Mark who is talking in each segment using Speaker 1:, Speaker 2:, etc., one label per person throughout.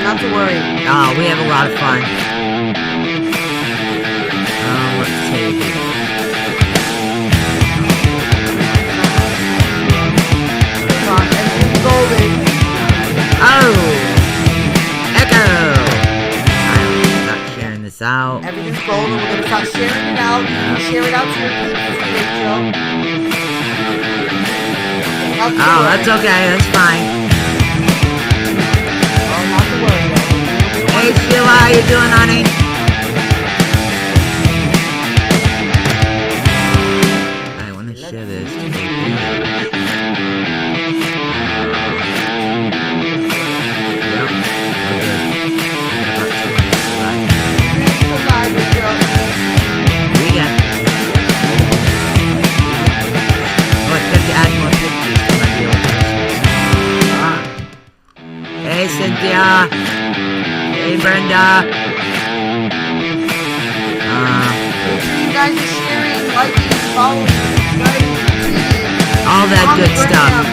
Speaker 1: not to worry.
Speaker 2: Oh, we have a lot of fun. Let's see.
Speaker 1: Everything's golden.
Speaker 2: Oh! Echo! I'm not sharing this out.
Speaker 1: Everything's golden. We're going to start sharing it out. Share it out to your people.
Speaker 2: Oh, that's okay. That's fine.
Speaker 1: Oh, not to worry.
Speaker 2: Hey, Sheila, how you doing, honey? I want to share this. Hey, Cynthia. Hey, Brenda.
Speaker 1: You guys are sharing, liking, following, subscribing, tweeting.
Speaker 2: All that good stuff.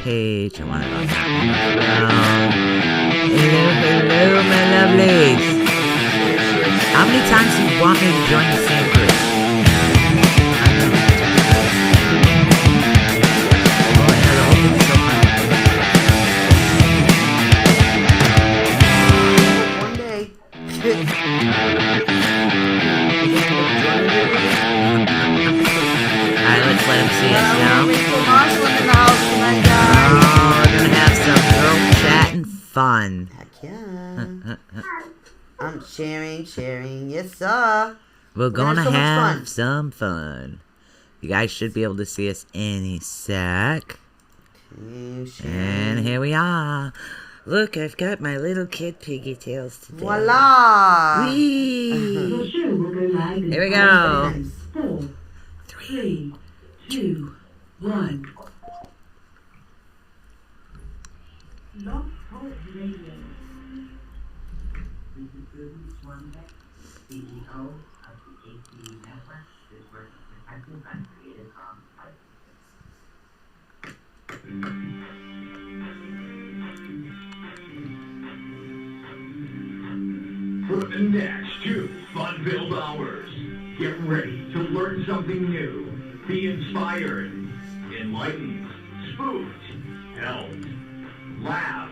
Speaker 2: Page, I want to go down. Hello, my lovelies. How many times do you want me to join the same group? Alright, let's let him see us now. We're gonna have some girl chatting fun.
Speaker 1: Heck yeah. I'm sharing, yes sir.
Speaker 2: We're gonna have some fun. You guys should be able to see us any sec. And here we are. Look, I've got my little kid piggy tails today.
Speaker 1: Voila!
Speaker 2: Whee! Here we go.
Speaker 3: 4, 3, 2, 1. Love Talk Radio. This is Ruby Swanbeck, CEO of the ACE Network. This work is protected by Creative Commons license.
Speaker 4: For the next 2 fun-filled hours, get ready to learn something new, be inspired, enlightened, spooked, helped, laugh,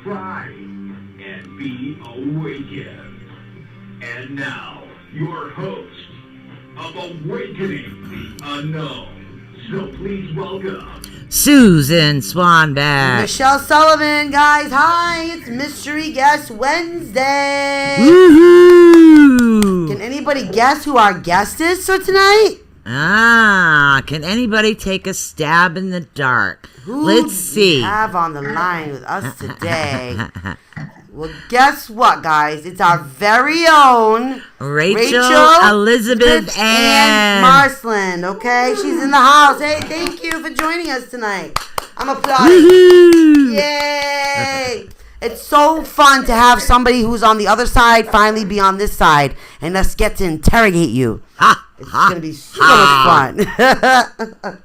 Speaker 4: cry, and be awakened. And now, your host of Awakening the Unknown. So please welcome
Speaker 2: Susan Swanbeck.
Speaker 1: Michelle Sullivan, guys. Hi, it's Mystery Guest Wednesday.
Speaker 2: Woohoo!
Speaker 1: Can anybody guess who our guest is for tonight?
Speaker 2: Can anybody take a stab in the dark?
Speaker 1: Who
Speaker 2: Let's see.
Speaker 1: we have on the line with us today? Well, guess what, guys? It's our very own
Speaker 2: Rachel Elizabeth
Speaker 1: Ann Marsland, okay? She's in the house. Hey, thank you for joining us tonight. I'm applauding.
Speaker 2: Woohoo!
Speaker 1: Yay! It's so fun to have somebody who's on the other side finally be on this side and us get to interrogate you. It's going to be so much fun.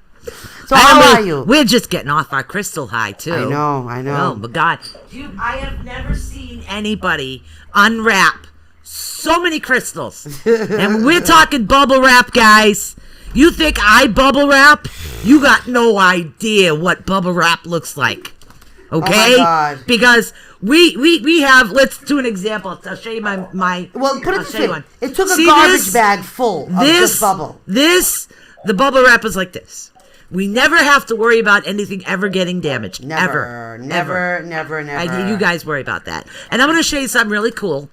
Speaker 1: So how are you?
Speaker 2: We're just getting off our crystal high, too.
Speaker 1: I know.
Speaker 2: Oh, my God. Dude, I have never seen anybody unwrap so many crystals. And we're talking bubble wrap, guys. You think I bubble wrap? You got no idea what bubble wrap looks like. Okay?
Speaker 1: Oh, my God.
Speaker 2: Because we have, let's do an example. I'll show you my
Speaker 1: Well, put it
Speaker 2: I'll
Speaker 1: this
Speaker 2: show you
Speaker 1: way.
Speaker 2: one.
Speaker 1: It took a
Speaker 2: See
Speaker 1: garbage
Speaker 2: this?
Speaker 1: bag full of just bubble.
Speaker 2: The bubble wrap is like this. We never have to worry about anything ever getting damaged.
Speaker 1: Never.
Speaker 2: You guys worry about that. And I'm going to show you something really cool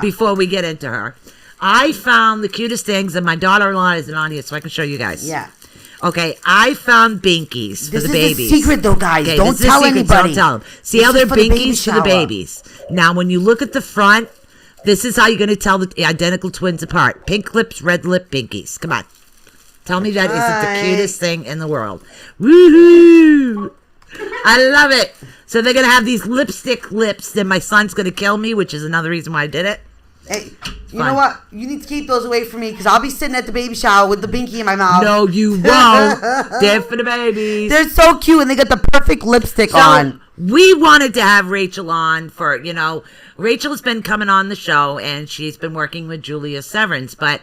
Speaker 2: before we get into her. I found the cutest things, and my daughter-in-law isn't on here, so I can show you guys.
Speaker 1: Yeah.
Speaker 2: Okay, I found binkies for the babies.
Speaker 1: This is a secret, though, guys.
Speaker 2: Okay,
Speaker 1: don't tell anybody.
Speaker 2: Don't tell them. See how they're binkies for the babies. Now, when you look at the front, this is how you're going to tell the identical twins apart. Pink lips, red lip, binkies. Come on. Tell me that isn't the cutest thing in the world. Woohoo! I love it. So they're going to have these lipstick lips. Then my son's going to kill me, which is another reason why I did it.
Speaker 1: Hey, you
Speaker 2: Fine.
Speaker 1: know what? You need to keep those away from me because I'll be sitting at the baby shower with the binky in my mouth.
Speaker 2: No, you won't. They're for the babies.
Speaker 1: They're so cute and they got the perfect lipstick
Speaker 2: So
Speaker 1: on.
Speaker 2: we wanted to have Rachel on for, Rachel has been coming on the show and she's been working with Julia Severance. But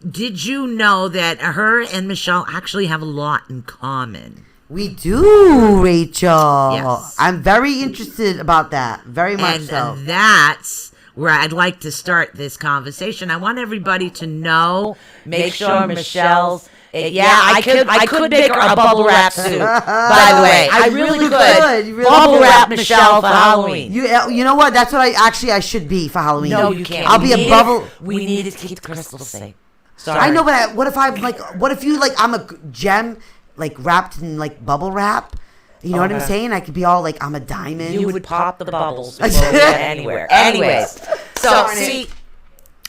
Speaker 2: did you know that her and Michelle actually have a lot in common?
Speaker 1: We do, Rachel.
Speaker 2: Yes.
Speaker 1: I'm very interested about that. Very much
Speaker 2: And
Speaker 1: so.
Speaker 2: that's where I'd like to start this conversation. I want everybody to know.
Speaker 5: Make sure Michelle's. I could make her a bubble wrap suit. By the way, I really
Speaker 1: You
Speaker 5: could.
Speaker 1: could. You really
Speaker 5: Bubble
Speaker 1: could.
Speaker 5: wrap Michelle for Halloween.
Speaker 1: You know what? That's what I should be for Halloween.
Speaker 5: No, you can't.
Speaker 1: I'll be a bubble.
Speaker 5: We need to keep the crystals safe. Sorry.
Speaker 1: I know, but what if I'm a gem, like wrapped in like bubble wrap? You know what I'm saying? I could be all like I'm a diamond.
Speaker 5: You would pop the bubbles before we went anywhere. Anyways, so
Speaker 1: Darn it.
Speaker 5: see,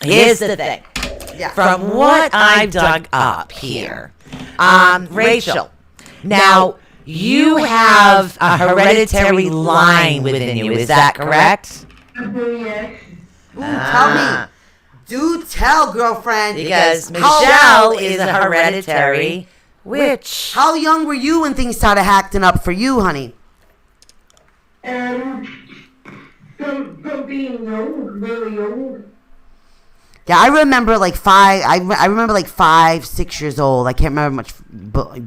Speaker 5: here's the thing.
Speaker 1: Yeah.
Speaker 5: From what I've dug up here, Rachel, now you have a hereditary line within you. Is that correct?
Speaker 3: Yes.
Speaker 1: Ooh, tell me. Do tell, girlfriend.
Speaker 5: Because
Speaker 1: How-
Speaker 5: Michelle is a hereditary witch.
Speaker 1: How young were you when things started acting up for you, honey?
Speaker 3: From being young, really young.
Speaker 1: Yeah, I remember like 5. I remember like 5, 6 years old. I can't remember much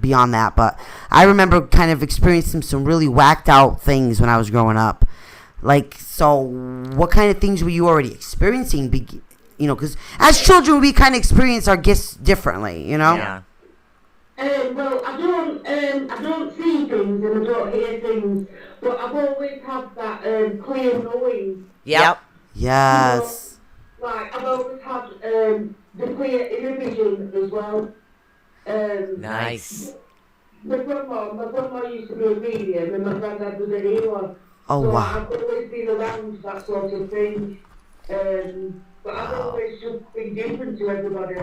Speaker 1: beyond that, but I remember kind of experiencing some really whacked out things when I was growing up. Like, so what kind of things were you already experiencing? Because as children, we kind of experience our gifts differently.
Speaker 5: Yeah.
Speaker 3: Well, I don't see things and I don't hear things, but I've always had that clear knowing.
Speaker 5: Yep.
Speaker 1: Yes.
Speaker 3: Like, I've always had the clear inner vision as well.
Speaker 5: Nice.
Speaker 3: My grandma used to be a medium and my granddad was a healer.
Speaker 1: Oh,
Speaker 3: So
Speaker 1: wow.
Speaker 3: I've always been around that sort of thing. But I've always just been different to everybody.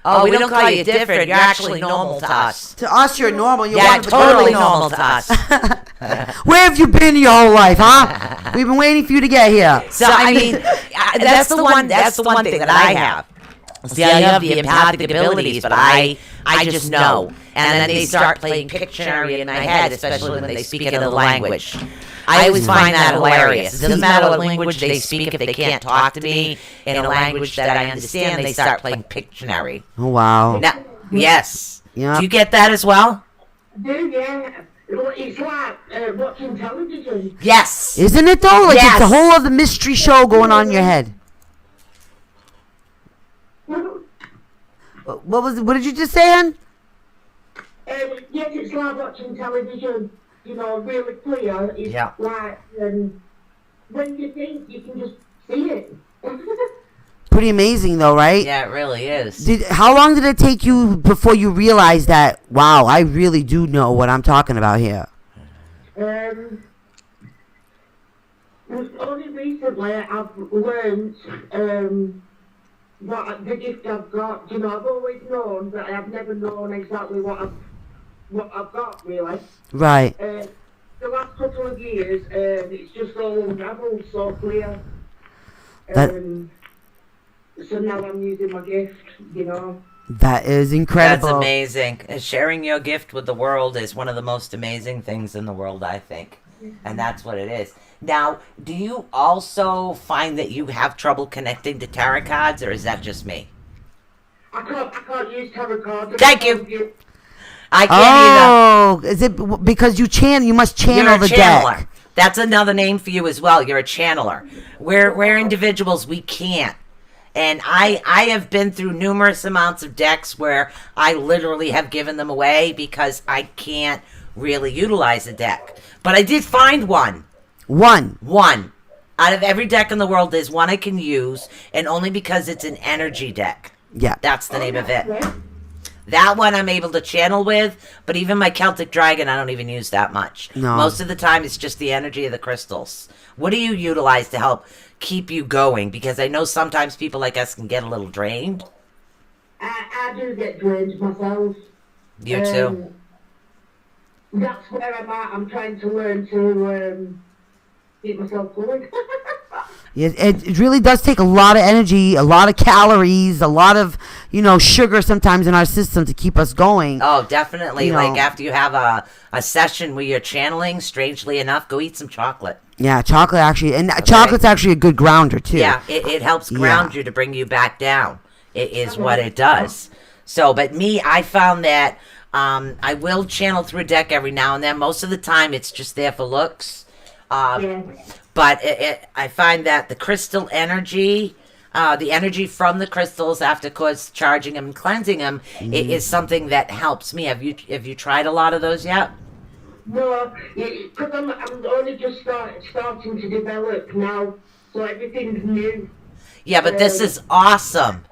Speaker 5: Oh, we don't call you different. You're actually normal to us.
Speaker 1: To us, you're normal. You're
Speaker 5: Yeah,
Speaker 1: one of the
Speaker 5: totally
Speaker 1: girls.
Speaker 5: normal to us.
Speaker 1: Where have you been your whole life, huh? We've been waiting for you to get here.
Speaker 5: So I mean, that's the one. That's the one thing that I have. See, I have the empathic abilities, but I just know. And then they start playing Pictionary in my head, especially when they speak another language. I always find that hilarious. It doesn't matter what language they speak, if they can't talk to me in a language that I understand, they start playing Pictionary.
Speaker 1: Oh, wow.
Speaker 5: Now, yes.
Speaker 1: Yeah.
Speaker 5: Do you get that as well?
Speaker 3: Yeah. It's like watching television.
Speaker 5: Yes.
Speaker 1: Isn't it, though? Like, it's a
Speaker 5: Yes.
Speaker 1: whole other mystery show going on in your head. What did you just say, Ann?
Speaker 3: Yes, it's like watching television, really clear. It's
Speaker 5: Yeah.
Speaker 3: like, when you think, you can just see it.
Speaker 1: Pretty amazing, though, right?
Speaker 5: Yeah, it really is.
Speaker 1: How long did it take you before you realized that, wow, I really do know what I'm talking about here?
Speaker 3: Only recently I've learned what the gift I've got. I've always known, but I've never known exactly what I've got, really.
Speaker 1: Right.
Speaker 3: The last couple of years, it's just all unravelled so clear.
Speaker 1: That-
Speaker 3: So now I'm using my gift,
Speaker 1: That is incredible.
Speaker 5: That's amazing. Sharing your gift with the world is one of the most amazing things in the world, I think. And that's what it is. Now, do you also find that you have trouble connecting to tarot cards, or is that just me?
Speaker 3: I can't use tarot cards.
Speaker 5: Thank you. I can't
Speaker 1: Oh, is it because you must
Speaker 5: either. You're
Speaker 1: channel
Speaker 5: a
Speaker 1: the
Speaker 5: channeler.
Speaker 1: deck?
Speaker 5: That's another name for you as well. You're a channeler. We're individuals. We can't. And I have been through numerous amounts of decks where I literally have given them away because I can't really utilize the deck. But I did find one. One. Out of every deck in the world, there's one I can use, and only because it's an energy deck.
Speaker 1: Yeah.
Speaker 5: That's the name of it. That one I'm able to channel with, but even my Celtic Dragon, I don't even use that much.
Speaker 1: No.
Speaker 5: Most of the time, it's just the energy of the crystals. What do you utilize to help keep you going? Because I know sometimes people like us can get a little drained.
Speaker 3: I do get drained myself.
Speaker 5: You too.
Speaker 3: That's where I'm at. I'm trying to learn to keep myself going.
Speaker 1: It really does take a lot of energy, a lot of calories, a lot of, sugar sometimes in our system to keep us going.
Speaker 5: Oh, definitely.
Speaker 1: You
Speaker 5: Like
Speaker 1: know.
Speaker 5: after you have a session where you're channeling, strangely enough, go eat some chocolate.
Speaker 1: Yeah, chocolate actually, and chocolate's actually a good grounder too.
Speaker 5: Yeah, it helps ground you to bring you back down. It is what it does. So, but me, I found that I will channel through a deck every now and then. Most of the time, it's just there for looks.
Speaker 3: Yeah.
Speaker 5: But I find that the crystal energy, the energy from the crystals after, of course, charging them and cleansing them, it is something that helps me. Have you tried a lot of those yet?
Speaker 3: No, because I'm only just starting to develop now, so everything's new.
Speaker 5: Yeah, but this is awesome.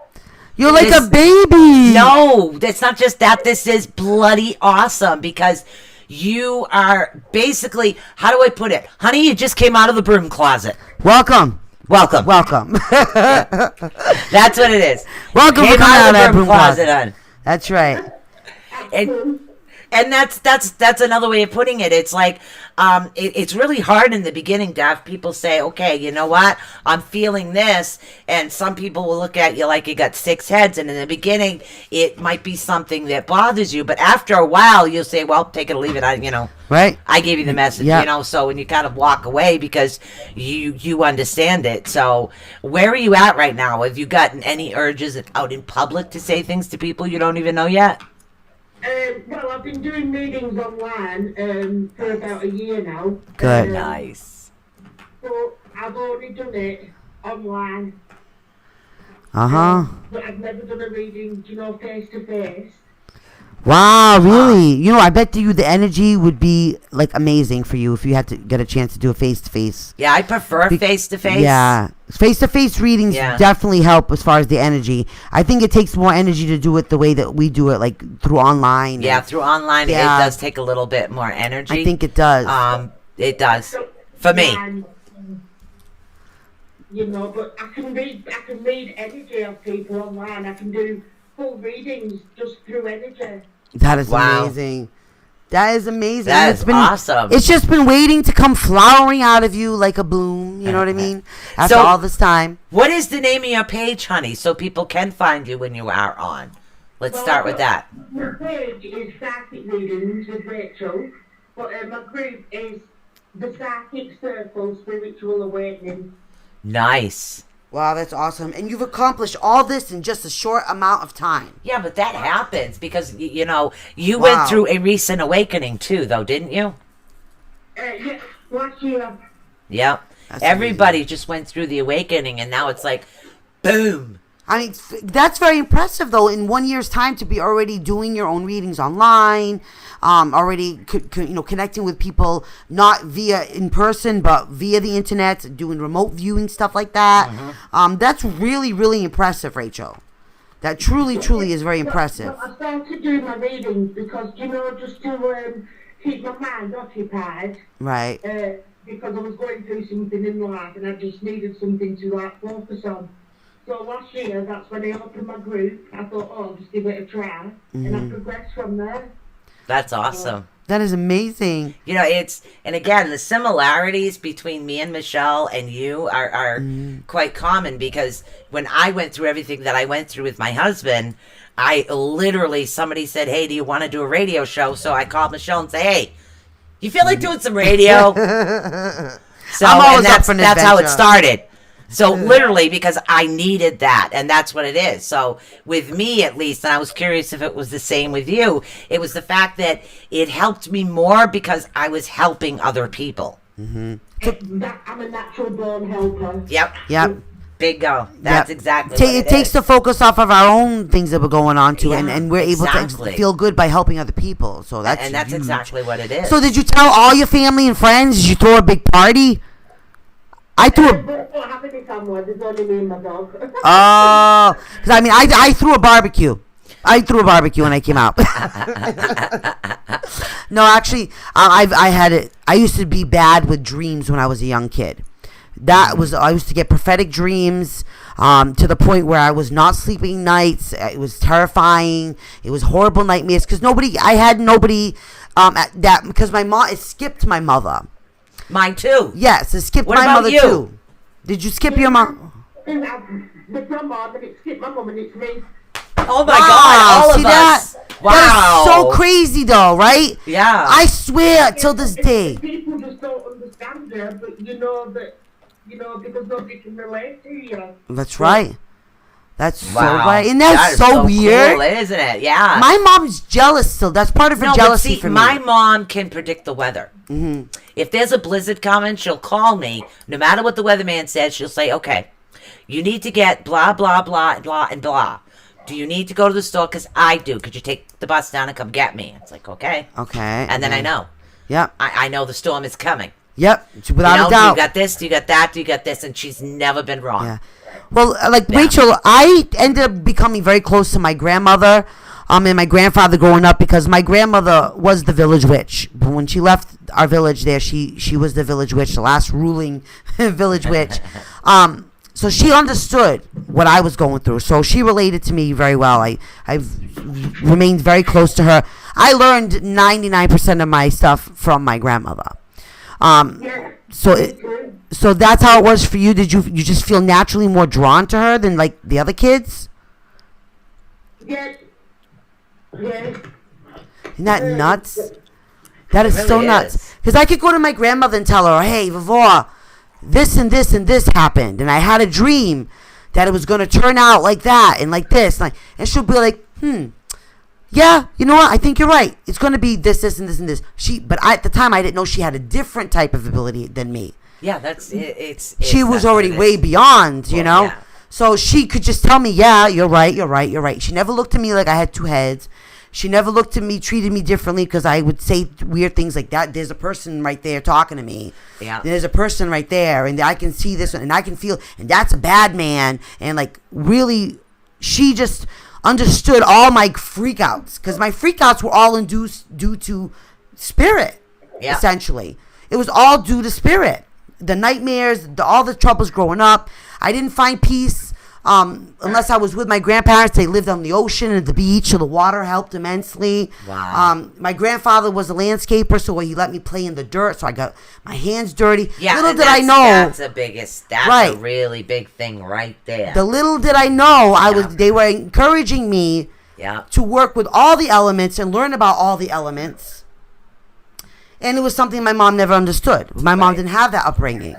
Speaker 1: You're like
Speaker 5: This-
Speaker 1: a baby.
Speaker 5: No, it's not just that. This is bloody awesome because you are basically, how do I put it? Honey, you just came out of the broom closet.
Speaker 1: Welcome.
Speaker 5: Welcome.
Speaker 1: Welcome.
Speaker 5: That's what it is.
Speaker 1: Welcome
Speaker 5: Came
Speaker 1: for coming
Speaker 5: out
Speaker 1: out
Speaker 5: of the
Speaker 1: that
Speaker 5: broom
Speaker 1: broom
Speaker 5: closet,
Speaker 1: closet.
Speaker 5: hon.
Speaker 1: That's right.
Speaker 5: And that's another way of putting it. It's like it's really hard in the beginning to have people say, okay, you know what, I'm feeling this, and some people will look at you like you got six heads, and in the beginning it might be something that bothers you, but after a while you'll say, well, take it or leave it.
Speaker 1: Right.
Speaker 5: I gave you the message,
Speaker 1: Yeah.
Speaker 5: so when you kind of walk away because you understand it. So where are you at right now? Have you gotten any urges out in public to say things to people you don't even know yet?
Speaker 3: Well, I've been doing readings online for about a year now.
Speaker 1: Good.
Speaker 5: Nice.
Speaker 3: So I've only done it online.
Speaker 1: Uh-huh.
Speaker 3: But I've never done a reading, face to face.
Speaker 1: Wow, really? I bet the energy would be like amazing for you if you had to get a chance to do a face-to-face.
Speaker 5: Yeah, I prefer face to face.
Speaker 1: Yeah. Face-to-face readings
Speaker 5: Yeah.
Speaker 1: definitely help as far as the energy. I think it takes more energy to do it the way that we do it, like through online.
Speaker 5: Yeah, through online
Speaker 1: Yeah.
Speaker 5: it does take a little bit more energy.
Speaker 1: I think it does.
Speaker 5: It does. For me.
Speaker 3: And, but I can read energy of people online. I can do full readings just through energy.
Speaker 1: That is
Speaker 5: Wow.
Speaker 1: amazing. That is amazing.
Speaker 5: That
Speaker 1: And
Speaker 5: is awesome.
Speaker 1: It's just been waiting to come flowering out of you like a bloom. You know what I mean? After
Speaker 5: So-
Speaker 1: all this time.
Speaker 5: What is the name of your page, honey, so people can find you when you are on? Let's start with that.
Speaker 3: My page is Psychic Readings with Rachel, but my group is the Psychic Circle Spiritual Awakening.
Speaker 5: Nice.
Speaker 1: Wow, that's awesome. And you've accomplished all this in just a short amount of time.
Speaker 5: Yeah, but that happens because, you
Speaker 1: Wow.
Speaker 5: went through a recent awakening too, though, didn't you?
Speaker 3: Yeah, last year.
Speaker 5: Yep.
Speaker 1: That's
Speaker 5: Everybody just went through the awakening, and now it's like, boom.
Speaker 1: I mean, that's very impressive, though, in 1 year's time to be already doing your own readings online, already connecting with people, not via in person, but via the internet, doing remote viewing, stuff like that. That's really, really impressive, Rachel. That truly, truly is very impressive.
Speaker 3: But I started doing my readings because, just to keep my mind occupied,
Speaker 1: Right.
Speaker 3: because I was going through something in life and I just needed something to focus on. So last year, that's when I opened my group. I thought, I'll just give it a try, and I progressed from there.
Speaker 5: That's awesome.
Speaker 1: That is amazing.
Speaker 5: And again, the similarities between me and Michelle and you are quite common because when I went through everything that I went through with my husband, somebody said, hey, do you want to do a radio show? So I called Michelle and say, hey, you feel like doing some radio? So
Speaker 1: I'm always
Speaker 5: and
Speaker 1: up for an
Speaker 5: that's how it
Speaker 1: adventure.
Speaker 5: started. So literally because I needed that, and that's what it is. So with me at least, and I was curious if it was the same with you, it was the fact that it helped me more because I was helping other people.
Speaker 3: I'm a natural born helper.
Speaker 5: Yep.
Speaker 1: Yep.
Speaker 5: Big go. That's
Speaker 1: Yep.
Speaker 5: exactly
Speaker 1: Ta-
Speaker 5: what
Speaker 1: it takes the focus off of our own things that we're going on to,
Speaker 5: Yeah,
Speaker 1: and we're able
Speaker 5: exactly.
Speaker 1: to feel good by helping other people. So that's
Speaker 5: and
Speaker 1: huge.
Speaker 5: exactly what it is.
Speaker 1: So did you tell all your family and friends? Did you throw a big party? I threw a.
Speaker 3: But don't have any family, there's only me and my dog.
Speaker 1: Oh, because I mean, I threw a barbecue. I threw a barbecue when I came out. No, actually, I had it. I used to be bad with dreams when I was a young kid. I used to get prophetic dreams to the point where I was not sleeping nights. It was terrifying. It was horrible nightmares because I had nobody because my mom, it skipped my mother.
Speaker 5: Mine too.
Speaker 1: Yes, it skipped
Speaker 5: What
Speaker 1: my
Speaker 5: about
Speaker 1: mother
Speaker 5: you?
Speaker 1: too. Did you skip your mom?
Speaker 3: The grandma, then it skipped my mum and it's me.
Speaker 5: Oh my
Speaker 1: Wow,
Speaker 5: God! All
Speaker 1: see
Speaker 5: of us. Wow.
Speaker 1: That is so crazy, though, right?
Speaker 5: Yeah.
Speaker 1: I swear, till this day.
Speaker 3: People just don't understand her, but you know that, because nobody can relate to you.
Speaker 1: That's right. That's so
Speaker 5: Wow.
Speaker 1: right. And
Speaker 5: That
Speaker 1: that's
Speaker 5: is
Speaker 1: so weird.
Speaker 5: cool, isn't it? Yeah.
Speaker 1: My mom's jealous still. That's part of her
Speaker 5: No, but
Speaker 1: jealousy
Speaker 5: see,
Speaker 1: for me.
Speaker 5: my mom can predict the weather.
Speaker 1: Mm-hmm.
Speaker 5: If there's a blizzard coming, she'll call me. No matter what the weatherman says, she'll say, okay, you need to get blah, blah, blah, blah, and blah. Do you need to go to the store? Because I do. Could you take the bus down and come get me? It's like, okay.
Speaker 1: Okay.
Speaker 5: And then I know.
Speaker 1: Yep.
Speaker 5: I know the storm is coming.
Speaker 1: Yep. Without
Speaker 5: you know,
Speaker 1: a doubt.
Speaker 5: Do you got this? Do you got that? Do you got this? And she's never been wrong.
Speaker 1: Yeah. Well, like
Speaker 5: Yeah.
Speaker 1: Rachel, I ended up becoming very close to my grandmother and my grandfather growing up because my grandmother was the village witch. But when she left our village there, she was the village witch, the last ruling village witch. So she understood what I was going through. So she related to me very well. I've remained very close to her. I learned 99% of my stuff from my grandmother.
Speaker 3: Yeah.
Speaker 1: So that's how it was for you. Did you just feel naturally more drawn to her than like the other kids?
Speaker 3: Yeah. Yeah.
Speaker 1: Isn't that nuts? That is
Speaker 5: It
Speaker 1: so
Speaker 5: really
Speaker 1: nuts.
Speaker 5: is.
Speaker 1: Because I could go to my grandmother and tell her, hey, Vavor, this and this and this happened. And I had a dream that it was going to turn out like that and like this. And she'll be like, yeah, you know what? I think you're right. It's going to be this, this, and this, and this. But at the time, I didn't know she had a different type of ability than me.
Speaker 5: Yeah, that's it. It's
Speaker 1: She was
Speaker 5: that's
Speaker 1: already
Speaker 5: what it
Speaker 1: way
Speaker 5: is.
Speaker 1: beyond, you
Speaker 5: Well,
Speaker 1: know?
Speaker 5: yeah.
Speaker 1: So she could just tell me, yeah, you're right, you're right, you're right. She never looked at me like I had two heads. She never looked at me, treated me differently because I would say weird things like that. There's a person right there talking to me.
Speaker 5: Yeah.
Speaker 1: There's a person right there, and I can see this, and I can feel, and that's a bad man. And like, really, she just understood all my freakouts because my freakouts were all induced due to spirit,
Speaker 5: Yeah.
Speaker 1: essentially. It was all due to spirit. The nightmares, all the troubles growing up. I didn't find peace unless I was with my grandparents. They lived on the ocean and the beach, so the water helped immensely.
Speaker 5: Wow.
Speaker 1: My grandfather was a landscaper, so he let me play in the dirt, so I got my hands dirty.
Speaker 5: Yeah,
Speaker 1: little
Speaker 5: and
Speaker 1: did I know.
Speaker 5: that's a biggest. That's
Speaker 1: Right.
Speaker 5: a really big thing right there.
Speaker 1: The little did I know, they were encouraging me
Speaker 5: yeah.
Speaker 1: to work with all the elements and learn about all the elements. And it was something my mom never understood. My mom didn't have that upbringing.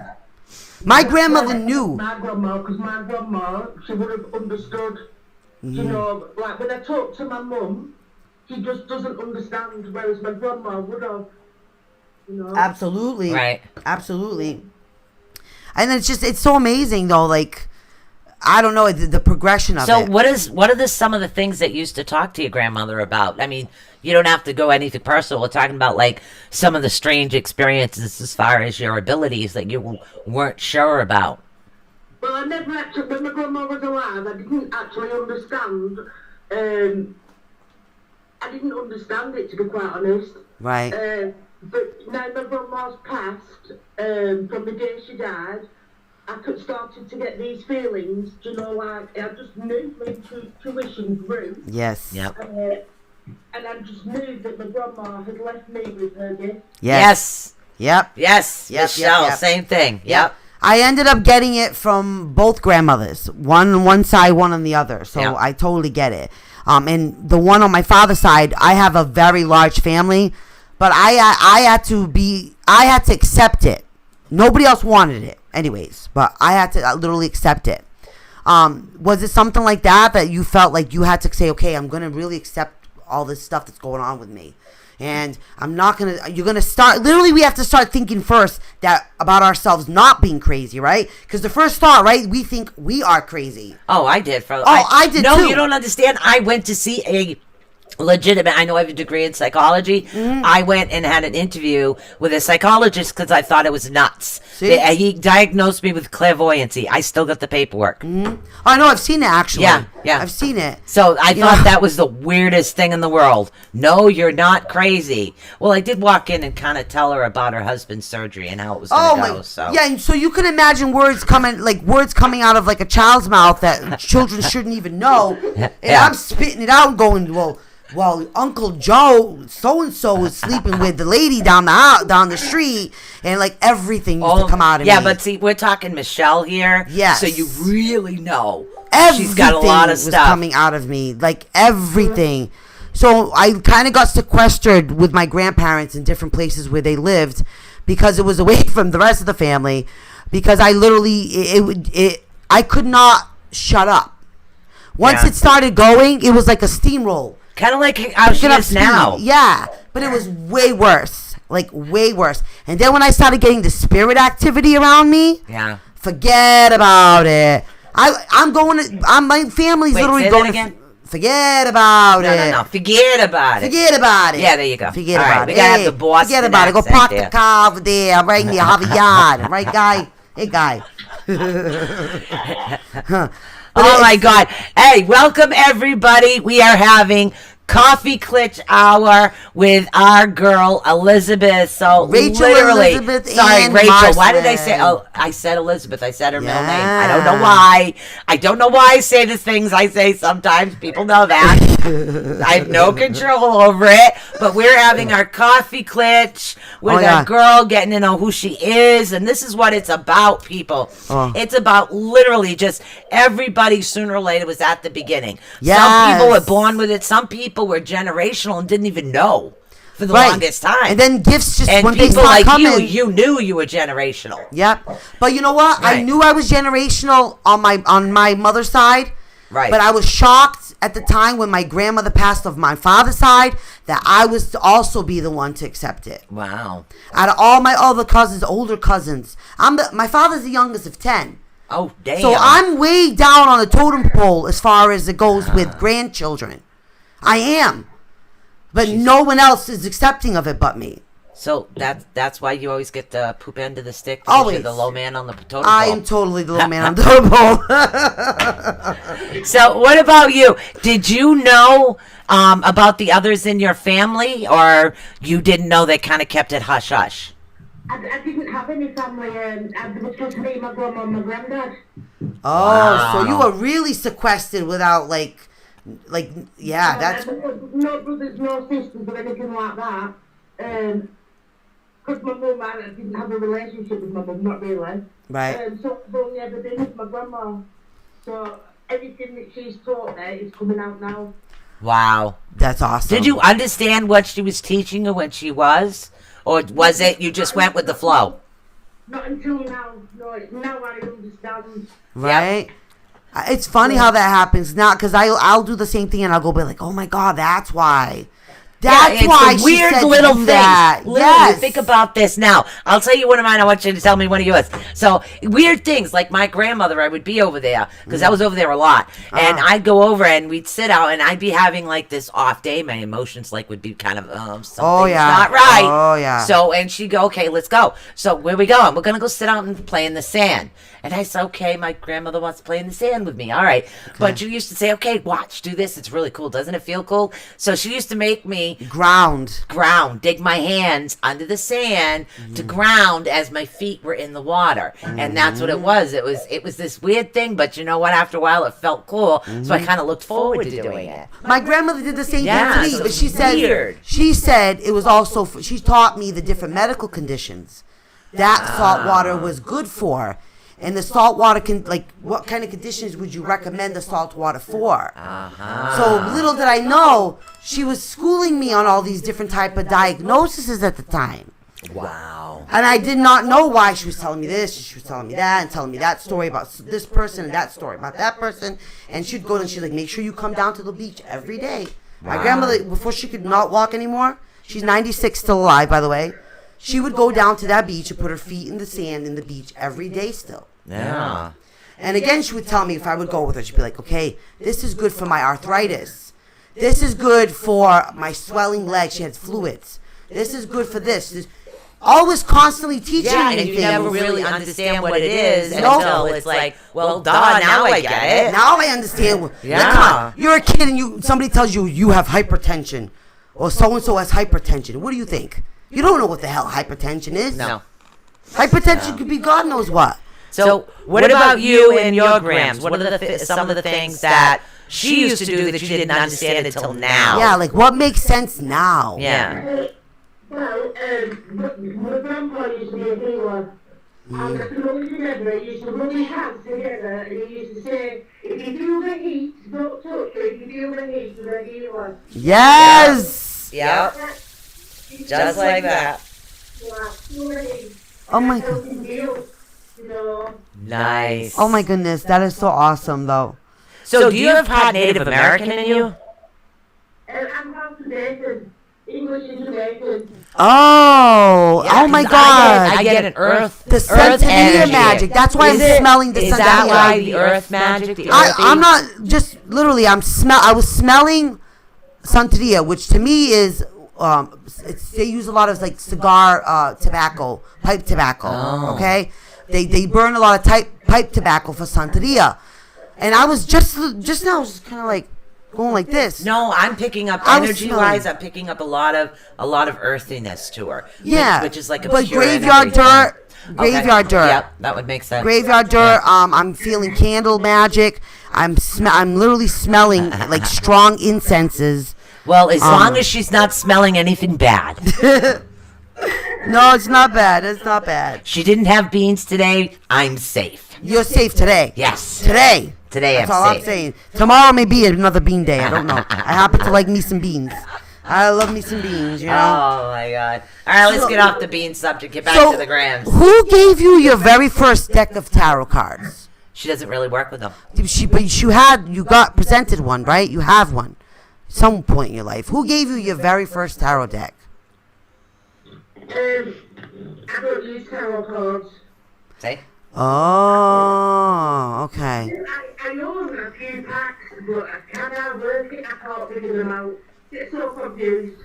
Speaker 1: My grandmother knew.
Speaker 3: My grandma, because my grandma, she would have understood.
Speaker 1: Mm-hmm.
Speaker 3: You know, like when I talk to my mum, she just doesn't understand, whereas my grandma would have. You know.
Speaker 1: Absolutely.
Speaker 5: Right.
Speaker 1: Absolutely. And it's so amazing though, like, I don't know, the progression of
Speaker 5: So
Speaker 1: it.
Speaker 5: what are some of the things that you used to talk to your grandmother about? I mean, you don't have to go anything personal. We're talking about like some of the strange experiences as far as your abilities that you weren't sure about.
Speaker 3: Well, I never actually, when my grandma was alive, I didn't actually understand. I didn't understand it, to be quite honest.
Speaker 1: Right.
Speaker 3: But now my grandma's passed, from the day she died, I started to get these feelings, you know, like, I just knew my intuition grew.
Speaker 1: Yes.
Speaker 5: Yep.
Speaker 3: And I just knew that my grandma had left me with her gift.
Speaker 5: Yes.
Speaker 1: Yep.
Speaker 5: Yes.
Speaker 1: Yep,
Speaker 5: Michelle,
Speaker 1: yep, yep.
Speaker 5: same thing. Yep.
Speaker 1: I ended up getting it from both grandmothers, one on one side, one on the other. So
Speaker 5: Yeah.
Speaker 1: I totally get it. And the one on my father's side, I have a very large family, but I had to accept it. Nobody else wanted it, anyways, but I had to literally accept it. Was it something like that you felt like you had to say, okay, I'm gonna really accept all this stuff that's going on with me? And you're going to start, literally we have to start thinking first about ourselves not being crazy, right? Because the first thought, right, we think we are crazy.
Speaker 5: Oh, I did.
Speaker 1: I did
Speaker 5: no,
Speaker 1: too.
Speaker 5: you don't understand. I went to see a legitimate, I know I have a degree in psychology.
Speaker 1: Mm-hmm.
Speaker 5: I went and had an interview with a psychologist because I thought it was nuts.
Speaker 1: See?
Speaker 5: He diagnosed me with clairvoyancy. I still got the paperwork.
Speaker 1: Oh, I know, I've seen it actually.
Speaker 5: Yeah.
Speaker 1: I've seen it.
Speaker 5: So I
Speaker 1: You
Speaker 5: thought
Speaker 1: know-
Speaker 5: that was the weirdest thing in the world. No, you're not crazy. Well, I did walk in and kind of tell her about her husband's surgery and how it was going to go. So
Speaker 1: Yeah, and so you can imagine words coming out of like a child's mouth that children shouldn't even know. And
Speaker 5: Yeah.
Speaker 1: I'm spitting it out and going, well, well, Uncle Joe, so and so was sleeping with the lady down the street, and like everything used to come out of me.
Speaker 5: Yeah, but see, we're talking Michelle here.
Speaker 1: Yes.
Speaker 5: So you really know.
Speaker 1: Everything
Speaker 5: She's got a lot of
Speaker 1: was
Speaker 5: stuff.
Speaker 1: coming out of me, like everything. So I kind of got sequestered with my grandparents in different places where they lived because it was away from the rest of the family. Because I literally, I could not shut up. Once
Speaker 5: Yeah.
Speaker 1: it started going, it was like a steamroll.
Speaker 5: Kind of like how she
Speaker 1: Picking up
Speaker 5: is now.
Speaker 1: speed. Yeah, but it was way worse, like way worse. And then when I started getting the spirit activity around me,
Speaker 5: Yeah.
Speaker 1: forget about it. I'm going to. My family's
Speaker 5: Wait,
Speaker 1: literally
Speaker 5: say
Speaker 1: going
Speaker 5: that
Speaker 1: to.
Speaker 5: again?
Speaker 1: Forget about
Speaker 5: No,
Speaker 1: it.
Speaker 5: no. Forget about it.
Speaker 1: Forget about it.
Speaker 5: Yeah, there you go.
Speaker 1: Forget
Speaker 5: All right,
Speaker 1: about
Speaker 5: we
Speaker 1: it.
Speaker 5: gotta have the Boston
Speaker 1: Forget about it. Go
Speaker 5: accent
Speaker 1: park
Speaker 5: there.
Speaker 1: the car over there, right in your Harvey yard, right, guy? Hey, guy.
Speaker 5: Oh my God. Hey, welcome everybody. We are having Coffee Klitsch Hour with our girl Elizabeth. So
Speaker 1: Rachel
Speaker 5: literally,
Speaker 1: Elizabeth
Speaker 5: sorry,
Speaker 1: Ann
Speaker 5: Rachel. Why did I say?
Speaker 1: Marsland.
Speaker 5: Oh, I said Elizabeth. I said her middle name.
Speaker 1: Yeah.
Speaker 5: I don't know why. I don't know why I say the things I say sometimes. People know that. I have no control over it. But we're having our Coffee Klitsch with
Speaker 1: Oh, yeah.
Speaker 5: our girl, getting to know who she is, and this is what it's about, people.
Speaker 1: Oh.
Speaker 5: It's about literally just everybody sooner or later was at the beginning. Some
Speaker 1: Yes.
Speaker 5: people were born with it. Some people were generational and didn't even know for the
Speaker 1: Right.
Speaker 5: longest time.
Speaker 1: And then gifts just
Speaker 5: And
Speaker 1: when they
Speaker 5: people
Speaker 1: start
Speaker 5: like
Speaker 1: coming.
Speaker 5: you knew you were generational.
Speaker 1: Yep. But you know what? I
Speaker 5: Right.
Speaker 1: knew I was generational on my mother's side.
Speaker 5: Right.
Speaker 1: But I was shocked at the time when my grandmother passed of my father's side that I was to also be the one to accept it.
Speaker 5: Wow.
Speaker 1: Out of all my other cousins, older cousins, my father's the youngest of 10.
Speaker 5: Oh, damn.
Speaker 1: So I'm way down on the totem pole as far as it goes with grandchildren. I am. But no one else is accepting of it but me.
Speaker 5: So that's why you always get the poop end of the stick. Because
Speaker 1: Always.
Speaker 5: you're the low man on the totem pole.
Speaker 1: I am totally the little man on the totem pole.
Speaker 5: So what about you? Did you know about the others in your family, or you didn't know? They kind of kept it hush hush.
Speaker 3: I didn't have any family, it was just me, my grandma, and my granddad.
Speaker 1: Oh, so you were really sequestered without yeah, that's
Speaker 3: No brothers, no sisters, or anything like that. Because my mum, I didn't have a relationship with my mum, not really.
Speaker 1: right.
Speaker 3: So I've only ever been with my grandma. So everything that she's taught me is coming out now.
Speaker 5: Wow.
Speaker 1: That's awesome.
Speaker 5: Did you understand what she was teaching you when she was? Or was it you just went with the flow?
Speaker 3: Not until now. No, now I understand.
Speaker 1: Right? It's funny how that happens now because I'll do the same thing and I'll go be like, oh my God, that's why. That's
Speaker 5: it's
Speaker 1: why
Speaker 5: the
Speaker 1: she
Speaker 5: weird
Speaker 1: said to
Speaker 5: little
Speaker 1: do
Speaker 5: things.
Speaker 1: that.
Speaker 5: Literally,
Speaker 1: Yes.
Speaker 5: think about this now. I'll tell you one of mine. I want you to tell me one of yours. So weird things like my grandmother. I would be over there because I was over there a lot, and I'd go over and we'd sit out, and I'd be having like this off day. My emotions would be kind of something's
Speaker 1: yeah.
Speaker 5: not right.
Speaker 1: Oh, yeah.
Speaker 5: So and she'd go, okay, let's go. So where we going? We're gonna go sit out and play in the sand. And I said, okay, my grandmother wants to play in the sand with me. All right. But she used to say, okay, watch, do this. It's really cool. Doesn't it feel cool? So she used to make me
Speaker 1: Ground.
Speaker 5: dig my hands under the sand to ground as my feet were in the water. And that's what it was. It was this weird thing, but you know what? After a while, it felt cool. So I kind of looked forward to doing it.
Speaker 1: My grandmother did the same
Speaker 5: Yeah,
Speaker 1: thing to
Speaker 5: so
Speaker 1: me, but
Speaker 5: it's
Speaker 1: she said
Speaker 5: weird.
Speaker 1: it was also she taught me the different medical conditions that salt water was good for. And the salt water what kind of conditions would you recommend the salt water for? So little did I know, she was schooling me on all these different type of diagnoses at the time.
Speaker 5: Wow.
Speaker 1: And I did not know why she was telling me this, she was telling me that, and telling me that story about this person and that story about that person. And she'd go and she'd make sure you come down to the beach every day. My grandmother, before she could not walk anymore, she's 96, still alive, by the way. She would go down to that beach and put her feet in the sand in the beach every day still.
Speaker 5: Yeah.
Speaker 1: And again, she would tell me if I would go with her, she'd be like, okay, this is good for my arthritis. This is good for my swelling legs. She had fluids. This is good for this. Always constantly teaching
Speaker 5: Yeah,
Speaker 1: me
Speaker 5: and you
Speaker 1: things.
Speaker 5: never really understand what it is
Speaker 1: Nope.
Speaker 5: until it's like, well, duh, now I get it.
Speaker 1: Now I understand.
Speaker 5: Yeah.
Speaker 1: Like, come on, you're a kid and somebody tells you you have hypertension, or so and so has hypertension. What do you think? You don't know what the hell hypertension is.
Speaker 5: No.
Speaker 1: Hypertension could be God knows what.
Speaker 5: So, what about you and your grams? What are some of the things that she used to do that you didn't understand until now?
Speaker 1: Yeah, like what makes sense now?
Speaker 5: Yeah.
Speaker 3: Well, my grandpa used to be a healer. And I can always remember he used to rub his hands together and he used to say, if you feel the heat, don't touch it. If you feel the heat, you're a healer.
Speaker 1: Yes.
Speaker 5: Yep. Just like that.
Speaker 1: Oh my god.
Speaker 3: You know.
Speaker 5: Nice.
Speaker 1: Oh my goodness, that is so awesome though.
Speaker 5: So, do you have part Native American in you?
Speaker 3: I'm half Jamaican. English and Jamaican.
Speaker 1: Oh,
Speaker 5: Yeah,
Speaker 1: oh my
Speaker 5: 'cause
Speaker 1: god.
Speaker 5: I get an earth.
Speaker 1: The
Speaker 5: earth
Speaker 1: Santeria
Speaker 5: energy.
Speaker 1: magic. That's why
Speaker 5: Is
Speaker 1: I'm
Speaker 5: it-
Speaker 1: smelling the
Speaker 5: Is that
Speaker 1: Santeria.
Speaker 5: why the earth magic? The
Speaker 1: I'm not just literally. I was smelling Santeria, which to me is they use a lot of like cigar tobacco, pipe tobacco.
Speaker 5: Oh.
Speaker 1: Okay, they burn a lot of pipe tobacco for Santeria, and I was just now just kind of like going like this.
Speaker 5: No, I'm picking up
Speaker 1: I was
Speaker 5: energy-wise.
Speaker 1: smelling.
Speaker 5: I'm picking up a lot of earthiness to her.
Speaker 1: Yeah,
Speaker 5: which is like a
Speaker 1: but
Speaker 5: pure
Speaker 1: graveyard
Speaker 5: energy
Speaker 1: dirt.
Speaker 5: thing.
Speaker 1: Graveyard dirt.
Speaker 5: Yep, that would make sense.
Speaker 1: Graveyard dirt. I'm feeling candle magic. I'm literally smelling like strong incenses.
Speaker 5: Well, as long as she's not smelling anything bad.
Speaker 1: No, it's not bad. It's not bad.
Speaker 5: She didn't have beans today. I'm safe.
Speaker 1: You're safe today.
Speaker 5: Yes.
Speaker 1: Today.
Speaker 5: Today
Speaker 1: That's
Speaker 5: I'm
Speaker 1: all
Speaker 5: safe.
Speaker 1: I'm saying. Tomorrow may be another bean day. I don't know. I happen to like me some beans. I love me some beans, you know.
Speaker 5: Oh my god! All right, let's get off the bean subject. Get back
Speaker 1: So,
Speaker 5: to the grams.
Speaker 1: who gave you your very first deck of tarot cards?
Speaker 5: She doesn't really work with them.
Speaker 1: But you got presented one, right? You have one. Some point in your life. Who gave you your very first tarot deck?
Speaker 3: I don't use tarot cards.
Speaker 5: See?
Speaker 1: Oh, okay.
Speaker 3: I own a few packs, but I cannot work it. I can't figure them out. Get so confused.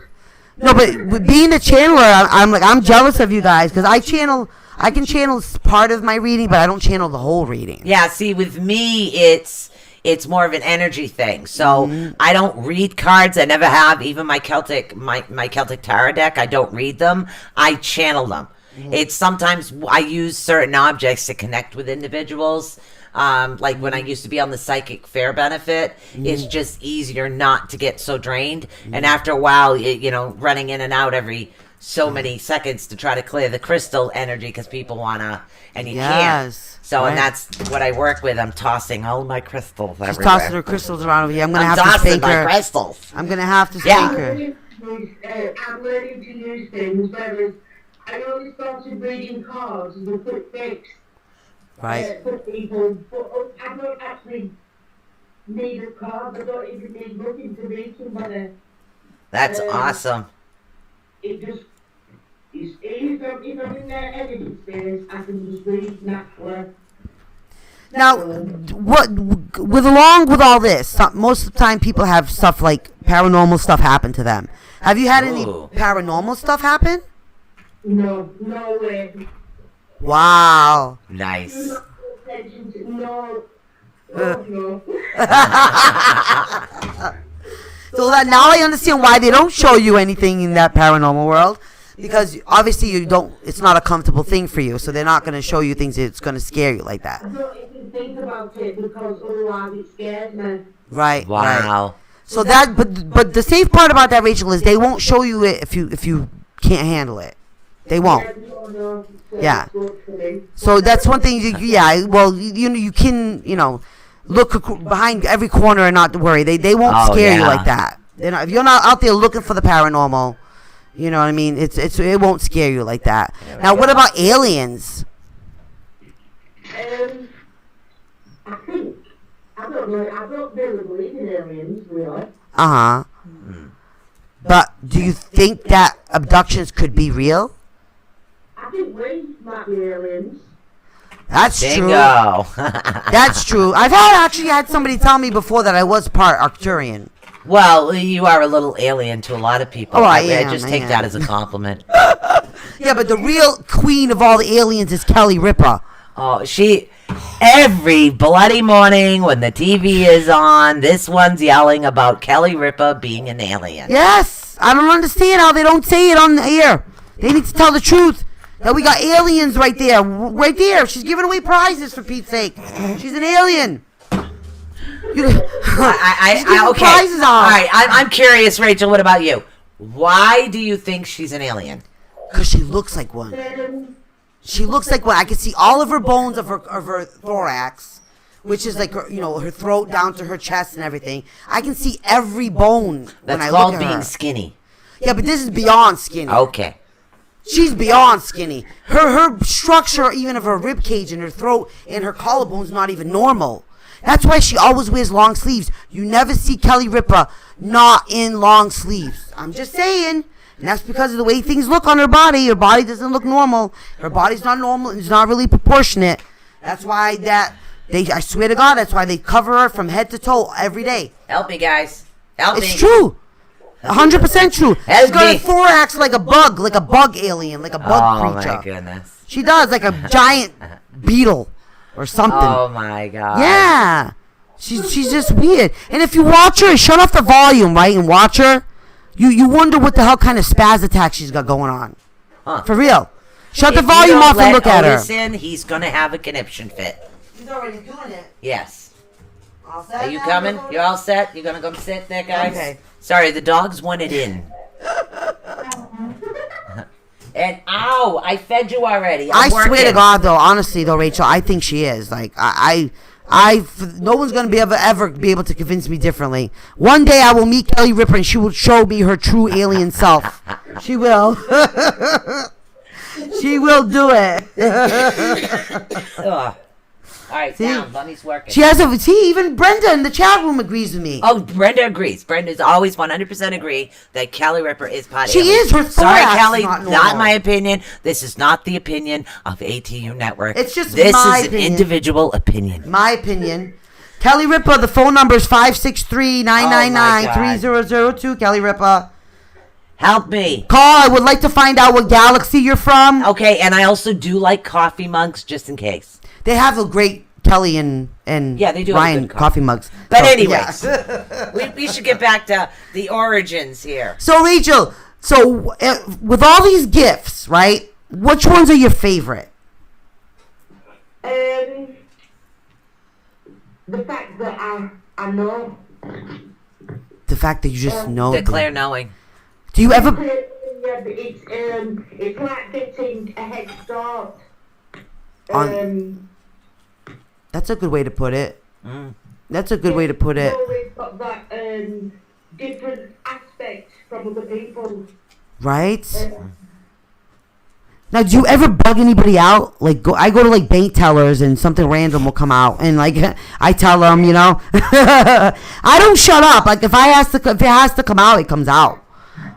Speaker 1: No, but with being a channeler, I'm jealous of you guys because I can channel part of my reading, but I don't channel the whole reading.
Speaker 5: Yeah. See, with me, it's more of an energy thing. So I don't read cards. I never have. Even my Celtic tarot deck, I don't read them. I channel them. It's sometimes I use certain objects to connect with individuals. Like when I used to be on the psychic fair benefit, it's just easier not to get so drained. And after a while, running in and out every so many seconds to try to clear the crystal energy because people wanna, and you can't.
Speaker 1: Yes.
Speaker 5: So,
Speaker 1: right.
Speaker 5: and that's what I work with. I'm tossing all my crystals
Speaker 1: She's
Speaker 5: everywhere.
Speaker 1: tossing her crystals around over here. I'm gonna have to
Speaker 5: tossing
Speaker 1: spank
Speaker 5: my
Speaker 1: her.
Speaker 5: crystals.
Speaker 1: I'm gonna have to
Speaker 5: Yeah.
Speaker 1: spank her.
Speaker 3: I'm learning to use things, whereas I only started reading cards as a quick fix
Speaker 1: Right.
Speaker 3: for people, but I don't actually need a card. I don't even need looking to read somebody.
Speaker 5: That's awesome.
Speaker 3: It just, if I'm in their energy space, I can just read naturally.
Speaker 1: Now, along with all this, most of the time people have stuff like paranormal stuff happen to them. Have you had any
Speaker 5: Ooh.
Speaker 1: paranormal stuff happen?
Speaker 3: No way.
Speaker 1: Wow.
Speaker 5: Nice.
Speaker 3: No.
Speaker 1: So that now I understand why they don't show you anything in that paranormal world. Because obviously it's not a comfortable thing for you, so they're not going to show you things that's going to scare you like that.
Speaker 3: I don't even think about it because otherwise it scares me.
Speaker 1: Right. Right.
Speaker 5: Wow.
Speaker 1: So but the safe part about that, Rachel, is they won't show you it if you can't handle it. They won't. Yeah. So that's one thing. You can look behind every corner and not worry. They won't
Speaker 5: Oh,
Speaker 1: scare you
Speaker 5: yeah.
Speaker 1: like that. If you're not out there looking for the paranormal, you know what I mean. It won't scare you like that. Now, what about aliens?
Speaker 3: I think I don't know. I don't really believe in aliens, really.
Speaker 1: Uh huh. But do you think that abductions could be real?
Speaker 3: I think we might be aliens.
Speaker 1: That's true.
Speaker 5: Bingo.
Speaker 1: That's true. I've actually had somebody tell me before that I was part Arcturian.
Speaker 5: Well, you are a little alien to a lot of people.
Speaker 1: Oh, I
Speaker 5: I
Speaker 1: am,
Speaker 5: just
Speaker 1: I
Speaker 5: take
Speaker 1: am.
Speaker 5: that as a compliment.
Speaker 1: Yeah, but the real queen of all the aliens is Kelly Ripa.
Speaker 5: Oh, every bloody morning when the TV is on, this one's yelling about Kelly Ripa being an alien.
Speaker 1: Yes, I don't understand how they don't say it on the air. They need to tell the truth. That we got aliens right there. Right there. She's giving away prizes, for Pete's sake. She's an alien. She's giving
Speaker 5: Okay.
Speaker 1: prizes out.
Speaker 5: All right. I'm curious, Rachel. What about you? Why do you think she's an alien?
Speaker 1: Because she looks like one. She looks like one. I can see all of her bones of her thorax, which is like her, her throat down to her chest and everything. I can see every bone when
Speaker 5: That's
Speaker 1: I
Speaker 5: called
Speaker 1: look at
Speaker 5: being
Speaker 1: her.
Speaker 5: skinny.
Speaker 1: Yeah, but this is beyond skinny.
Speaker 5: Okay.
Speaker 1: She's beyond skinny. Her structure, even of her rib cage and her throat and her collarbone's not even normal. That's why she always wears long sleeves. You never see Kelly Ripa not in long sleeves. I'm just saying. And that's because of the way things look on her body. Her body doesn't look normal. Her body's not normal. It's not really proportionate. That's why I swear to God, that's why they cover her from head to toe every day.
Speaker 5: Help me, guys. Help me.
Speaker 1: It's true. 100% true.
Speaker 5: Help
Speaker 1: She's got
Speaker 5: me.
Speaker 1: a thorax like a bug alien, like a bug creature.
Speaker 5: Oh my goodness.
Speaker 1: She does, like a giant beetle or something.
Speaker 5: Oh my god.
Speaker 1: Yeah. She's just weird. And if you watch her, shut off the volume, right, and watch her, you wonder what the hell kind of spaz attack she's got going on.
Speaker 5: Huh.
Speaker 1: For real. Shut the
Speaker 5: If you
Speaker 1: volume
Speaker 5: don't
Speaker 1: off and
Speaker 5: let
Speaker 1: look at her.
Speaker 5: Otis in, he's gonna have a conniption fit.
Speaker 1: She's already doing it.
Speaker 5: Yes. Are you coming? You're all set? You gonna come sit there, guys?
Speaker 1: Okay.
Speaker 5: Sorry, the dogs wanted in. And ow, I fed you already.
Speaker 1: I
Speaker 5: I'm
Speaker 1: swear to
Speaker 5: working.
Speaker 1: God, though, honestly, though, Rachel, I think she is. Like, no one's gonna be ever be able to convince me differently. One day I will meet Kelly Ripa and she will show me her true alien self. She will. She will do it.
Speaker 5: Ugh. All right,
Speaker 1: See?
Speaker 5: down. Bunny's working.
Speaker 1: She has even Brenda in the chat room agrees with me.
Speaker 5: Oh, Brenda agrees. Brenda's always 100% agree that Kelly Ripa is potty.
Speaker 1: She is. Her
Speaker 5: Sorry,
Speaker 1: thorax
Speaker 5: Kelly.
Speaker 1: is not
Speaker 5: Not
Speaker 1: normal.
Speaker 5: my opinion. This is not the opinion of ATU Network.
Speaker 1: It's just
Speaker 5: this
Speaker 1: my
Speaker 5: is
Speaker 1: opinion.
Speaker 5: an individual opinion.
Speaker 1: My opinion. Kelly Ripa, the phone number is 563-999-3002. Kelly Ripa.
Speaker 5: Help me.
Speaker 1: Call. I would like to find out what galaxy you're from.
Speaker 5: Okay, and I also do like coffee mugs, just in case.
Speaker 1: They have a great Kelly and
Speaker 5: Yeah, they do have
Speaker 1: Ryan
Speaker 5: good
Speaker 1: coffee mugs.
Speaker 5: But
Speaker 1: So,
Speaker 5: anyways,
Speaker 1: yeah.
Speaker 5: we should get back to the origins here.
Speaker 1: So Rachel, with all these gifts, right? Which ones are your favorite?
Speaker 3: The fact that I know.
Speaker 1: The fact that you just know.
Speaker 5: Declare knowing.
Speaker 1: Do you ever?
Speaker 3: Yeah, but it's like getting a head start.
Speaker 1: That's a good way to put it. That's a good way to put it.
Speaker 3: It's always got that different aspect from other people.
Speaker 1: Right? Now, do you ever bug anybody out? Like, I go to like bank tellers and something random will come out, and like I tell them, I don't shut up. Like if it has to come out, it comes out.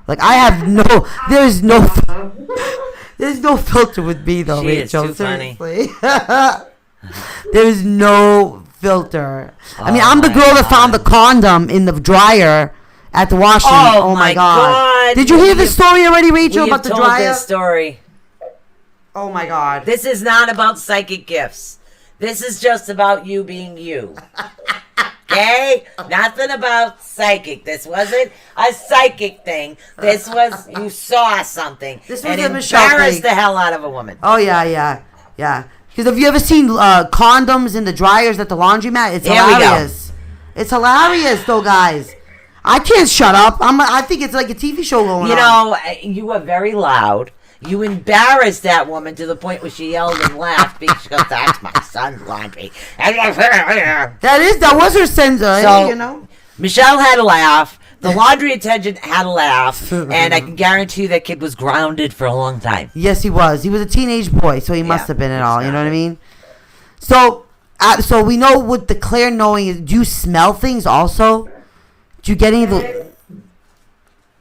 Speaker 1: Like I have there's no filter with me though,
Speaker 5: She is
Speaker 1: Rachel.
Speaker 5: too funny.
Speaker 1: Seriously. There's no filter. I mean, I'm the
Speaker 5: my
Speaker 1: girl that found the condom in the dryer at the washroom.
Speaker 5: Oh, my God.
Speaker 1: Did you hear the story already, Rachel,
Speaker 5: We
Speaker 1: about
Speaker 5: have
Speaker 1: the
Speaker 5: told
Speaker 1: dryer?
Speaker 5: this story.
Speaker 1: Oh my God.
Speaker 5: This is not about psychic gifts. This is just about you being you. Okay? Nothing about psychic. This wasn't a psychic thing. This was you saw something
Speaker 1: This was
Speaker 5: and
Speaker 1: a Michelle
Speaker 5: embarrassed
Speaker 1: thing.
Speaker 5: the hell out of a woman.
Speaker 1: Oh yeah. Because have you ever seen condoms in the dryers at the laundromat? It's
Speaker 5: Here we go.
Speaker 1: hilarious. It's hilarious, though, guys. I can't shut up. I think it's like a TV show going
Speaker 5: You
Speaker 1: on.
Speaker 5: know, you were very loud. You embarrassed that woman to the point where she yelled and laughed because she goes, "That's my son's laundry."
Speaker 1: That was her sensor.
Speaker 5: So, Michelle had a laugh. The laundry attendant had a laugh, and I can guarantee you that kid was grounded for a long time.
Speaker 1: Yes, he was. He was a teenage boy, so he must have been at all. You know what I mean? So we know what the Claire knowing is. Do you smell things also? Do you get any of the?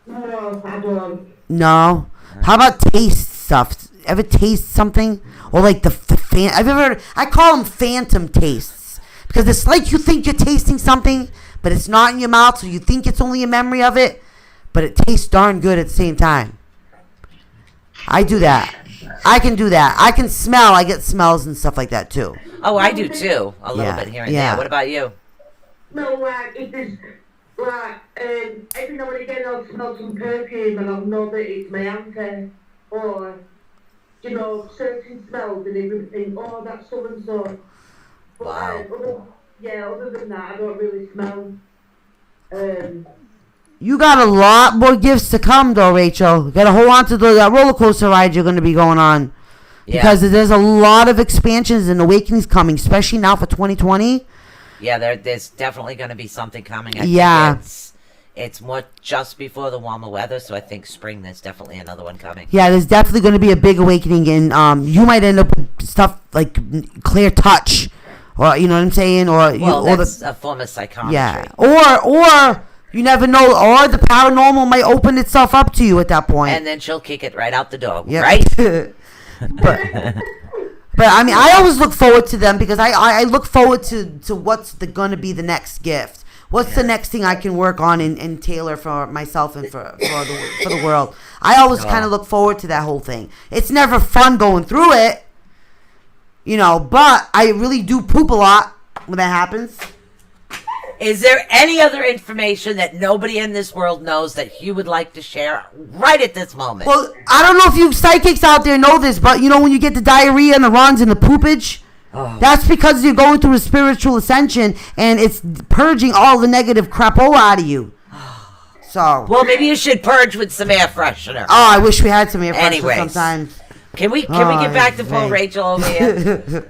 Speaker 3: No, I don't.
Speaker 1: No. How about taste stuff? Ever taste something? Or like the I've ever heard, I call them phantom tastes. Because it's like you think you're tasting something, but it's not in your mouth, so you think it's only a memory of it, but it tastes darn good at the same time. I do that. I can do that. I can smell. I get smells and stuff like that too.
Speaker 5: Oh, I do too. A little
Speaker 1: Yeah,
Speaker 5: bit here and
Speaker 1: yeah.
Speaker 5: there. What about you?
Speaker 3: No, like, if there's, like, every now and again I'll smell some perfume and I'll know that it's my auntie. Or, you know, certain smells and everything, oh, that's so and so. But,
Speaker 5: Wow.
Speaker 3: other than that, I don't really smell.
Speaker 1: You got a lot more gifts to come, though, Rachel. You got to hold on to that roller coaster ride you're going to be going on.
Speaker 5: Yeah.
Speaker 1: Because there's a lot of expansions and awakenings coming, especially now for 2020.
Speaker 5: Yeah, there's definitely going to be something coming. I
Speaker 1: Yeah.
Speaker 5: think it's more just before the warmer weather, so I think spring there's definitely another one coming.
Speaker 1: Yeah, there's definitely going to be a big awakening, and you might end up with stuff like clear touch, or you know what I'm saying, or
Speaker 5: Well,
Speaker 1: or
Speaker 5: that's a form of psychometry.
Speaker 1: yeah, or you never know, or the paranormal might open itself up to you at that point.
Speaker 5: And then she'll kick it right out the door,
Speaker 1: Yep.
Speaker 5: right?
Speaker 1: But I mean, I always look forward to them because I look forward to what's going to be the next gift. What's the next thing I can work on and tailor for myself and for the world? I always kind of look forward to that whole thing. It's never fun going through it, you know, but I really do poop a lot when that happens.
Speaker 5: Is there any other information that nobody in this world knows that you would like to share right at this moment?
Speaker 1: Well, I don't know if you psychics out there know this, but you know when you get the diarrhea and the runs and the poopage? That's because you're going through a spiritual ascension and it's purging all the negative crapola out of you. So.
Speaker 5: Well, maybe you should purge with some air freshener.
Speaker 1: Oh, I wish we had some air freshener
Speaker 5: Anyways.
Speaker 1: sometimes.
Speaker 5: Can we get back to poor
Speaker 1: thanks.
Speaker 5: Rachel over here?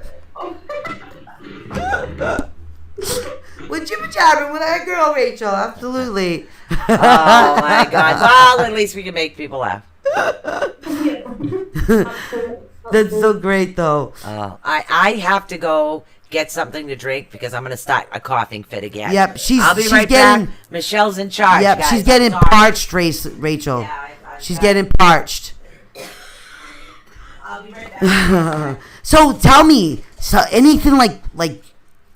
Speaker 1: We're jibber jabbering with our girl Rachel, absolutely.
Speaker 5: Oh my God! Well, at least we can make people laugh.
Speaker 1: That's so great, though.
Speaker 5: I have to go get something to drink because I'm gonna start a coughing fit again.
Speaker 1: Yep,
Speaker 5: I'll be
Speaker 1: she's
Speaker 5: right
Speaker 1: getting.
Speaker 5: back. Michelle's in charge.
Speaker 1: Yep,
Speaker 5: guys.
Speaker 1: she's getting
Speaker 5: I'm sorry.
Speaker 1: parched, Rachel.
Speaker 5: Yeah,
Speaker 1: She's getting parched.
Speaker 5: I'll be right back.
Speaker 1: So tell me, anything like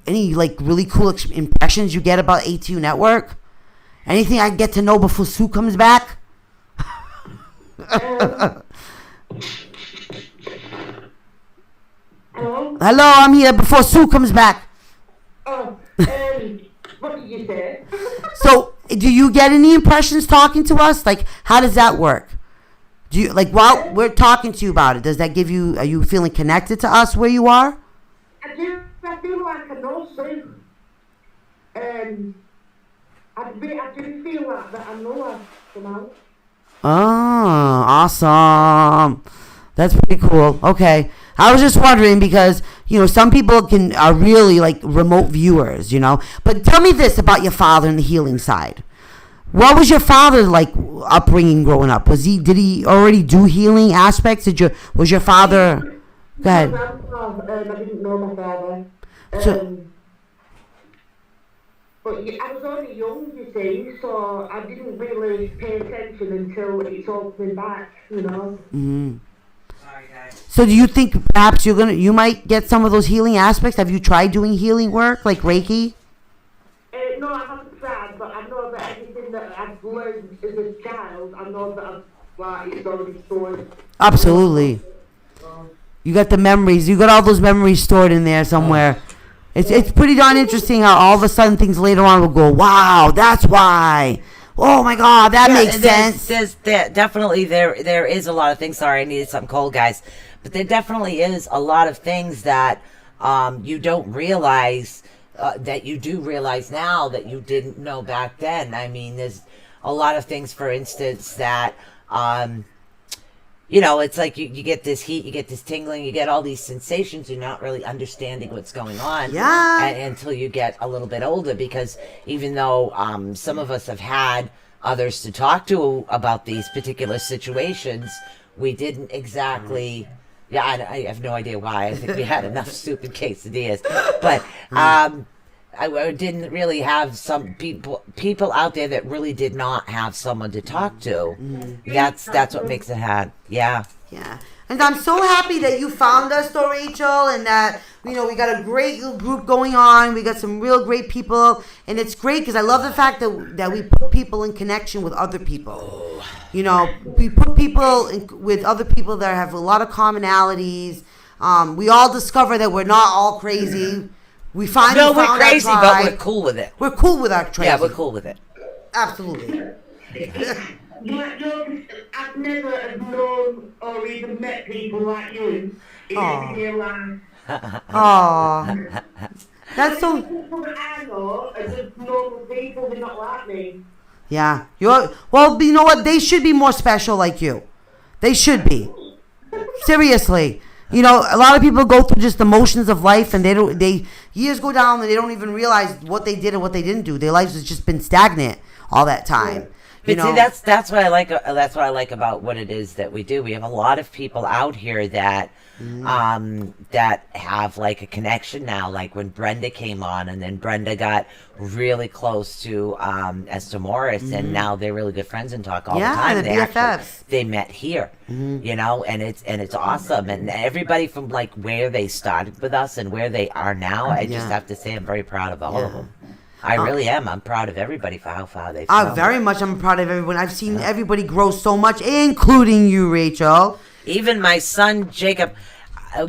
Speaker 1: any really cool impressions you get about ATU Network? Anything I can get to know before Sue comes back?
Speaker 3: Hello?
Speaker 1: Hello, I'm here before Sue comes back.
Speaker 3: Oh, what did you say?
Speaker 1: So, do you get any impressions talking to us? Like, how does that work? Do you while we're talking to you about it? Does that give you? Are you feeling connected to us where you are?
Speaker 3: I feel like I know Sue. I do feel like that I know her somehow.
Speaker 1: Oh, awesome! That's pretty cool. Okay, I was just wondering because some people are really remote viewers, But tell me this about your father and the healing side. What was your father upbringing growing up? Did he already do healing aspects? Was your father? Go ahead.
Speaker 3: I didn't know my father. But I was only young, you see, so I didn't really pay attention until it's all coming back,
Speaker 1: Mm-hmm. So do you think perhaps you might get some of those healing aspects? Have you tried doing healing work like Reiki?
Speaker 3: No, I haven't tried, but I know that everything that I've learned as a child, I know that it's already stored.
Speaker 1: Absolutely. You got the memories. You got all those memories stored in there somewhere. It's pretty darn interesting how all of a sudden things later on will go, wow, that's why. Oh my God, that makes sense.
Speaker 5: Definitely there is a lot of things. Sorry, I needed something cold, guys. But there definitely is a lot of things that you don't realize that you do realize now that you didn't know back then. I mean, there's a lot of things, for instance, that it's like you get this heat, you get this tingling, you get all these sensations. You're not really understanding what's going on until you get a little bit older. Because even though some of us have had others to talk to about these particular situations, we didn't exactly. Yeah, I have no idea why. I think we had enough soup and quesadillas, but I didn't really have some people out there that really did not have someone to talk to. That's what makes it hard. Yeah.
Speaker 1: Yeah. And I'm so happy that you found us, though, Rachel, and that, we got a great group going on. We got some real great people, and it's great because I love the fact that we put people in connection with other people. We put people with other people that have a lot of commonalities. We all discover that we're not all crazy. We finally
Speaker 5: No, we're
Speaker 1: found
Speaker 5: crazy,
Speaker 1: our
Speaker 5: but
Speaker 1: tribe.
Speaker 5: we're cool with it.
Speaker 1: We're cool with our crazy.
Speaker 5: Yeah, we're cool with it.
Speaker 1: Absolutely.
Speaker 3: I've never have known or even met people like you in
Speaker 1: Aw.
Speaker 3: everyday life.
Speaker 1: Aw. That's so.
Speaker 3: People that I know are just normal people, they're not like me.
Speaker 1: Yeah. Well, you know what? They should be more special like you. They should be. Seriously. You know, a lot of people go through just the motions of life, and they years go down and they don't even realize what they did and what they didn't do. Their lives has just been stagnant all that time. You
Speaker 5: But see,
Speaker 1: know?
Speaker 5: that's what I like. That's what I like about what it is that we do. We have a lot of people out here that that have like a connection now. Like when Brenda came on, and then Brenda got really close to Esther Morris, and now they're really good friends and talk all
Speaker 1: Yeah,
Speaker 5: the time.
Speaker 1: the
Speaker 5: They actually-
Speaker 1: BFFs.
Speaker 5: they met here, you know, and it's awesome. And everybody from like where they started with us and where they are now, I just
Speaker 1: Yeah.
Speaker 5: have to say I'm very proud of all of them. I really am. I'm proud of everybody for how far they've come.
Speaker 1: Very much. I'm proud of everyone. I've seen everybody grow so much, including you, Rachel.
Speaker 5: Even my son Jacob,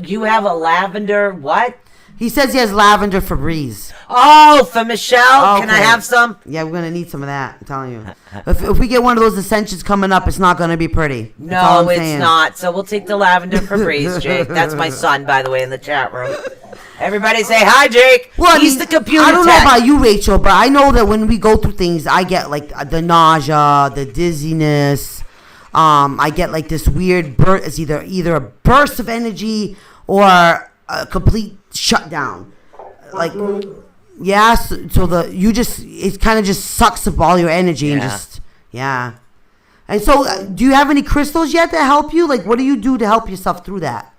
Speaker 5: you have a lavender what?
Speaker 1: He says he has lavender Febreze.
Speaker 5: Oh, for Michelle, can I
Speaker 1: Okay.
Speaker 5: have some?
Speaker 1: Yeah, we're gonna need some of that. I'm telling you. If we get one of those ascensions coming up, it's not gonna be pretty. That's all
Speaker 5: No,
Speaker 1: I'm
Speaker 5: it's
Speaker 1: saying.
Speaker 5: not. So we'll take the lavender Febreze, Jake. That's my son, by the way, in the chat room. Everybody say hi, Jake.
Speaker 1: Well, I
Speaker 5: He's
Speaker 1: mean,
Speaker 5: the computer
Speaker 1: I don't
Speaker 5: tech.
Speaker 1: know about you, Rachel, but I know that when we go through things, I get like the nausea, the dizziness. I get like this weird burst. It's either a burst of energy or a complete shutdown. Like, yeah. So it kind of just sucks up all your energy and
Speaker 5: Yeah.
Speaker 1: just And so, do you have any crystals yet that help you? Like, what do you do to help yourself through that?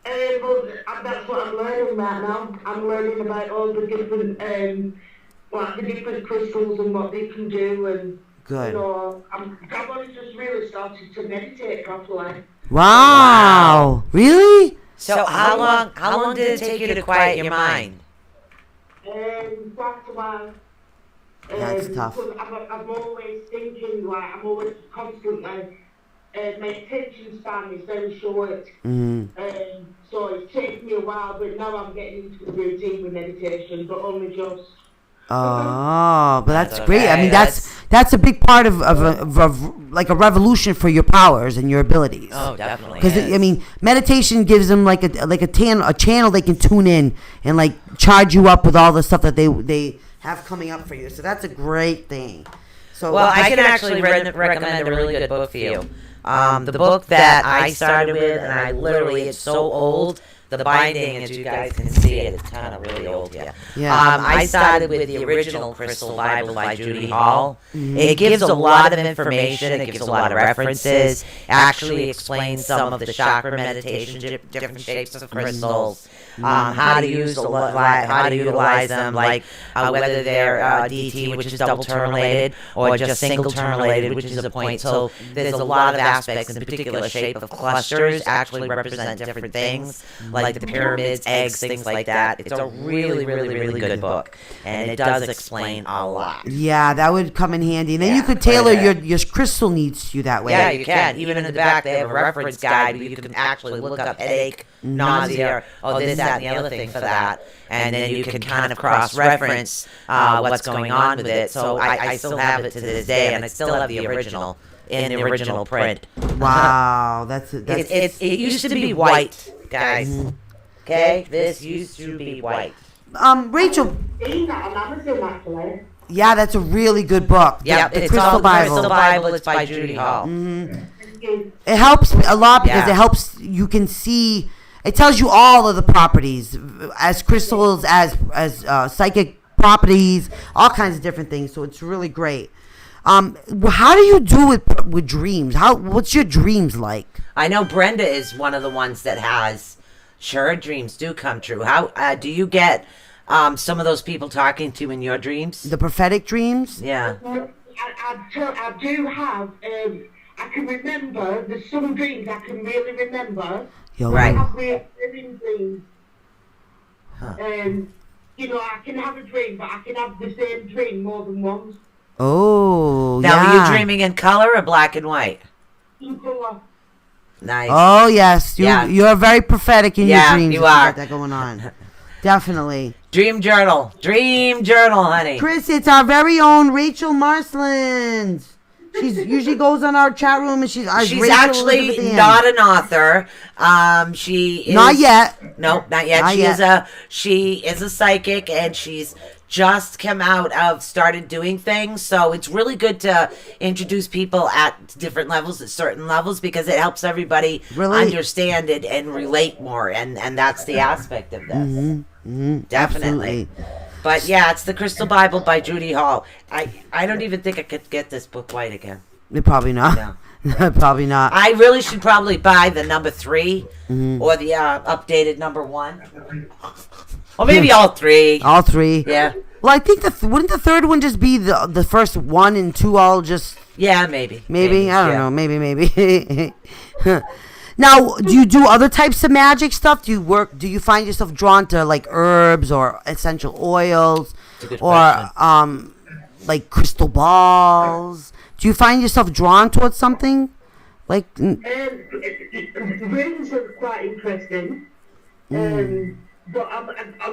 Speaker 3: Well, that's what I'm learning right now. I'm learning about all the different, like the different crystals and what they can do, and
Speaker 1: Good.
Speaker 3: you know, I've only just really started to meditate properly.
Speaker 1: Wow. Really?
Speaker 5: So how long did it take you to quiet your mind?
Speaker 3: Quite a while.
Speaker 1: That's tough.
Speaker 3: Because I'm always thinking, like, I'm always constantly, my attention span is very short. So it's taken me a while, but now I'm getting into the routine with meditation, but only just.
Speaker 1: Oh, but that's
Speaker 5: That's
Speaker 1: great. I
Speaker 5: okay.
Speaker 1: mean, that's a big part of like a revolution for your powers and your abilities.
Speaker 5: Oh, definitely.
Speaker 1: Because I mean, meditation gives them like a channel they can tune in and like charge you up with all the stuff that they have coming up for you. So that's a great thing. So
Speaker 5: Well, I can actually recommend a really good book for you. The book that I started with, and I literally, it's so old. The binding, as you guys can see it, it's kind of really old here.
Speaker 1: Yeah.
Speaker 5: I started with the original Crystal Bible by Judy Hall. It gives a lot of information. It gives a lot of references. Actually explains some of the chakra meditation, different shapes of crystals, how to use how to utilize them, like whether they're DT, which is double terminated, or just single terminated, which is a point. So there's a lot of aspects. In particular, shape of clusters actually represent different things, like the pyramids, eggs, things like that. It's a really, really, really good book, and it does explain a lot.
Speaker 1: yeah, that would come in handy. And then you
Speaker 5: Yeah,
Speaker 1: could tailor
Speaker 5: right
Speaker 1: your crystal needs to you that way.
Speaker 5: Yeah, you can. Even in the back, they have a reference guide where you can actually look up headache, nausea, or this, that, and the other thing for that. And then you can kind of cross-reference what's going on with it. So I still have it to this day, and I still have the original in the original print.
Speaker 1: Wow, that's
Speaker 5: It used to be white, guys. Okay? This used to be white.
Speaker 1: Rachel.
Speaker 3: Seen that on Amazon, actually.
Speaker 1: Yeah, that's a really good book.
Speaker 5: Yep,
Speaker 1: the
Speaker 5: it's
Speaker 1: Crystal
Speaker 5: called
Speaker 1: Bible.
Speaker 5: Crystal Bible. It's by Judy Hall.
Speaker 1: It helps a lot because
Speaker 5: Yeah.
Speaker 1: it helps you can see. It tells you all of the properties as crystals, as psychic properties, all kinds of different things. So it's really great. How do you do with dreams? What's your dreams like?
Speaker 5: I know Brenda is one of the ones that has. Sure, her dreams do come true. How do you get some of those people talking to you in your dreams?
Speaker 1: The prophetic dreams?
Speaker 5: Yeah.
Speaker 3: I do have, I can remember, there's some dreams I can really remember.
Speaker 1: Yo,
Speaker 5: Right.
Speaker 3: I have recurring dreams. You know, I can have a dream, but I can have the same dream more than once.
Speaker 1: Oh,
Speaker 5: Now,
Speaker 1: yeah.
Speaker 5: are you dreaming in color or black and white?
Speaker 3: In colour.
Speaker 5: Nice.
Speaker 1: Oh, yes.
Speaker 5: Yeah.
Speaker 1: You're very prophetic in
Speaker 5: Yeah,
Speaker 1: your dreams.
Speaker 5: you
Speaker 1: if
Speaker 5: are.
Speaker 1: got that going on. Definitely.
Speaker 5: Dream journal, honey.
Speaker 1: Chris, it's our very own Rachel Marsland. She's usually goes on our chat room and she's
Speaker 5: She's actually not an author. She is
Speaker 1: Not yet.
Speaker 5: No, not yet. She is a psychic, and she's just come out of started doing things. So it's really good to introduce people at different levels, at certain levels, because it helps everybody understand it and relate more. And that's the aspect of this. Definitely.
Speaker 1: Absolutely.
Speaker 5: But yeah, it's the Crystal Bible by Judy Hall. I don't even think I could get this book white again.
Speaker 1: Probably not.
Speaker 5: No.
Speaker 1: Probably not.
Speaker 5: I really should probably buy the number 3 or the updated number 1. Or maybe all 3.
Speaker 1: All 3.
Speaker 5: Yeah.
Speaker 1: Well, I think wouldn't the third one just be the first 1 and 2 all just...
Speaker 5: Yeah, maybe.
Speaker 1: I don't know. Maybe. Now, do you do other types of magic stuff? Do you find yourself drawn to like herbs or essential oils or like crystal balls? Do you find yourself drawn towards something? Like
Speaker 3: Runes are quite interesting. But I'm,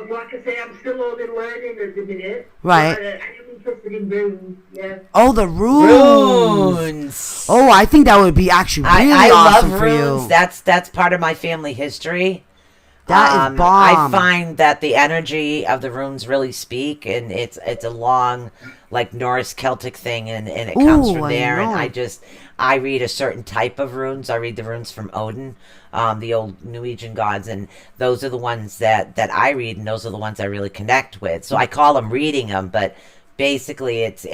Speaker 3: like I say, I'm still only learning at the minute.
Speaker 1: Right.
Speaker 3: I am interested in runes, yeah.
Speaker 1: Oh, the runes. Oh, I think that would be actually really awesome
Speaker 5: love
Speaker 1: for
Speaker 5: runes.
Speaker 1: you.
Speaker 5: That's part of my family history.
Speaker 1: That is bomb.
Speaker 5: I find that the energy of the runes really speak, and it's a long, like Norse Celtic thing, and it comes from there. And I read a certain type of runes. I read the runes from Odin, the old Norwegian gods, and those are the ones that I read, and those are the ones I really connect with. So I call them reading them, but basically it's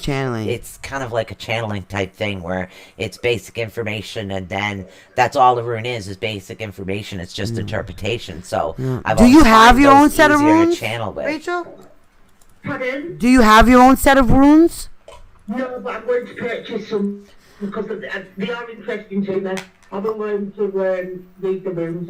Speaker 1: channeling.
Speaker 5: It's kind of like a channeling type thing where it's basic information, and then that's all the rune is basic information. It's just interpretation. So
Speaker 1: do you have your own set of runes,
Speaker 5: channel with.
Speaker 1: Rachel?
Speaker 3: Pardon?
Speaker 1: Do you have your own set of runes?
Speaker 3: No, but I'm going to purchase some because they are interesting to me. I'm going to read the runes.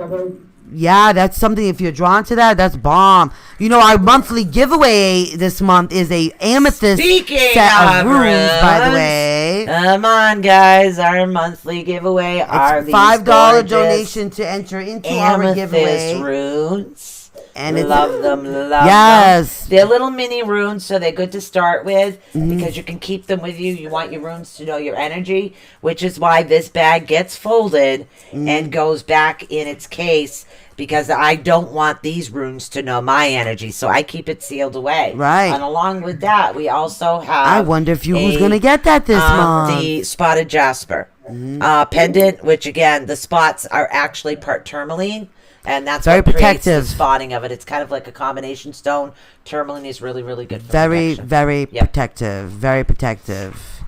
Speaker 1: Yeah, that's something. If you're drawn to that, that's bomb. You know, our monthly giveaway this month is a amethyst set of runes, by the way.
Speaker 5: Come on, guys. Our monthly giveaway are these
Speaker 1: $5 donation to enter into our giveaway.
Speaker 5: Runes.
Speaker 1: And
Speaker 5: love them.
Speaker 1: Yes.
Speaker 5: They're little mini runes, so they're good to start with because you can keep them with you. You want your runes to know your energy, which is why this bag gets folded and goes back in its case, because I don't want these runes to know my energy, so I keep it sealed away.
Speaker 1: Right.
Speaker 5: And along with that, we also have
Speaker 1: I wonder if you was going to get that this month.
Speaker 5: The spotted jasper pendant, which again, the spots are actually part tourmaline. And that's
Speaker 1: very
Speaker 5: what creates
Speaker 1: protective.
Speaker 5: the spotting of it. It's kind of like a combination stone. Tourmaline is really, really good for protection.
Speaker 1: Very protective. Very protective.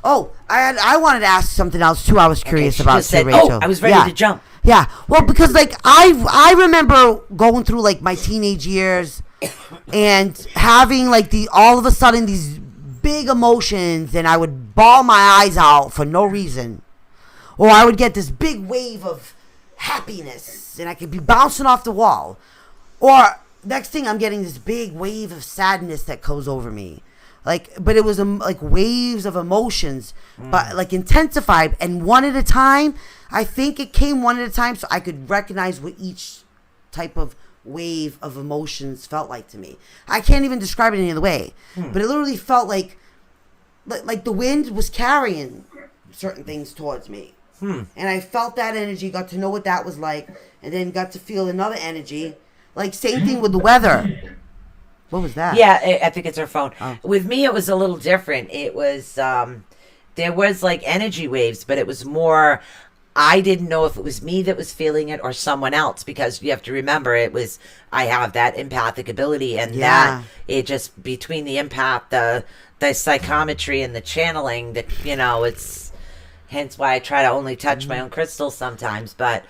Speaker 1: Oh, I wanted to ask something else too. I was curious about too, Rachel.
Speaker 5: Oh, I was ready to jump.
Speaker 1: Yeah, well, because like I remember going through like my teenage years and having like all of a sudden these big emotions, and I would bawl my eyes out for no reason, or I would get this big wave of happiness and I could be bouncing off the wall, or next thing I'm getting this big wave of sadness that goes over me, but it was like waves of emotions, but like intensified and one at a time. I think it came one at a time, so I could recognize what each type of wave of emotions felt like to me. I can't even describe it any other way, but it literally felt like the wind was carrying certain things towards me. And I felt that energy, got to know what that was like, and then got to feel another energy. Like, same thing with the weather. What was that?
Speaker 5: Yeah, I think it's her phone.
Speaker 1: Oh.
Speaker 5: With me, it was a little different. It was, there was like energy waves, but it was more, I didn't know if it was me that was feeling it or someone else, because you have to remember I have that empathic ability, and that it just, between the empath, the psychometry and the channeling, that, it's, hence why I try to only touch my own crystals sometimes. But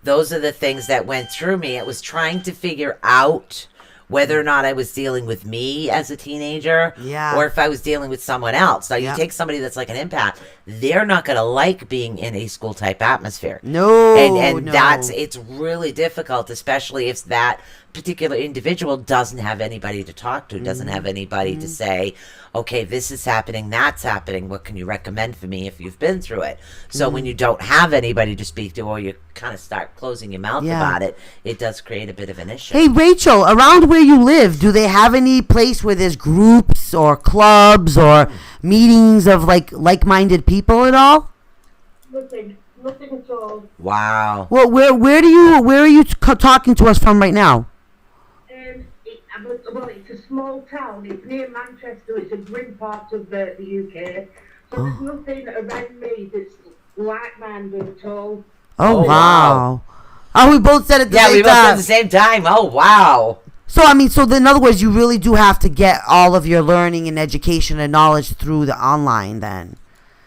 Speaker 5: those are the things that went through me. It was trying to figure out whether or not I was dealing with me as a teenager, or if I was dealing with someone else. Now, you take somebody that's like an empath, they're not going to like being in a school type atmosphere.
Speaker 1: No,
Speaker 5: and it's really difficult, especially if that particular individual doesn't have anybody to talk to, doesn't have anybody to say, okay, this is happening, that's happening, what can you recommend for me if you've been through it? So when you don't have anybody to speak to, or you kind of start closing your mouth
Speaker 1: Yeah.
Speaker 5: about it, it does create a bit of an issue.
Speaker 1: Hey, Rachel, around where you live, do they have any place where there's groups or clubs or meetings of like-minded people at all?
Speaker 3: Nothing at all.
Speaker 5: Wow.
Speaker 1: Well, where are you talking to us from right now?
Speaker 3: Well, it's a small town. It's near Manchester. It's a grim part of the UK. So there's nothing around me that's like-minded at all.
Speaker 1: Oh,
Speaker 5: Oh,
Speaker 1: wow. Oh, we both said it at the
Speaker 5: Yeah,
Speaker 1: same
Speaker 5: we both said
Speaker 1: time.
Speaker 5: at the same time. Oh, wow.
Speaker 1: So, I mean, in other words, you really do have to get all of your learning and education and knowledge through the online then.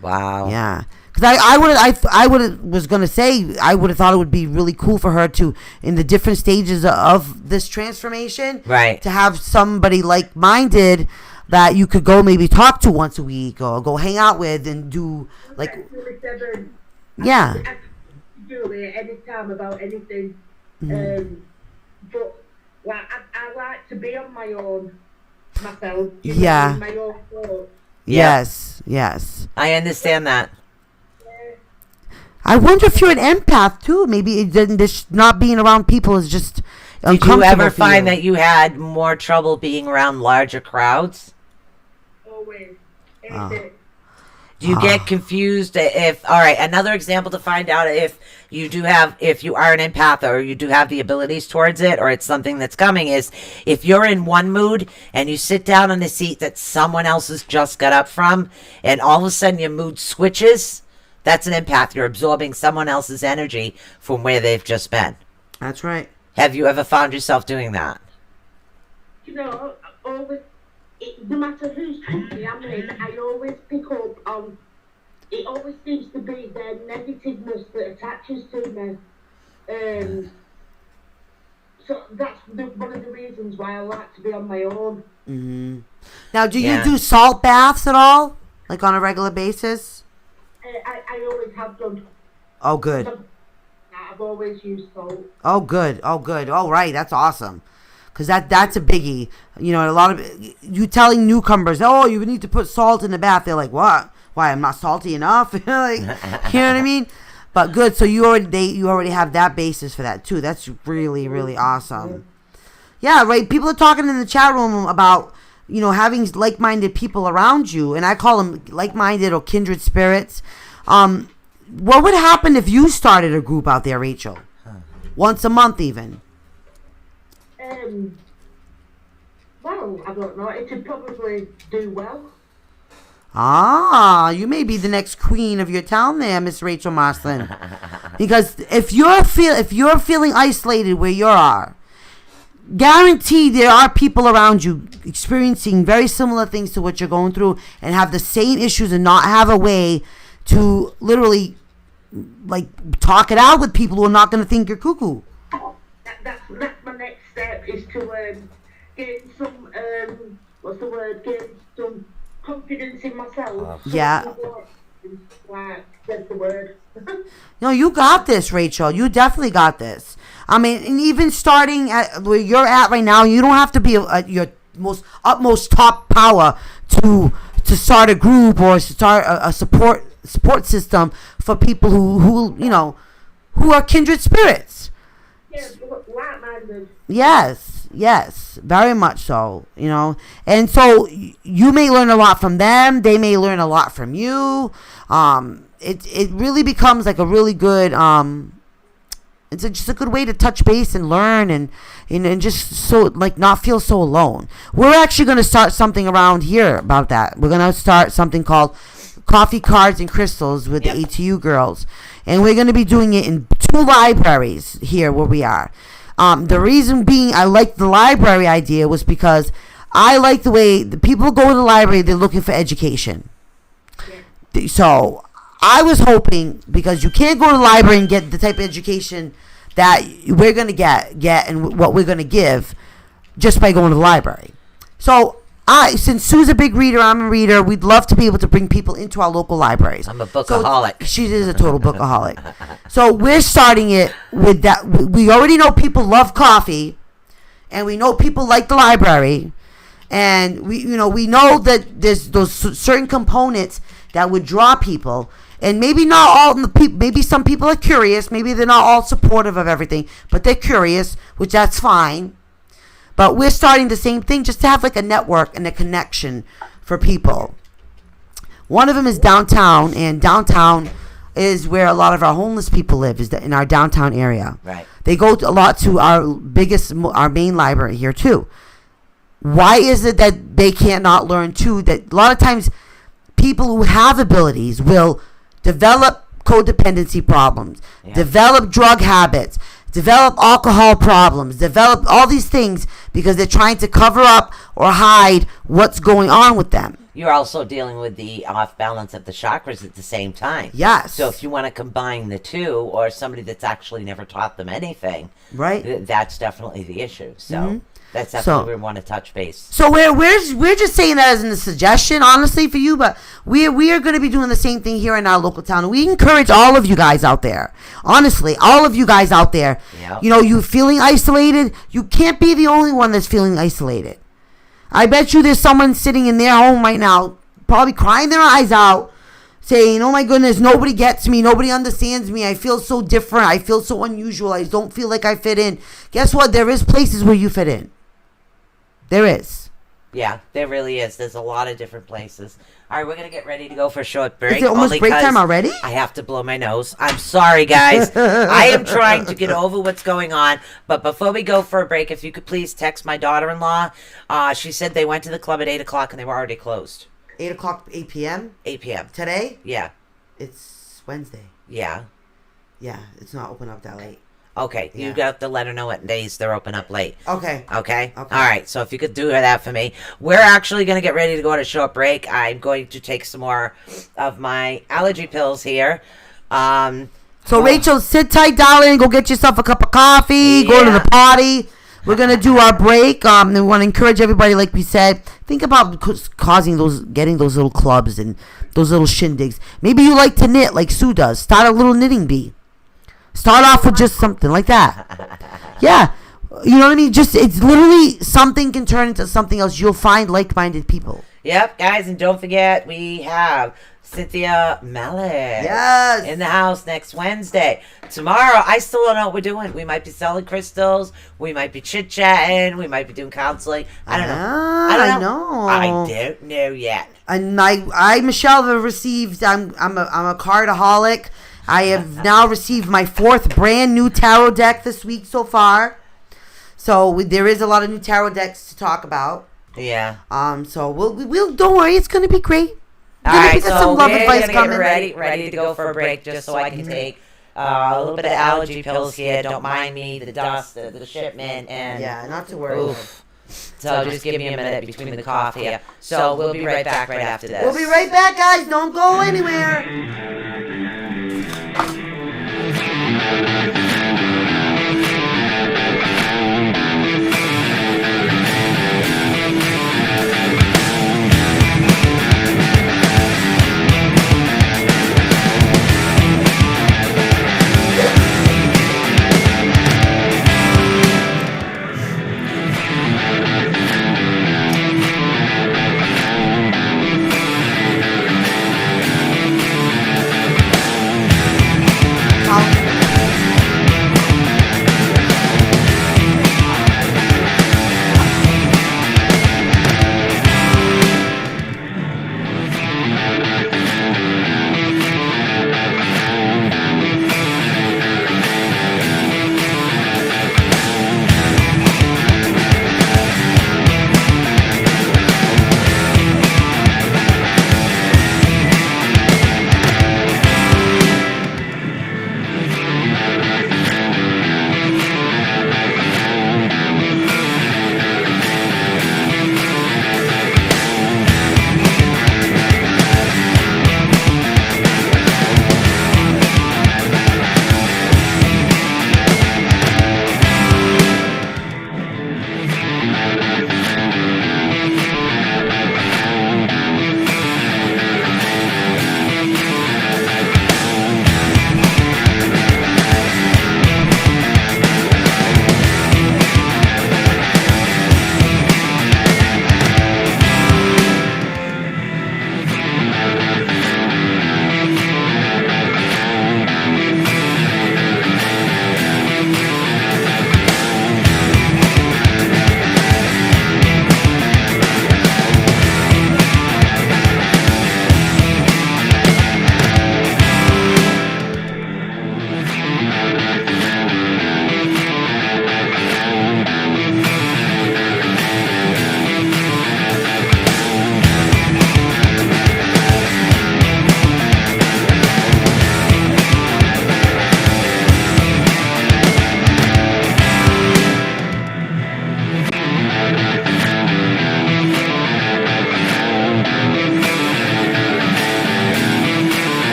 Speaker 5: Wow.
Speaker 1: Yeah. Because I was going to say, I would have thought it would be really cool for her to, in the different stages of this transformation,
Speaker 5: Right.
Speaker 1: to have somebody like-minded that you could go maybe talk to once a week or go hang out with and do, like, yeah.
Speaker 3: I can do it any time about anything. But I like to be on my own myself. You know,
Speaker 1: Yeah.
Speaker 3: in my own thoughts.
Speaker 1: Yes, yes.
Speaker 5: I understand that.
Speaker 1: I wonder if you're an empath too. Maybe this not being around people is just
Speaker 5: Did
Speaker 1: uncomfortable.
Speaker 5: you ever
Speaker 1: for
Speaker 5: find
Speaker 1: you.
Speaker 5: that you had more trouble being around larger crowds?
Speaker 3: Always.
Speaker 5: Do you get confused if, all right, another example to find out if you are an empath or you do have the abilities towards it, or it's something that's coming, is if you're in one mood and you sit down on a seat that someone else has just got up from, and all of a sudden your mood switches, that's an empath. You're absorbing someone else's energy from where they've just been.
Speaker 1: That's right.
Speaker 5: Have you ever found yourself doing that?
Speaker 3: You know, no matter whose company I'm in, I always pick up on. It always seems to be their negativeness that attaches to me. So that's one of the reasons why I like to be on my own.
Speaker 1: Now, do
Speaker 5: Yeah.
Speaker 1: you do salt baths at all, like on a regular basis?
Speaker 3: I always have done.
Speaker 1: Oh, good.
Speaker 3: I've always used salt.
Speaker 1: Oh, good. Oh, good. All right, that's awesome. Because that's a biggie. You know, a lot of you telling newcomers, oh, you need to put salt in the bath. They're like, what? Why, I'm not salty enough? Like, you know what I mean? But good. So you already have that basis for that too. That's really, really awesome. Yeah, right. People are talking in the chat room about, you know, having like-minded people around you, and I call them like-minded or kindred spirits. What would happen if you started a group out there, Rachel? Once a month, even.
Speaker 3: Well, I don't know. It could probably do well.
Speaker 1: Ah, you may be the next queen of your town there, Miss Rachel Marsland. Because if you're feeling isolated where you are, guaranteed there are people around you experiencing very similar things to what you're going through and have the same issues and not have a way to literally like talk it out with people who are not going to think you're cuckoo.
Speaker 3: That's my next step, is to gain some gain some confidence in myself.
Speaker 1: Yeah.
Speaker 3: Like, that's the word.
Speaker 1: No, you got this, Rachel. You definitely got this. I mean, and even starting at where you're at right now, you don't have to be at your utmost top power to start a group or start a support system for people who you know who are kindred spirits.
Speaker 3: Yeah, like-minded.
Speaker 1: Yes, very much so, you know. And so you may learn a lot from them. They may learn a lot from you. It really becomes like a really good, it's just a good way to touch base and learn and just so like not feel so alone. We're actually going to start something around here about that. We're going to start something called Coffee, Cards, and Crystals with the ATU girls. And we're going to be doing it in 2 libraries here where we are. The reason being I like the library idea was because I like the way the people go to the library, they're looking for education. Yeah. So I was hoping, because you can't go to the library and get the type of education that we're going to get and what we're going to give just by going to the library. So since Sue's a big reader, I'm a reader, we'd love to be able to bring people into our local libraries.
Speaker 5: I'm a bookaholic.
Speaker 1: So she is a total bookaholic. So we're starting it with that. We already know people love coffee. and we know people like the library, and we know that there's those certain components that would draw people. And maybe not all the people. Maybe some people are curious. Maybe they're not all supportive of everything, but they're curious, which that's fine. But we're starting the same thing, just to have like a network and a connection for people. One of them is downtown, and downtown is where a lot of our homeless people live. Is in our downtown area.
Speaker 5: Right.
Speaker 1: They go a lot to our main library here too. Why is it that they can't not learn too? That a lot of times people who have abilities will develop codependency problems, develop drug habits, develop alcohol problems, develop all these things because they're trying to cover up or hide what's going on with them.
Speaker 5: You're also dealing with the off balance of the chakras at the same time.
Speaker 1: Yes.
Speaker 5: So if you want to combine the two, or somebody that's actually never taught them anything,
Speaker 1: Right.
Speaker 5: That's definitely the issue. So that's definitely where we want to touch base.
Speaker 1: So we're just saying that as a suggestion, honestly, for you. But we are going to be doing the same thing here in our local town. We encourage all of you guys out there. Honestly, all of you guys out there.
Speaker 5: Yep.
Speaker 1: You feeling isolated. You can't be the only one that's feeling isolated. I bet you there's someone sitting in their home right now, probably crying their eyes out, saying, "Oh my goodness, nobody gets me. Nobody understands me. I feel so different. I feel so unusual. I don't feel like I fit in." Guess what? There is places where you fit in. There is.
Speaker 5: Yeah, there really is. There's a lot of different places. All right, we're going to get ready to go for a short break.
Speaker 1: Is it almost
Speaker 5: only
Speaker 1: break
Speaker 5: 'cause
Speaker 1: time already?
Speaker 5: I have to blow my nose. I'm sorry, guys. I am trying to get over what's going on. But before we go for a break, if you could please text my daughter-in-law. She said they went to the club at 8 o'clock and they were already closed.
Speaker 1: 8 o'clock, 8 p.m.
Speaker 5: 8 p.m.
Speaker 1: Today?
Speaker 5: Yeah.
Speaker 1: It's Wednesday.
Speaker 5: Yeah.
Speaker 1: Yeah, it's not open up that late.
Speaker 5: Okay,
Speaker 1: Yeah.
Speaker 5: you got to let her know what days they're open up late.
Speaker 1: Okay.
Speaker 5: Okay?
Speaker 1: Okay.
Speaker 5: All right, so if you could do that for me. We're actually going to get ready to go on a short break. I'm going to take some more of my allergy pills here.
Speaker 1: So, Rachel, sit tight, darling. Go get yourself a cup of coffee. Go to
Speaker 5: Yeah.
Speaker 1: the party. We're going to do our break. And we want to encourage everybody, like we said, think about getting those little clubs and those little shindigs. Maybe you like to knit like Sue does. Start a little knitting bee. Start off with just something like that. Yeah. You know what I mean? Just, it's literally something can turn into something else. You'll find like-minded people.
Speaker 5: Yep, guys, and don't forget, we have Cynthia Mallet
Speaker 1: Yes.
Speaker 5: in the house next Wednesday. Tomorrow, I still don't know what we're doing. We might be selling crystals. We might be chit-chatting. We might be doing counseling. I don't know. I don't know. I don't know yet.
Speaker 1: And I Michelle, have received. I'm a cardaholic. I have now received my 4th brand new tarot deck this week so far. So there is a lot of new tarot decks to talk about.
Speaker 5: Yeah.
Speaker 1: So we'll don't worry, it's gonna be great.
Speaker 5: All right, so
Speaker 1: some love
Speaker 5: we're
Speaker 1: advice
Speaker 5: gonna
Speaker 1: coming.
Speaker 5: get ready to go for a break, just so I can take a little bit of allergy pills here. Don't mind me, the dust, the shipment, and
Speaker 1: Yeah, not to worry.
Speaker 5: oof. So just give me a minute between the cough here. So we'll be right back right after this.
Speaker 1: We'll be right back, guys. Don't go anywhere.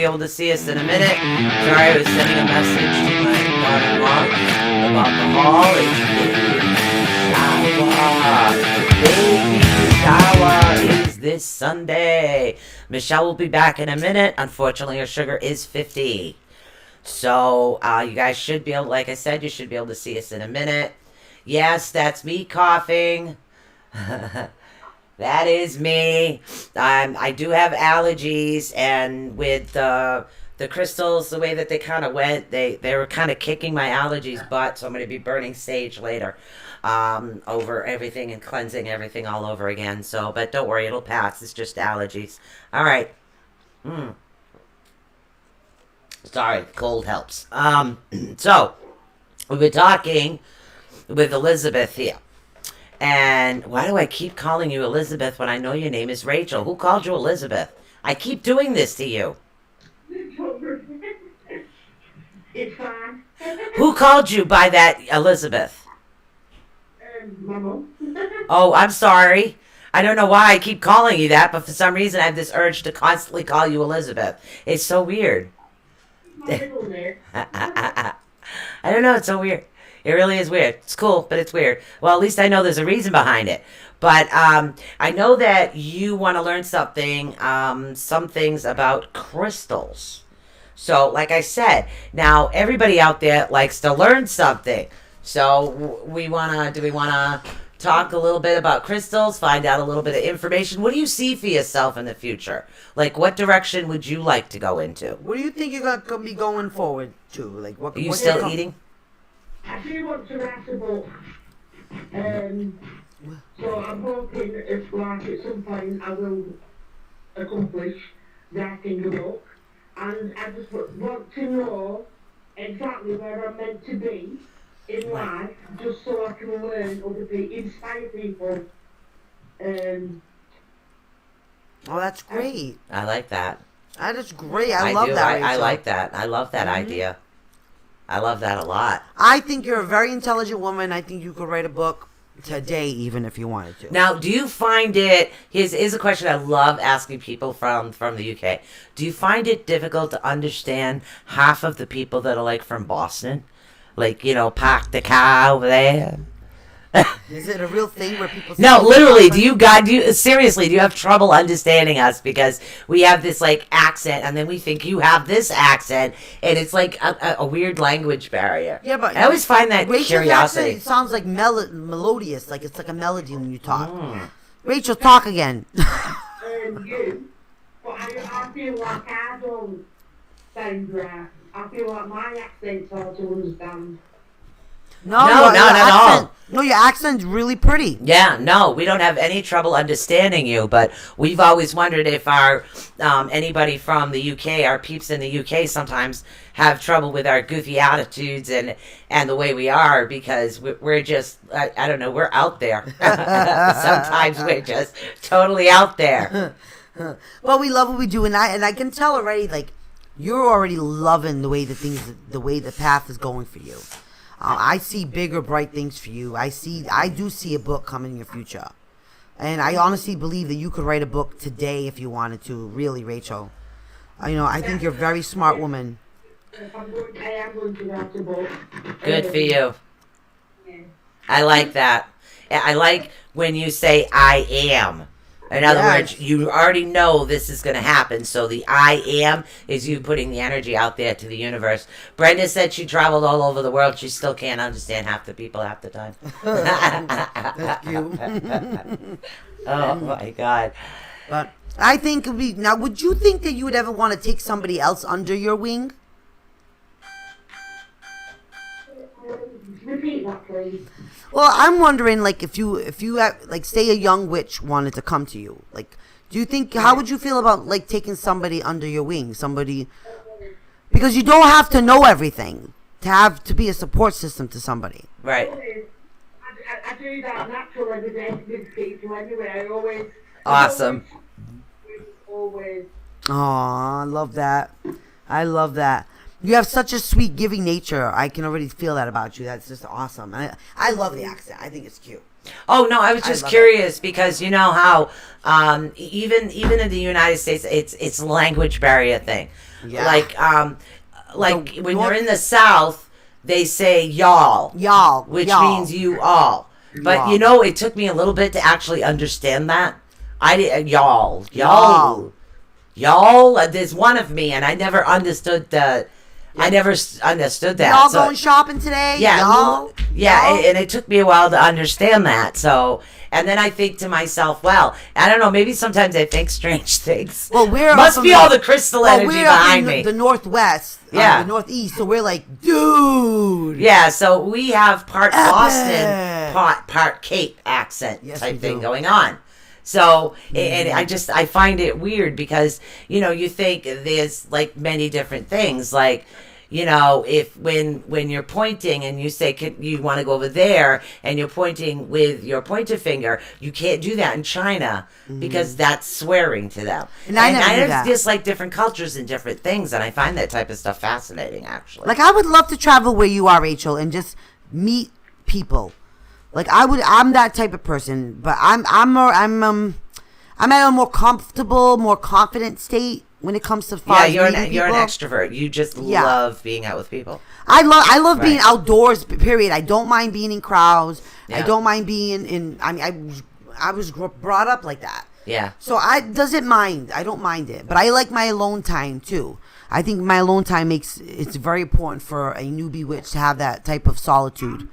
Speaker 5: be able to see us in a minute. Sorry, I was sending a message to my daughter-in-law about the hall. It's baby shower is this Sunday. Michelle will be back in a minute. Unfortunately, her sugar is 50. So, you guys should be able, like I said, you should be able to see us in a minute. Yes, that's me coughing. That is me. I do have allergies, and with the crystals, the way that they kind of went, they were kind of kicking my allergies butt, so I'm going to be burning sage later over everything and cleansing everything all over again. So, but don't worry, it'll pass. It's just allergies. All right. Sorry, cold helps. So, we've been talking with Elizabeth here. And why do I keep calling you Elizabeth when I know your name is Rachel? Who called you Elizabeth? I keep doing this to you.
Speaker 3: It's fine.
Speaker 5: Who called you by that Elizabeth?
Speaker 3: My mum.
Speaker 5: Oh, I'm sorry. I don't know why I keep calling you that, but for some reason I have this urge to constantly call you Elizabeth. It's so weird.
Speaker 3: My middle name.
Speaker 5: I don't know, it's so weird. It really is weird. It's cool, but it's weird. Well, at least I know there's a reason behind it. But I know that you want to learn something, some things about crystals. So, like I said, now everybody out there likes to learn something. So, do we want to talk a little bit about crystals, find out a little bit of information? What do you see for yourself in the future? Like, what direction would you like to go into?
Speaker 1: What do you think you're gonna be going forward to? Like, what?
Speaker 5: Are you
Speaker 1: what
Speaker 5: still eating?
Speaker 3: I do want to write a book. So I'm hoping if like at some point I will accomplish writing a book. And I just want to know exactly where I'm meant to be in life, just so I can learn other people, inspire people.
Speaker 1: Oh, that's great.
Speaker 5: I like that.
Speaker 1: That is great. I love that.
Speaker 5: I
Speaker 1: Rachel.
Speaker 5: like that. I love that idea. I love that a lot.
Speaker 1: I think you're a very intelligent woman. I think you could write a book today, even if you wanted to.
Speaker 5: Now, do you find it? Here's a question I love asking people from the UK. Do you find it difficult to understand half of the people that are like from Boston, like park the car over there?
Speaker 1: Is it a real thing where people?
Speaker 5: No, literally. Do you seriously? Do you have trouble understanding us because we have this like accent, and then we think you have this accent, and it's like a weird language barrier.
Speaker 1: Yeah, but
Speaker 5: I always find that
Speaker 1: Rachel's
Speaker 5: curiosity.
Speaker 1: accent sounds like melodious, like it's like a melody when you talk. Rachel, talk again.
Speaker 3: You, but I feel like I don't sound right. I feel like my accent's hard to understand.
Speaker 1: No,
Speaker 5: not at all.
Speaker 1: No, your accent's really pretty.
Speaker 5: Yeah, no, we don't have any trouble understanding you, but we've always wondered if our anybody from the UK, our peeps in the UK, sometimes have trouble with our goofy attitudes and the way we are because we're just I don't know, we're out there. Sometimes we're just totally out there.
Speaker 1: But we love what we do, and I can tell already, like you're already loving the way the path is going for you. I see bigger, bright things for you. I do see a book coming in your future. And I honestly believe that you could write a book today if you wanted to, really, Rachel. I think you're a very smart woman.
Speaker 3: I am going to write a book.
Speaker 5: Good for you. I like that. I like when you say I am. In other words, you already know this is going to happen. So the I am is you putting the energy out there to the universe. Brenda said she traveled all over the world. She still can't understand half the people half the time.
Speaker 1: Thank you.
Speaker 5: Oh, my God.
Speaker 1: But I think now, would you think that you would ever want to take somebody else under your wing?
Speaker 3: Repeat that, please.
Speaker 1: Well, I'm wondering, like, if you like, say a young witch wanted to come to you, like, do you think, how would you feel about, like, taking somebody under your wing? Somebody, because you don't have to know everything to be a support system to somebody.
Speaker 5: Right.
Speaker 3: I do that naturally with people anyway. I always.
Speaker 5: Awesome.
Speaker 3: Always.
Speaker 1: Aw, I love that. I love that. You have such a sweet, giving nature. I can already feel that about you. That's just awesome. I love the accent. I think it's cute.
Speaker 5: Oh no, I was just
Speaker 1: love
Speaker 5: curious because you know how even in the United States it's a language barrier thing.
Speaker 1: Yeah.
Speaker 5: Like when
Speaker 1: North-
Speaker 5: you're in the South, they say y'all, which
Speaker 1: y'all.
Speaker 5: means you all. But
Speaker 1: Y'all.
Speaker 5: you know, it took me a little bit to actually understand that. I did y'all. There's one of me, and I never understood the. I never understood that.
Speaker 1: Y'all
Speaker 5: So-
Speaker 1: going shopping today?
Speaker 5: yeah,
Speaker 1: Y'all?
Speaker 5: yeah,
Speaker 1: Y'all?
Speaker 5: and it took me a while to understand that. So, and then I think to myself, well, I don't know, maybe sometimes I think strange things.
Speaker 1: Well, we're
Speaker 5: must
Speaker 1: up
Speaker 5: be
Speaker 1: in
Speaker 5: all the crystal energy
Speaker 1: we're up
Speaker 5: behind
Speaker 1: in
Speaker 5: me.
Speaker 1: the Northwest,
Speaker 5: Yeah.
Speaker 1: the Northeast, so we're like, dude.
Speaker 5: Yeah, so we have part
Speaker 1: Epic.
Speaker 5: Boston, part Cape accent
Speaker 1: Yes,
Speaker 5: type
Speaker 1: we
Speaker 5: thing
Speaker 1: do.
Speaker 5: going on. So, and I find it weird because, you know, you think there's like many different things. Like, you know, if when you're pointing and you say you want to go over there and you're pointing with your pointer finger, you can't do that in China because that's swearing to them.
Speaker 1: And I never knew that.
Speaker 5: just like different cultures and different things, and I find that type of stuff fascinating, actually.
Speaker 1: Like, I would love to travel where you are, Rachel, and just meet people. Like, I'm that type of person, but I'm at a more comfortable, more confident state when it comes to
Speaker 5: Yeah,
Speaker 1: meeting
Speaker 5: you're an
Speaker 1: people.
Speaker 5: extrovert. You just
Speaker 1: Yeah.
Speaker 5: love being out with people.
Speaker 1: I love being
Speaker 5: Right.
Speaker 1: outdoors. Period. I don't mind being in crowds. I
Speaker 5: Yeah.
Speaker 1: don't mind being in. I mean, I was brought up like that.
Speaker 5: Yeah.
Speaker 1: So I don't mind it, but I like my alone time too. I think my alone time it's very important for a newbie witch to have that type of solitude.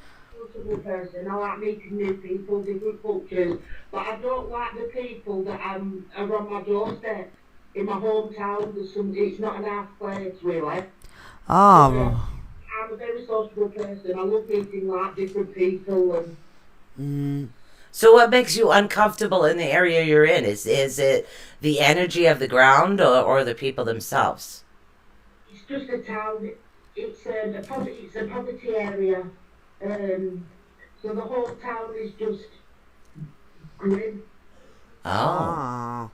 Speaker 3: Sociable person. I like meeting new people, different cultures, but I don't like the people that are on my doorstep. In my hometown, it's not a nice place, really.
Speaker 1: Oh,
Speaker 3: I'm a very sociable person. I love meeting like different people and
Speaker 5: So what makes you uncomfortable in the area you're in? Is it the energy of the ground or the people themselves?
Speaker 3: it's just a town. It's a poverty area, so the whole town is just grim.
Speaker 5: Oh.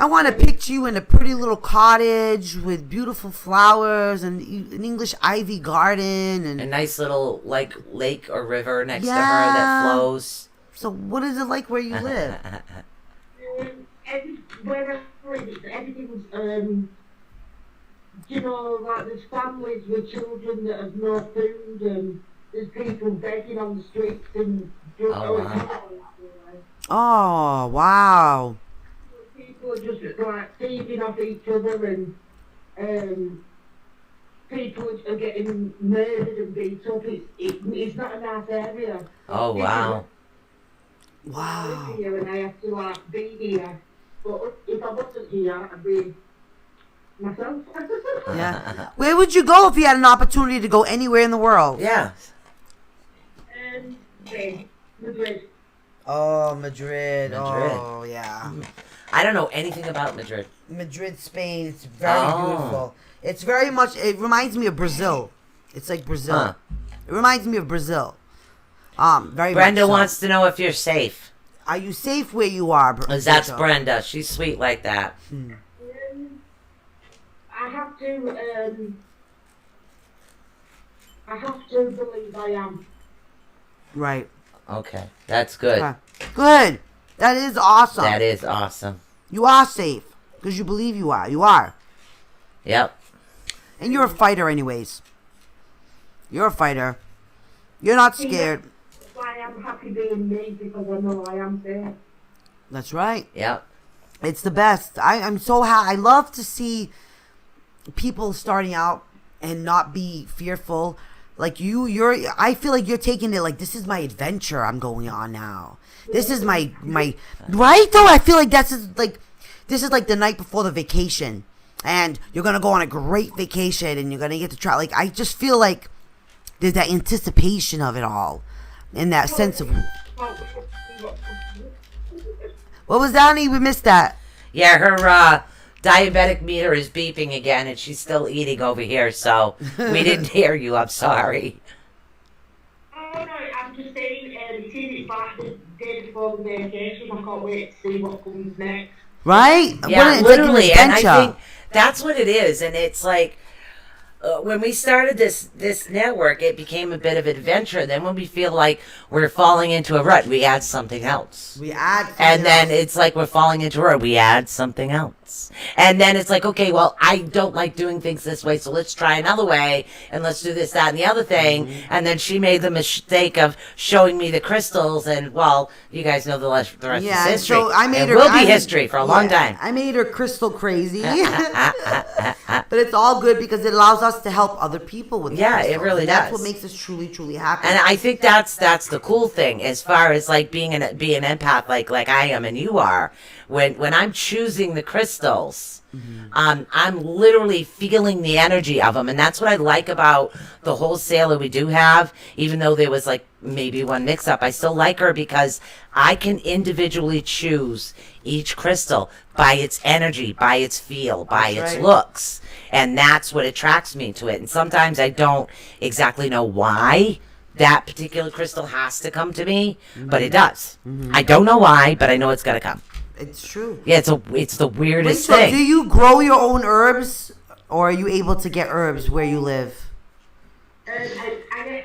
Speaker 1: I want to picture you in a pretty little cottage with beautiful flowers and an English ivy garden
Speaker 5: A
Speaker 1: and.
Speaker 5: nice little like lake or river next to her
Speaker 1: Yeah.
Speaker 5: that flows.
Speaker 1: So what is it like where you live?
Speaker 3: Where I live, everything's you know, like there's families with children that have no food, and there's people begging on the streets and
Speaker 5: wow.
Speaker 1: Oh wow.
Speaker 3: people are just like feeding off each other, and people are getting murdered and beat up. It's not a nice area.
Speaker 5: Oh wow.
Speaker 3: I
Speaker 1: Wow.
Speaker 3: live here and I have to like be here, but if I wasn't here, I'd be myself.
Speaker 1: Yeah. Where would you go if you had an opportunity to go anywhere in the world?
Speaker 5: Yeah.
Speaker 3: Okay, Madrid.
Speaker 1: Oh, Madrid.
Speaker 5: Madrid.
Speaker 1: Oh, yeah.
Speaker 5: I don't know anything about Madrid.
Speaker 1: Madrid, Spain. It's very
Speaker 5: Oh.
Speaker 1: beautiful. It's very much. It reminds me of Brazil. It's like Brazil.
Speaker 5: Huh.
Speaker 1: It reminds me of Brazil. Very
Speaker 5: Brenda
Speaker 1: much so.
Speaker 5: wants to know if you're safe.
Speaker 1: Are you safe where you are?
Speaker 5: 'Cause that's
Speaker 1: Rachel?
Speaker 5: Brenda. She's sweet like that.
Speaker 3: I have to believe I am.
Speaker 1: Right.
Speaker 5: Okay. That's good.
Speaker 1: Okay. Good. That is awesome.
Speaker 5: That is awesome.
Speaker 1: You are safe because you believe you are. You are.
Speaker 5: Yep.
Speaker 1: And you're a fighter, anyways. You're a fighter. You're not scared.
Speaker 3: That's why I'm happy being me, because I know I am safe.
Speaker 1: That's right.
Speaker 5: Yep.
Speaker 1: It's the best. I'm so happy. I love to see people starting out and not be fearful. Like I feel like you're taking it like, this is my adventure I'm going on now. This is my right though. I feel like this is like the night before the vacation, and you're gonna go on a great vacation, and you're gonna get to try. Like, I just feel like there's that anticipation of it all, and that sense of what was that? We missed that.
Speaker 5: Yeah, her diabetic meter is beeping again, and she's still eating over here, so we didn't hear you. I'm sorry.
Speaker 3: Oh no, I'm just saying, it's like the day before the vacation. I can't wait to see what comes next.
Speaker 1: Right?
Speaker 5: Yeah,
Speaker 1: It's
Speaker 5: literally.
Speaker 1: like an
Speaker 5: And I
Speaker 1: adventure.
Speaker 5: think that's what it is. And it's like, when we started this network, it became a bit of an adventure. Then when we feel like we're falling into a rut, we add something else.
Speaker 1: We add,
Speaker 5: And then it's like we're falling into a rut. We add something else. And then it's like, okay, well, I don't like doing things this way, so let's try another way, and let's do this, that, and the other thing. And then she made the mistake of showing me the crystals, and, well, you guys know the rest is history.
Speaker 1: so I made
Speaker 5: it
Speaker 1: her.
Speaker 5: will be history for a long time.
Speaker 1: I made her crystal crazy, but it's all good because it allows us to help other people with.
Speaker 5: Yeah, it
Speaker 1: crystals.
Speaker 5: really
Speaker 1: And that's
Speaker 5: does.
Speaker 1: what makes us truly, truly happy.
Speaker 5: And I think that's the cool thing as far as like being an empath like I am and you are. When I'm choosing the crystals, I'm literally feeling the energy of them, and that's what I like about the wholesaler we do have. Even though there was like maybe one mix-up, I still like her because I can individually choose each crystal by its energy, by its feel, by
Speaker 1: That's
Speaker 5: its
Speaker 1: right.
Speaker 5: looks, and that's what attracts me to it. And sometimes I don't exactly know why that particular crystal has to come to me, but it does. I don't know why, but I know it's gonna come.
Speaker 1: it's true.
Speaker 5: Yeah, it's the weirdest
Speaker 1: Rachel, do
Speaker 5: thing.
Speaker 1: you grow your own herbs, or are you able to get herbs where you live?
Speaker 3: I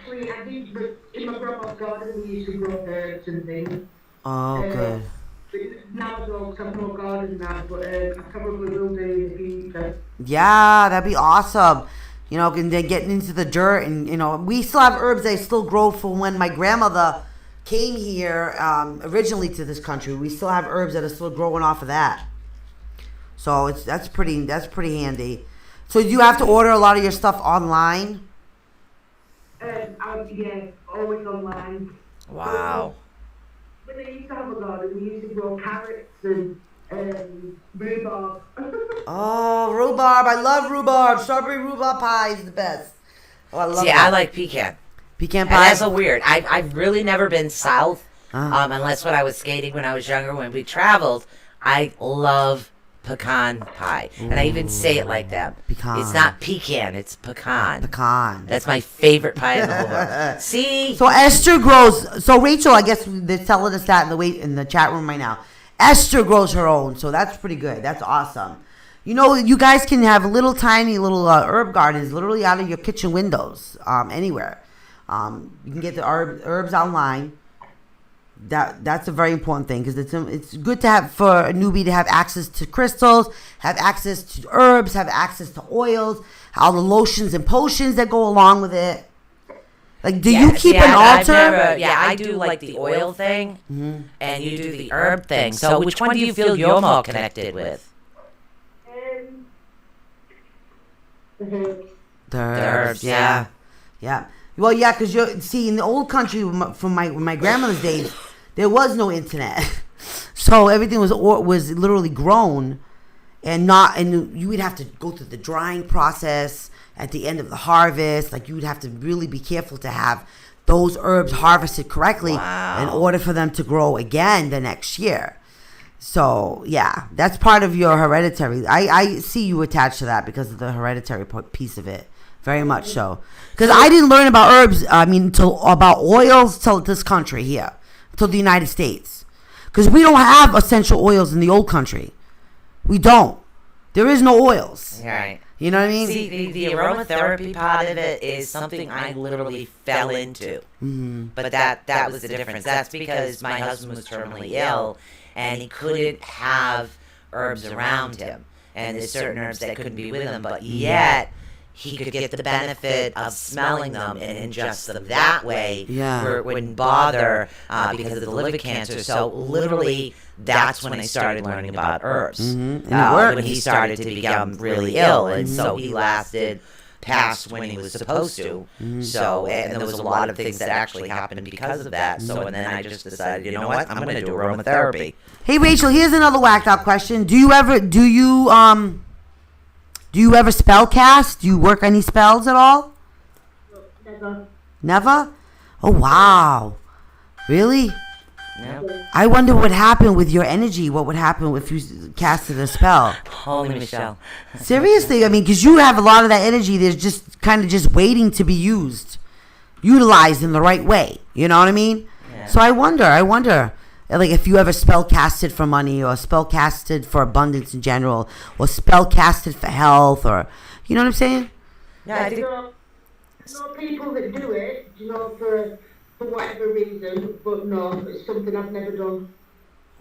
Speaker 3: did, but in my grandma's garden we used to grow herbs and things.
Speaker 1: Oh, good.
Speaker 3: But now I don't have no garden now, but I probably will do in the future.
Speaker 1: Yeah, that'd be awesome. You know, and then getting into the dirt, and you know, we still have herbs that still grow from when my grandmother came here originally to this country. We still have herbs that are still growing off of that. So that's pretty handy. So do you have to order a lot of your stuff online?
Speaker 3: Yeah, always online.
Speaker 5: Wow.
Speaker 3: When they used to have a garden, we used to grow carrots and rhubarb.
Speaker 1: Oh, rhubarb! I love rhubarb. Strawberry rhubarb pie is the best. Oh, I love
Speaker 5: See,
Speaker 1: that.
Speaker 5: I like pecan.
Speaker 1: pecan
Speaker 5: And
Speaker 1: pie.
Speaker 5: that's a weird. I've really never been south,
Speaker 1: Ah.
Speaker 5: unless when I was skating when I was younger. When we traveled, I love pecan pie, and I even say it like that.
Speaker 1: Pecan.
Speaker 5: It's not pecan, it's pecan.
Speaker 1: Pecan.
Speaker 5: That's my favorite pie in the whole world. See,
Speaker 1: So Esther grows. So Rachel, I guess they're telling us that in the chat room right now. Esther grows her own, so that's pretty good. That's awesome. You know, you guys can have little tiny little herb gardens literally out of your kitchen windows, anywhere. You can get the herbs online. That's a very important thing because it's good to have for a newbie to have access to crystals, have access to herbs, have access to oils, all the lotions and potions that go along with it. Like, do you keep an altar?
Speaker 5: I do like the oil thing, and you do the herb thing. So which one do you feel you're more connected with?
Speaker 3: The herbs.
Speaker 1: The
Speaker 5: herbs,
Speaker 1: yeah. Well, yeah, because you see, in the old country from my grandmother's days, there was no internet, so everything was literally grown, and you would have to go through the drying process at the end of the harvest. Like, you would have to really be careful to have those herbs harvested correctly in order for them to grow again the next year. So, yeah, that's part of your hereditary. I see you attached to that because of the hereditary piece of it. Very much so. Because I didn't learn about herbs, about oils till this country here, till the United States. Because we don't have essential oils in the old country. We don't. There is no oils.
Speaker 5: Right.
Speaker 1: You know what I mean?
Speaker 5: See, the aromatherapy part of it is something I literally fell into. But that was the difference. That's because my husband was terminally ill, and he couldn't have herbs around him. And there's certain herbs that couldn't be with him, but yet he could get the benefit of smelling them and ingest them that way.
Speaker 1: Yeah.
Speaker 5: Where it wouldn't bother because of the liver cancer. So literally, that's when I started learning about herbs.
Speaker 1: And it worked.
Speaker 5: When he started to become really ill, and so he lasted past when he was supposed to. So, and there was a lot of things that actually happened because of that. So, and then I just decided, you know what, I'm going to do aromatherapy.
Speaker 1: Hey, Rachel, here's another whacked out question. Do you ever spell cast? Do you work any spells at all?
Speaker 3: Never.
Speaker 1: Never? Oh, wow. Really?
Speaker 5: Yeah.
Speaker 1: I wonder what happened with your energy. What would happen if you casted a spell?
Speaker 5: Holy Michelle.
Speaker 1: Seriously, I mean, because you have a lot of that energy that's just kind of just waiting to be utilized in the right way. You know what I mean?
Speaker 5: Yeah.
Speaker 1: So I wonder, like, if you ever spell casted for money, or spell casted for abundance in general, or spell casted for health, or, you know what I'm saying?
Speaker 5: No, I think
Speaker 3: people that do it, for whatever reason, but no, it's something I've never done.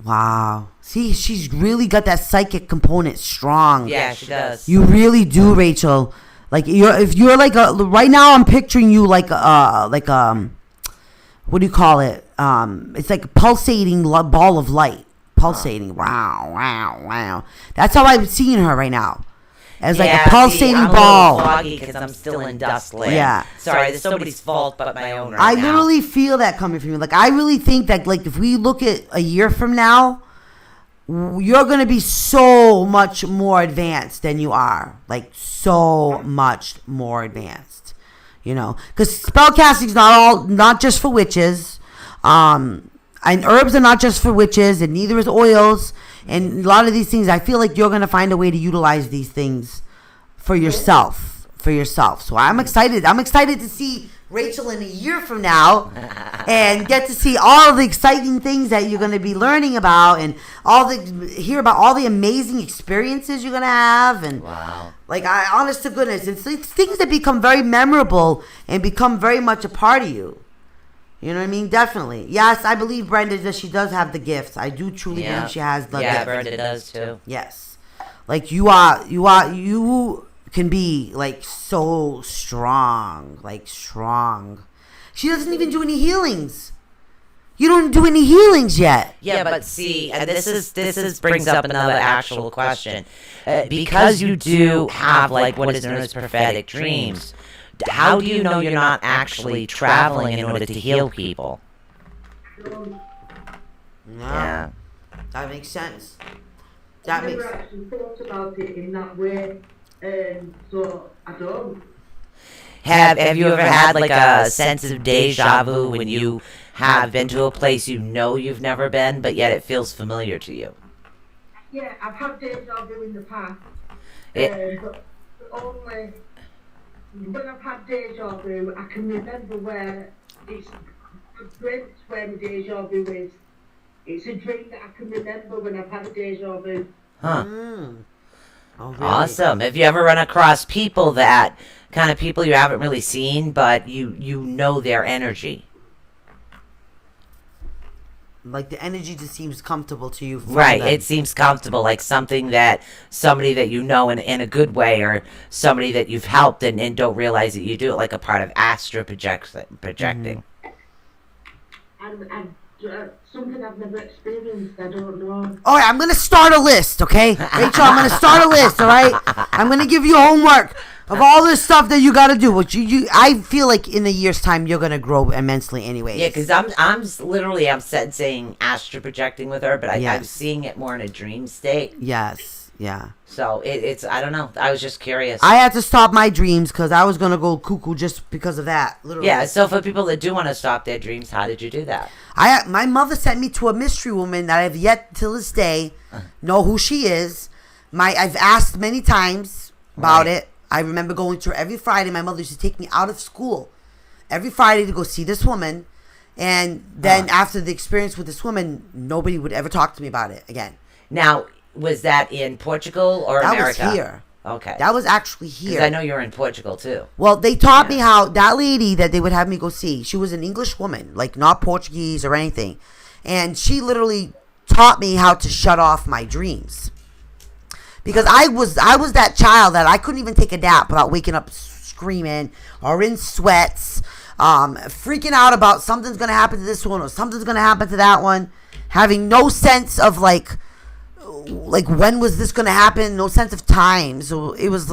Speaker 1: Wow. See, she's really got that psychic component strong.
Speaker 5: yeah, she does.
Speaker 1: You really do, Rachel. Like if you're like right now, I'm picturing you like what do you call it? It's like a pulsating ball of light, pulsating. Wow, wow, wow. That's how I'm seeing her right now, as like a pulsating
Speaker 5: I'm
Speaker 1: ball.
Speaker 5: a little foggy because I'm still in dust land.
Speaker 1: Yeah.
Speaker 5: Sorry, there's nobody's fault but my own.
Speaker 1: I
Speaker 5: Right now.
Speaker 1: literally feel that coming from you. Like I really think that like if we look at a year from now, you're gonna be so much more advanced than you are. Like so much more advanced. Because spellcasting's not just for witches. And herbs are not just for witches, and neither is oils. And a lot of these things, I feel like you're gonna find a way to utilize these things for yourself. So I'm excited. I'm excited to see Rachel in a year from now and get to see all the exciting things that you're going to be learning about and hear about all the amazing experiences you're going to have. And
Speaker 5: Wow.
Speaker 1: like, honest to goodness, it's things that become very memorable and become very much a part of you. You know what I mean? Definitely. Yes, I believe Brenda that she does have the gifts. I do truly believe she has the
Speaker 5: Yeah,
Speaker 1: gifts.
Speaker 5: Brenda does too.
Speaker 1: Yes. Like you can be like so strong, She doesn't even do any healings. You don't do any healings yet.
Speaker 5: Yeah, but see, and this is brings up another actual question. Because you do have like what is known as prophetic dreams. How do you know you're not actually traveling in order to heal people? Yeah.
Speaker 1: That makes sense.
Speaker 3: I've never actually thought about it in that way, so I don't.
Speaker 5: Have you ever had like a sense of deja vu when you have been to a place you know you've never been, but yet it feels familiar to you?
Speaker 3: Yeah, I've had deja vu in the past, but only when I've had deja vu, I can remember where it's where the deja vu is. It's a dream that I can remember when I've had a deja vu.
Speaker 5: Huh.
Speaker 1: Oh, really?
Speaker 5: Awesome. Have you ever run across people that kind of people you haven't really seen, but you know their energy?
Speaker 1: Like the energy just seems comfortable to you. from
Speaker 5: Right.
Speaker 1: them.
Speaker 5: It seems comfortable, like somebody that you know in a good way, or somebody that you've helped and don't realize that you do it, like a part of astral projecting.
Speaker 3: And something I've never experienced, I don't know.
Speaker 1: All right, I'm going to start a list, okay? Rachel, I'm going to start a list, all right? I'm going to give you homework of all this stuff that you got to do. Which I feel like in a year's time, you're going to grow immensely anyway.
Speaker 5: Yeah, because I'm saying astral projecting with her, but I'm seeing it more in a dream state.
Speaker 1: Yes, yeah.
Speaker 5: So it's I don't know. I was just curious.
Speaker 1: I had to stop my dreams because I was going to go cuckoo just because of that, literally.
Speaker 5: Yeah, so for people that do want to stop their dreams, how did you do that?
Speaker 1: My mother sent me to a mystery woman that I've yet till this day know who she is. I've asked many times about it. I remember going to her every Friday. My mother used to take me out of school every Friday to go see this woman. And then after the experience with this woman, nobody would ever talk to me about it again.
Speaker 5: Now, was that in Portugal or America?
Speaker 1: That was here.
Speaker 5: Okay.
Speaker 1: That was actually here.
Speaker 5: Because I know you're in Portugal too.
Speaker 1: Well, they taught me how that lady that they would have me go see, she was an English woman, like not Portuguese or anything. And she literally taught me how to shut off my dreams. Because I was that child that I couldn't even take a nap without waking up screaming or in sweats, freaking out about something's going to happen to this one or something's going to happen to that one, having no sense of like when was this going to happen, no sense of time. So it was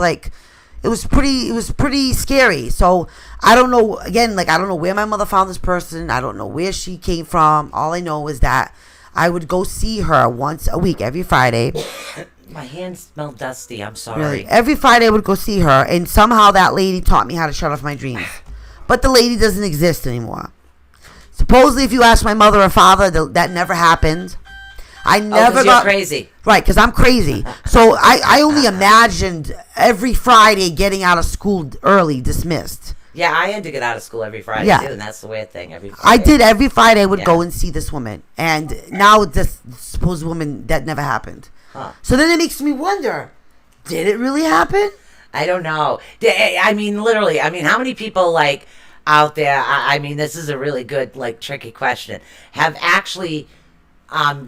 Speaker 1: pretty scary. So I don't know, again, like I don't know where my mother found this person. I don't know where she came from. All I know is that I would go see her once a week, every Friday.
Speaker 5: My hands smell dusty. I'm sorry.
Speaker 1: Really, every Friday I would go see her, and somehow that lady taught me how to shut off my dreams. But the lady doesn't exist anymore. Supposedly, if you ask my mother or father, that never happened. I never
Speaker 5: you're crazy.
Speaker 1: Right, because I'm crazy. So I only imagined every Friday getting out of school early, dismissed.
Speaker 5: Yeah, I had to get out of school every Friday too, and that's the weird thing. Every Friday.
Speaker 1: I did every Friday. I would go and see this woman, and now this supposed woman that never happened.
Speaker 5: Huh.
Speaker 1: So then it makes me wonder: did it really happen?
Speaker 5: I don't know. I mean, literally. I mean, how many people like out there? I mean, this is a really good, like, tricky question. Have actually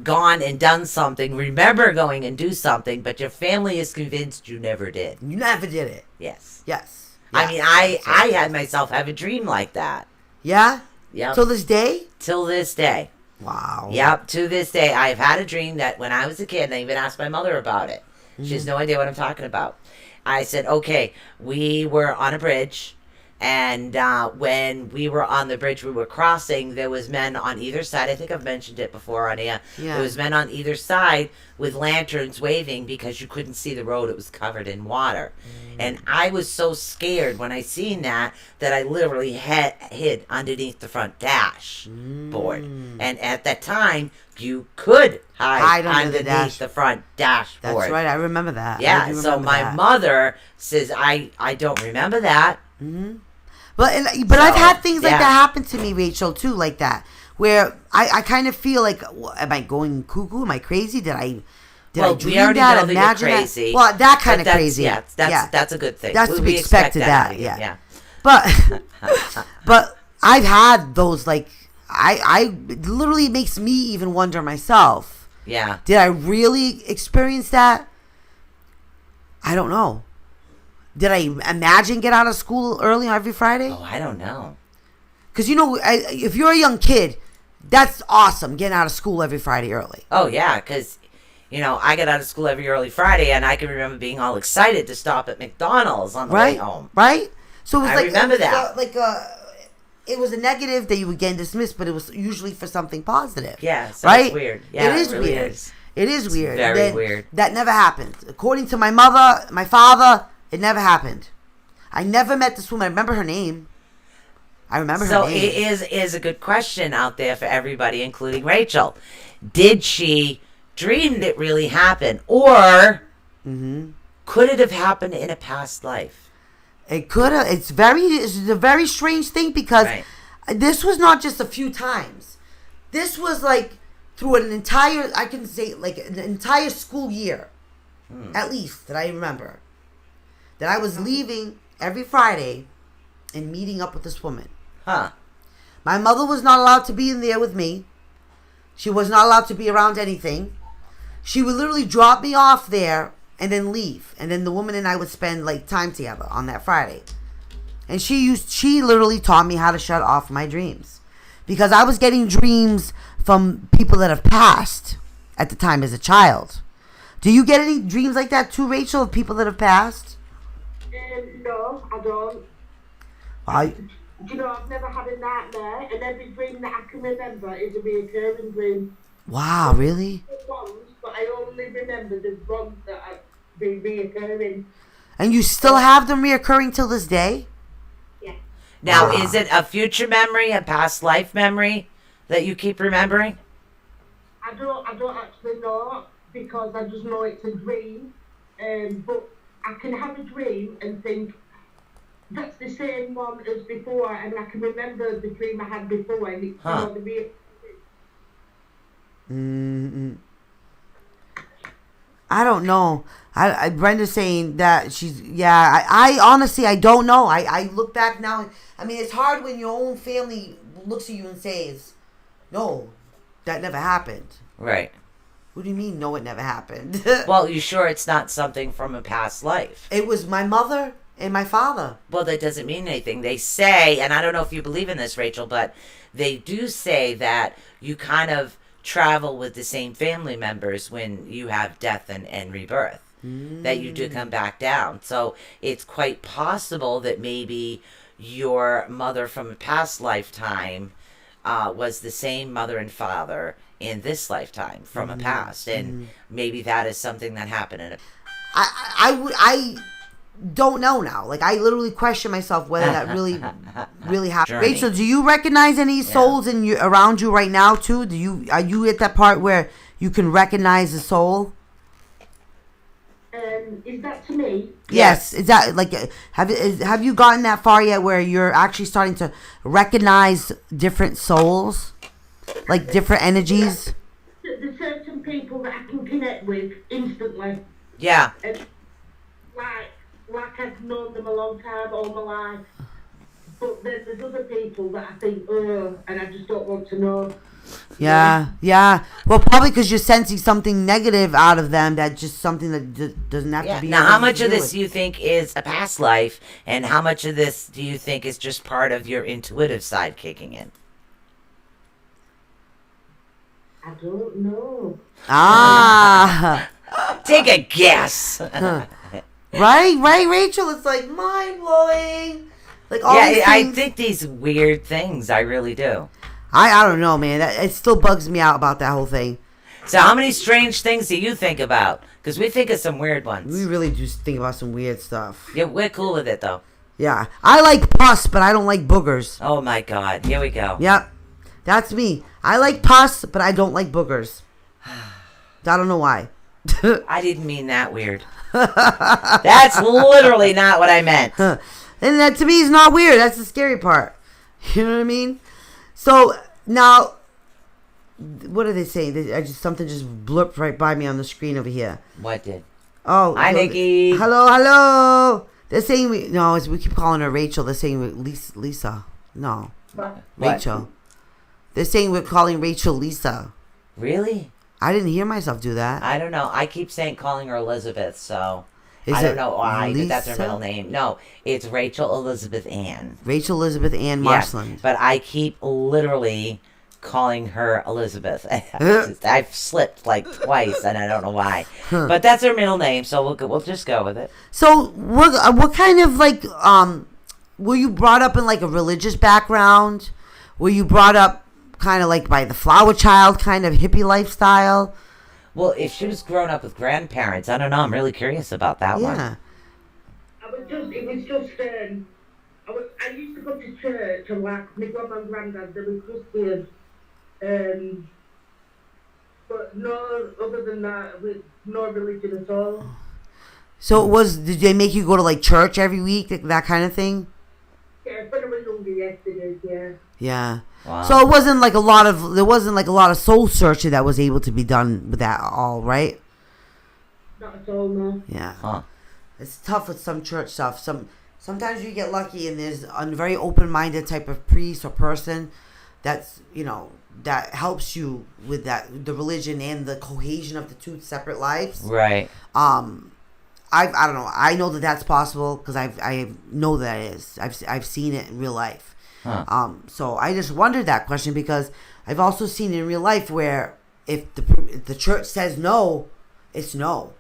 Speaker 5: gone and done something, remember going and do something, but your family is convinced you never did.
Speaker 1: You never did it.
Speaker 5: Yes.
Speaker 1: Yes.
Speaker 5: I mean, I had myself have a dream like that.
Speaker 1: Yeah?
Speaker 5: Yep.
Speaker 1: Till this day?
Speaker 5: Till this day.
Speaker 1: Wow.
Speaker 5: Yep. To this day, I've had a dream that when I was a kid, and I even asked my mother about it. She has no idea what I'm talking about. I said, okay, we were on a bridge, and when we were on the bridge we were crossing, there was men on either side. I think I've mentioned it before on air.
Speaker 1: Yeah.
Speaker 5: There was men on either side with lanterns waving because you couldn't see the road. It was covered in water. And I was so scared when I seen that I literally hid underneath the front dashboard. And at that time, you could hide
Speaker 1: under the
Speaker 5: underneath the front dashboard.
Speaker 1: That's right. I remember that. I
Speaker 5: Yeah,
Speaker 1: do
Speaker 5: so
Speaker 1: remember
Speaker 5: my
Speaker 1: that.
Speaker 5: mother says, I don't remember that.
Speaker 1: But I've had things like
Speaker 5: yeah.
Speaker 1: that happen to me, Rachel, too, like that, where I kind of feel like, am I going cuckoo? Am I crazy? Did I
Speaker 5: Well,
Speaker 1: dream
Speaker 5: we already
Speaker 1: that?
Speaker 5: know that you're
Speaker 1: Imagine
Speaker 5: crazy.
Speaker 1: that? Well, that kind of
Speaker 5: But that's-
Speaker 1: crazy.
Speaker 5: Yeah, that's a good thing.
Speaker 1: That's to be
Speaker 5: We expect
Speaker 1: expected.
Speaker 5: out
Speaker 1: That
Speaker 5: of you,
Speaker 1: yeah. But I've had those like I it literally makes me even wonder myself.
Speaker 5: Yeah.
Speaker 1: Did I really experience that? I don't know. Did I imagine get out of school early every Friday?
Speaker 5: Oh, I don't know.
Speaker 1: Because, you know, if you're a young kid, that's awesome, getting out of school every Friday early.
Speaker 5: Oh, yeah, because, you know, I got out of school every early Friday, and I can remember being all excited to stop at McDonald's on the way home.
Speaker 1: Right? So it was
Speaker 5: I remember that.
Speaker 1: It was a negative that you would get dismissed, but it was usually for something positive.
Speaker 5: Yeah, so
Speaker 1: right?
Speaker 5: it's weird. Yeah,
Speaker 1: it is
Speaker 5: really
Speaker 1: weird.
Speaker 5: is.
Speaker 1: It is weird.
Speaker 5: very
Speaker 1: Then
Speaker 5: weird.
Speaker 1: That never happened. According to my mother, my father, it never happened. I never met this woman. I remember her name. I remember
Speaker 5: So
Speaker 1: her name.
Speaker 5: it is a good question out there for everybody, including Rachel. Did she dream that it really happened, or could it have happened in a past life?
Speaker 1: It could have. It's a very strange thing because
Speaker 5: Right.
Speaker 1: this was not just a few times. This was like through an entire, I can say like an entire school year, at least that I remember. That I was leaving every Friday and meeting up with this woman.
Speaker 5: Huh.
Speaker 1: My mother was not allowed to be in there with me. She was not allowed to be around anything. She would literally drop me off there and then leave. And then the woman and I would spend like time together on that Friday. And she literally taught me how to shut off my dreams. Because I was getting dreams from people that have passed at the time as a child. Do you get any dreams like that too, Rachel, of people that have passed?
Speaker 3: No, I don't.
Speaker 1: I,
Speaker 3: Do you know, I've never had a nightmare, and every dream that I can remember is a recurring dream.
Speaker 1: wow, really?
Speaker 3: Ones, but I only remember the ones that have been reoccurring.
Speaker 1: And you still have them reoccurring till this day?
Speaker 3: Yeah.
Speaker 5: Now,
Speaker 1: Wow.
Speaker 5: is it a future memory, a past life memory that you keep remembering?
Speaker 3: I don't actually know, because I just know it's a dream. But I can have a dream and think that's the same one as before, and I can remember the dream I had before, and it's
Speaker 5: Huh.
Speaker 3: you know, the real.
Speaker 1: I don't know. Brenda's saying that she's, yeah, I honestly, I don't know. I look back now. I mean, it's hard when your own family looks at you and says, no, that never happened.
Speaker 5: Right.
Speaker 1: What do you mean, no, it never happened?
Speaker 5: Well, you sure it's not something from a past life?
Speaker 1: It was my mother and my father.
Speaker 5: Well, that doesn't mean anything. They say, and I don't know if you believe in this, Rachel, but they do say that you kind of travel with the same family members when you have death and rebirth. That you do come back down. So it's quite possible that maybe your mother from a past lifetime was the same mother and father in this lifetime from a past. And maybe that is something that happened in a...
Speaker 1: I don't know now. Like, I literally question myself whether that really happened.
Speaker 5: Journey.
Speaker 1: Rachel, do you recognize any souls in you around you right now too? Are you at that part where you can recognize a soul?
Speaker 3: Is that to me?
Speaker 1: Yes. Is that like have you gotten that far yet where you're actually starting to recognize different souls, like different energies?
Speaker 3: There's certain people that I can connect with instantly.
Speaker 5: Yeah.
Speaker 3: And, like like I've known them a long time, all my life. But then there's other people that I think, oh, and I just don't want to know.
Speaker 1: Yeah, yeah. Well, probably because you're sensing something negative out of them. That just something that doesn't have
Speaker 5: Yeah.
Speaker 1: to be.
Speaker 5: Now, how much
Speaker 1: anything
Speaker 5: of
Speaker 1: to do
Speaker 5: this
Speaker 1: with-
Speaker 5: you think is a past life, and how much of this do you think is just part of your intuitive side kicking in?
Speaker 3: I don't know.
Speaker 1: Ah,
Speaker 5: Take a guess.
Speaker 1: right, Rachel. It's like mind blowing. Like all these
Speaker 5: Yeah, I
Speaker 1: things.
Speaker 5: think these weird things. I really do.
Speaker 1: I don't know, man. It still bugs me out about that whole thing.
Speaker 5: So, how many strange things do you think about? Because we think of some weird ones.
Speaker 1: We really do think about some weird stuff.
Speaker 5: Yeah, we're cool with it though.
Speaker 1: Yeah, I like pus, but I don't like boogers.
Speaker 5: Oh my God! Here we go.
Speaker 1: Yep, that's me. I like pus, but I don't like boogers. I don't know why.
Speaker 5: I didn't mean that weird. That's literally not what I meant.
Speaker 1: And that to me is not weird. That's the scary part. You know what I mean? So now, what are they saying? Something just blurped right by me on the screen over here.
Speaker 5: What did?
Speaker 1: Oh,
Speaker 5: Hi, Nikki.
Speaker 1: Hello. They're saying we keep calling her Rachel. They're saying Lisa. No,
Speaker 3: But
Speaker 1: Rachel. They're saying we're calling Rachel Lisa.
Speaker 5: Really?
Speaker 1: I didn't hear myself do that.
Speaker 5: I don't know. I keep calling her Elizabeth, so
Speaker 1: Is
Speaker 5: I
Speaker 1: it
Speaker 5: don't know why, but that's her
Speaker 1: Lisa?
Speaker 5: middle name. No, it's Rachel Elizabeth Ann.
Speaker 1: Rachel Elizabeth Ann
Speaker 5: Yeah,
Speaker 1: Marsland.
Speaker 5: but I keep literally calling her Elizabeth. I've slipped like twice, and I don't know why. But that's her middle name, so we'll just go with it.
Speaker 1: So what kind of like were you brought up in like a religious background? Were you brought up kind of like by the flower child kind of hippie lifestyle?
Speaker 5: Well, if she was grown up with grandparents, I don't know. I'm really curious about that one.
Speaker 1: Yeah.
Speaker 3: I used to go to church and like my grandma and granddad, they were Christian. But no, other than that, with no religion at all.
Speaker 1: So did they make you go to like church every week, that kind of thing?
Speaker 3: Yeah, when I was younger, yes, they did, yeah.
Speaker 1: Yeah.
Speaker 5: Wow.
Speaker 1: So there wasn't like a lot of soul searching that was able to be done with that all, right?
Speaker 3: Not at all, no.
Speaker 1: Yeah.
Speaker 5: Huh.
Speaker 1: It's tough with some church stuff. Sometimes you get lucky and there's a very open-minded type of priest or person that's, that helps you with the religion and the cohesion of the two separate lives.
Speaker 5: Right.
Speaker 1: I don't know. I know that that's possible because I know that it is. I've seen it in real life.
Speaker 5: Huh.
Speaker 1: So I just wondered that question because I've also seen it in real life where if the church says no, it's no.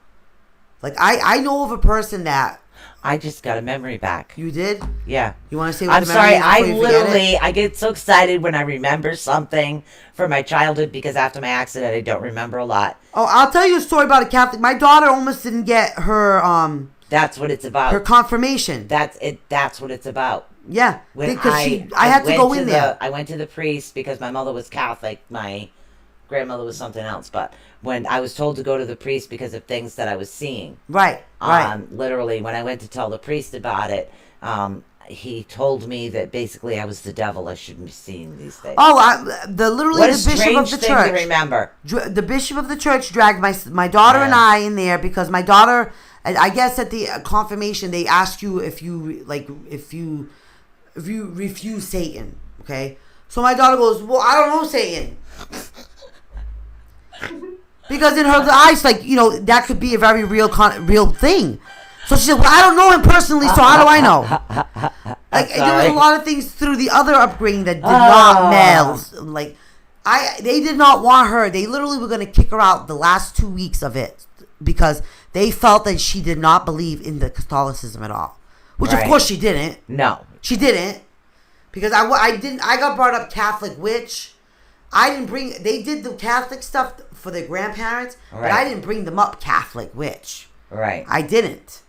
Speaker 1: Like I know of a person that
Speaker 5: I just got a memory back.
Speaker 1: you did.
Speaker 5: Yeah.
Speaker 1: You want to say what
Speaker 5: I'm
Speaker 1: the memory
Speaker 5: sorry.
Speaker 1: is
Speaker 5: I
Speaker 1: before you forget
Speaker 5: literally,
Speaker 1: it?
Speaker 5: I get so excited when I remember something from my childhood because after my accident, I don't remember a lot.
Speaker 1: Oh, I'll tell you a story about a Catholic. My daughter almost didn't get her
Speaker 5: That's what it's about.
Speaker 1: her confirmation.
Speaker 5: That's it. That's what it's about.
Speaker 1: Yeah,
Speaker 5: When
Speaker 1: because I had to
Speaker 5: went
Speaker 1: go in there.
Speaker 5: I went to the priest because my mother was Catholic. My grandmother was something else. But when I was told to go to the priest because of things that I was seeing,
Speaker 1: Right.
Speaker 5: literally when I went to tell the priest about it, he told me that basically I was the devil. I shouldn't be seeing these things.
Speaker 1: Oh, literally
Speaker 5: what a
Speaker 1: the bishop of
Speaker 5: strange
Speaker 1: the
Speaker 5: thing
Speaker 1: church.
Speaker 5: to remember.
Speaker 1: The bishop of the church dragged my daughter and I in there because my daughter, I guess at the confirmation they ask you if you refuse Satan. Okay, so my daughter goes, well, I don't know Satan. Because in her eyes, like, that could be a very real thing. So she said, well, I don't know him personally, so how do I know? Like, there was a lot of things through the other upbringing that did not meld. Like, they did not want her. They literally were going to kick her out the last 2 weeks of it because they felt that she did not believe in the Catholicism at all. Which, of course, she didn't.
Speaker 5: No.
Speaker 1: She didn't. Because I got brought up Catholic witch. They did the Catholic stuff for their grandparents, but I didn't bring them up Catholic witch.
Speaker 5: Right.
Speaker 1: I didn't.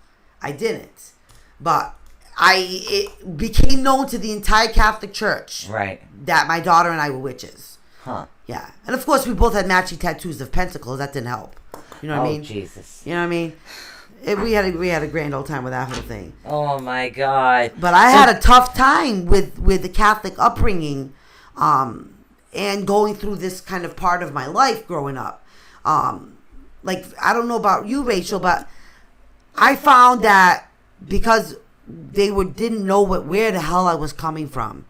Speaker 1: But it became known to the entire Catholic Church that my daughter and I were witches.
Speaker 5: Huh.
Speaker 1: Yeah. And of course we both had matching tattoos of pentacles. That didn't help. You know what I mean?
Speaker 5: Oh, Jesus.
Speaker 1: You know what I mean? We had a grand old time with that whole thing.
Speaker 5: Oh, my God.
Speaker 1: But I had a tough time with the Catholic upbringing, and going through this kind of part of my life growing up. Like, I don't know about you, Rachel, but I found that because they didn't know where the hell I was coming from.